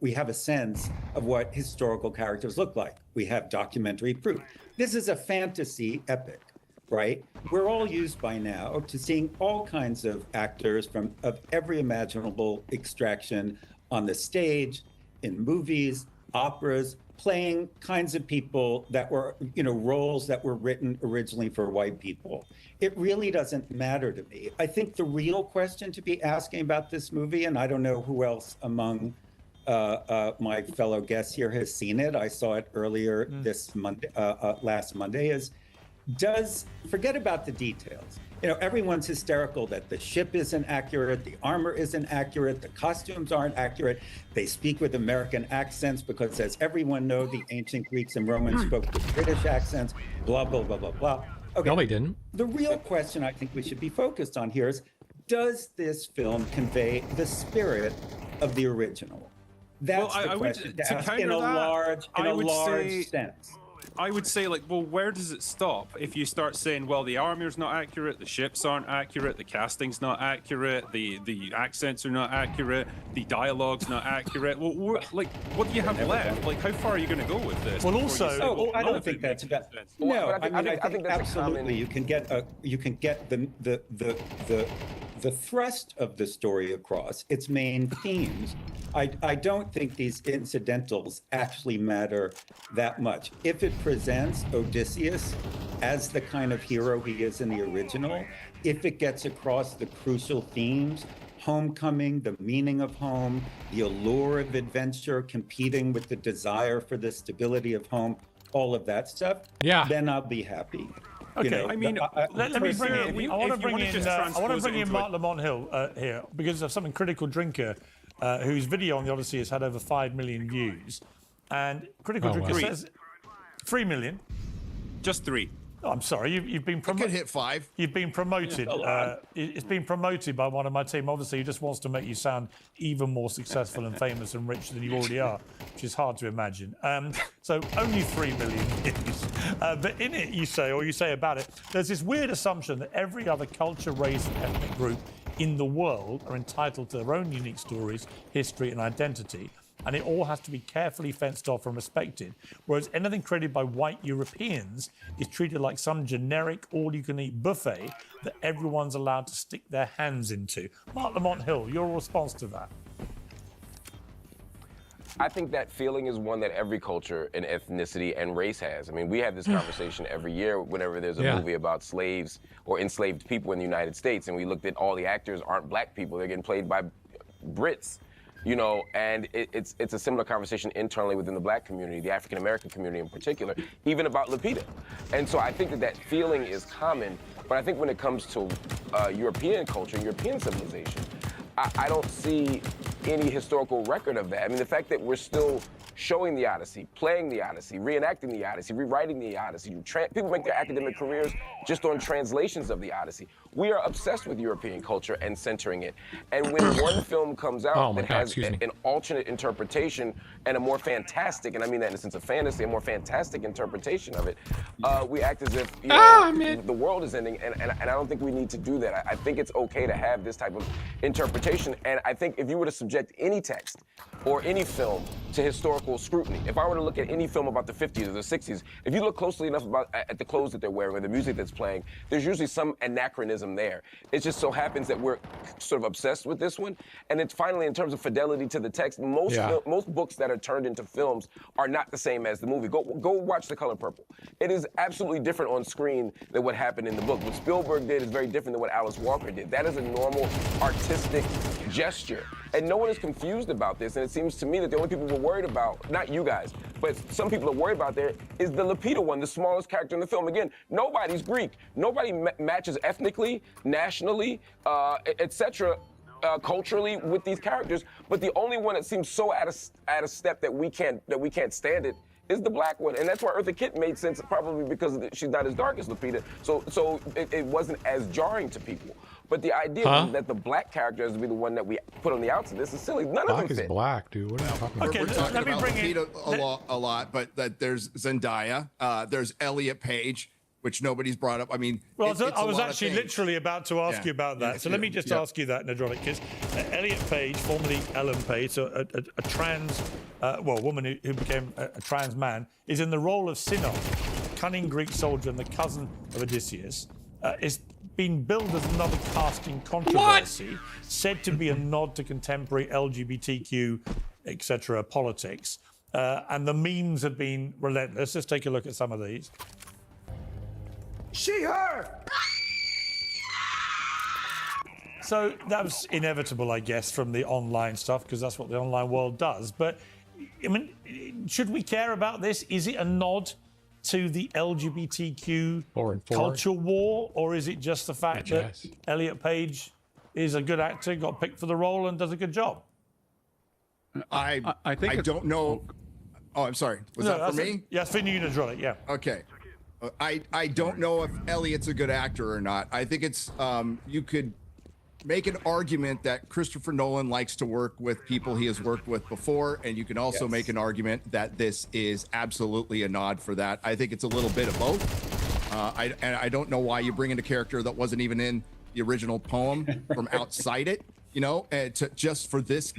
we have a sense of what historical characters look like. We have documentary proof. This is a fantasy epic, right? We're all used by now to seeing all kinds of actors of every imaginable extraction on the stage, in movies, operas, playing kinds of people that were, roles that were written originally for white people. It really doesn't matter to me. I think the real question to be asking about this movie, and I don't know who else among my fellow guests here has seen it. I saw it earlier this Monday, last Monday, is forget about the details. Everyone's hysterical that the ship isn't accurate, the armor isn't accurate, the costumes aren't accurate. They speak with American accents because, as everyone knows, the ancient Greeks and Romans spoke with British accents, blah, blah, blah, blah, blah. Okay. No, they didn't. The real question I think we should be focused on here is, does this film convey the spirit of the original? That's the question to ask in a large sense. I would say, where does it stop if you start saying, well, the armor's not accurate, the ships aren't accurate, the casting's not accurate, the accents are not accurate, the dialogue's not accurate? Well, what do you have left? How far are you going to go with this? Well, also, I don't think that's about. No, I think absolutely you can get the thrust of the story across, its main themes. I don't think these incidentals actually matter that much. If it presents Odysseus as the kind of hero he is in the original, if it gets across the crucial themes, homecoming, the meaning of home, the allure of adventure, competing with the desire for the stability of home, all of that stuff, then I'll be happy. Okay, let me bring in. I want to bring in Mark Lamont Hill here because of something Critical Drinker, whose video on the Odyssey has had over 5 million views, and Critical Drinker says 3 million. Just 3. Oh, I'm sorry, you've been promoted. Could hit 5. You've been promoted. It's been promoted by one of my team. Obviously, he just wants to make you sound even more successful and famous and rich than you already are, which is hard to imagine. So only 3 million views. But in it, you say about it, there's this weird assumption that every other culture, race, and ethnic group in the world are entitled to their own unique stories, history, and identity. And it all has to be carefully fenced off and respected, whereas anything created by white Europeans is treated like some generic all-you-can-eat buffet that everyone's allowed to stick their hands into. Mark Lamont Hill, your response to that? I think that feeling is one that every culture and ethnicity and race has. I mean, we have this conversation every year whenever there's a movie about slaves or enslaved people in the United States, and we looked at all the actors aren't black people, they're getting played by Brits. And it's a similar conversation internally within the black community, the African American community in particular, even about Lupita. And so I think that feeling is common, but I think when it comes to European culture, European civilization, I don't see any historical record of that. I mean, the fact that we're still showing the Odyssey, playing the Odyssey, reenacting the Odyssey, rewriting the Odyssey. People make their academic careers just on translations of the Odyssey. We are obsessed with European culture and centering it. And when one film comes out that has an alternate interpretation and a more fantastic, and I mean that in the sense of fantasy, a more fantastic interpretation of it, we act as if the world is ending, and I don't think we need to do that. I think it's okay to have this type of interpretation, and I think if you were to subject any text or any film to historical scrutiny, if I were to look at any film about the 50s or the 60s, if you look closely enough at the clothes that they're wearing or the music that's playing, there's usually some anachronism there. It just so happens that we're sort of obsessed with this one. And it's finally, in terms of fidelity to the text, most books that are turned into films are not the same as the movie. Go watch The Color Purple. It is absolutely different on screen than what happened in the book. What Spielberg did is very different than what Alice Walker did. That is a normal artistic gesture. And no one is confused about this, and it seems to me that the only people we're worried about, not you guys, but some people are worried about there, is the Lupita one, the smallest character in the film. Again, nobody's Greek. Nobody matches ethnically, nationally, etc., culturally with these characters. But the only one that seems so out of step that we can't stand it is the black one, and that's why Eartha Kitt made sense, probably because she's not as dark as Lupita, so it wasn't as jarring to people. But the idea that the black character has to be the one that we put on the outside, this is silly. None of them fit. Black is black, dude. What are you talking about? We're talking about Lupita a lot, but that there's Zendaya, there's Elliot Page, which nobody's brought up. I mean, well, I was actually literally about to ask you about that. Yeah, so let me just ask you that, Nadronic, because Elliot Page, formerly Ellen Page, so a trans, woman who became a trans man, is in the role of Sinon, a cunning Greek soldier and the cousin of Odysseus. Is being billed as another casting controversy, said to be a nod to contemporary LGBTQ, etc. politics. And the memes have been relentless. Let's take a look at some of these. She, her! So that was inevitable, I guess, from the online stuff, because that's what the online world does. But, I mean, should we care about this? Is it a nod to the LGBTQ culture war, or is it just the fact that Elliot Page is a good actor, got picked for the role, and does a good job? I don't know. Oh, I'm sorry. Was that for me? Yes, for you, Nadronic, yeah. Okay. I don't know if Elliot's a good actor or not. I think it's you could make an argument that Christopher Nolan likes to work with people he has worked with before, and you can also make an argument that this is absolutely a nod for that. I think it's a little bit of both. I don't know why you bring in a character that wasn't even in the original poem from outside it, you know, just for this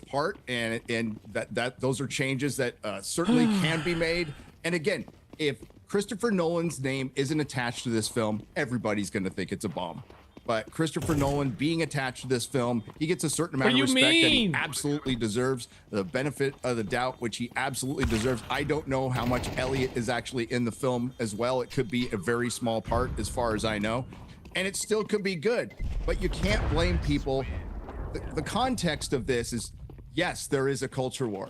part, and that those are changes that certainly can be made. And again, if Christopher Nolan's name isn't attached to this film, everybody's going to think it's a bomb. But Christopher Nolan being attached to this film, he gets a certain amount of respect that he absolutely deserves, the benefit of the doubt, which he absolutely deserves. I don't know how much Elliot is actually in the film as well. It could be a very small part as far as I know. And it still could be good, but you can't blame people. The context of this is, yes, there is a culture war.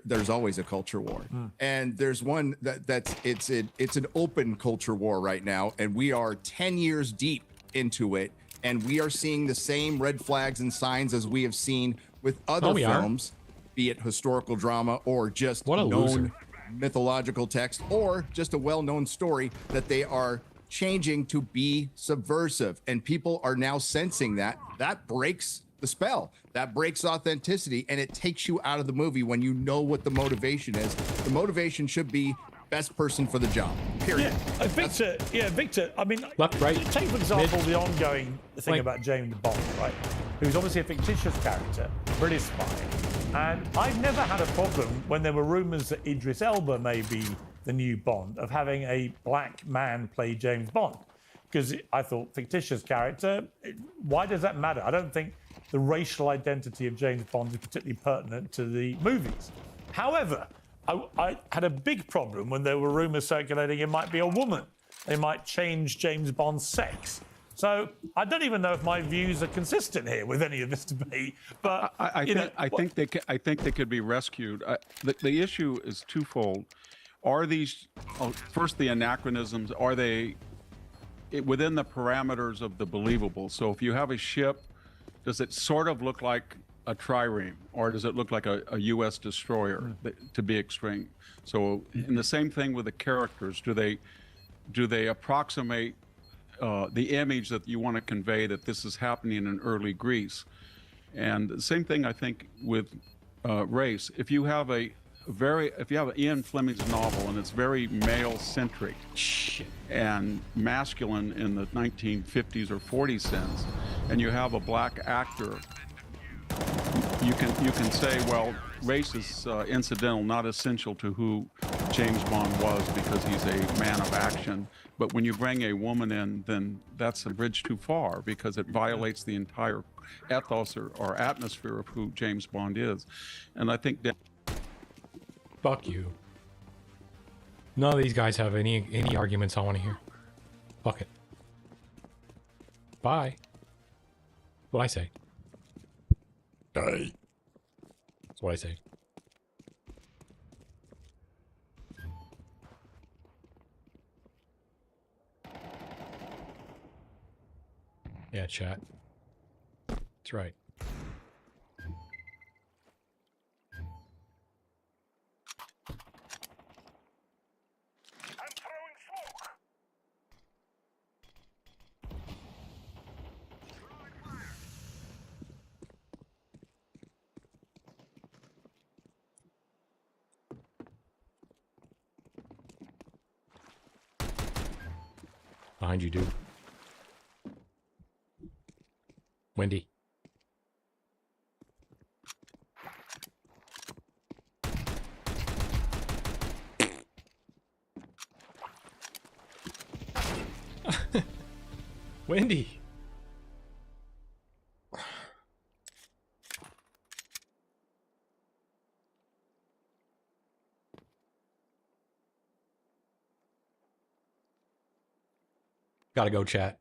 There's always a culture war, and there's one it's an open culture war right now, and we are 10 years deep into it, and we are seeing the same red flags and signs as we have seen with other films, be it historical drama or just known mythological text or just a well-known story, that they are changing to be subversive, and people are now sensing that breaks the spell, that breaks authenticity, and it takes you out of the movie when you know what the motivation is. The motivation should be best person for the job, period. Victor, I mean, left, right, take for example the ongoing thing about James Bond, right, who's obviously a fictitious character, British spy, and I've never had a problem when there were rumors that Idris Elba may be the new Bond, of having a black man play James Bond, because I thought fictitious character, why does that matter? I don't think the racial identity of James Bond is particularly pertinent to the movies. However, I had a big problem when there were rumors circulating it might be a woman. They might change James Bond's sex. So I don't even know if my views are consistent here with any of this debate. But I think they could be rescued. The issue is twofold. Are these first the anachronisms? Are they within the parameters of the believable? So if you have a ship, does it sort of look like a trireme, or does it look like a U.S. destroyer, to be extreme? So, and the same thing with the characters. Do they approximate the image that you want to convey that this is happening in early Greece? And the same thing, I think, with race. If you have Ian Fleming's novel and it's very male-centric and masculine in the 1950s or 40s sense, and you have a black actor, you can say, well, race is incidental, not essential to who James Bond was, because he's a man of action. But when you bring a woman in, then that's a bridge too far, because it violates the entire ethos or atmosphere of who James Bond is. And I think that... Fuck you. None of these guys have any arguments I want to hear. Fuck it. Bye. What I say. Die. That's what I say. Yeah, chat. That's right. Behind you, dude. Wendy. Wendy. Gotta go, chat.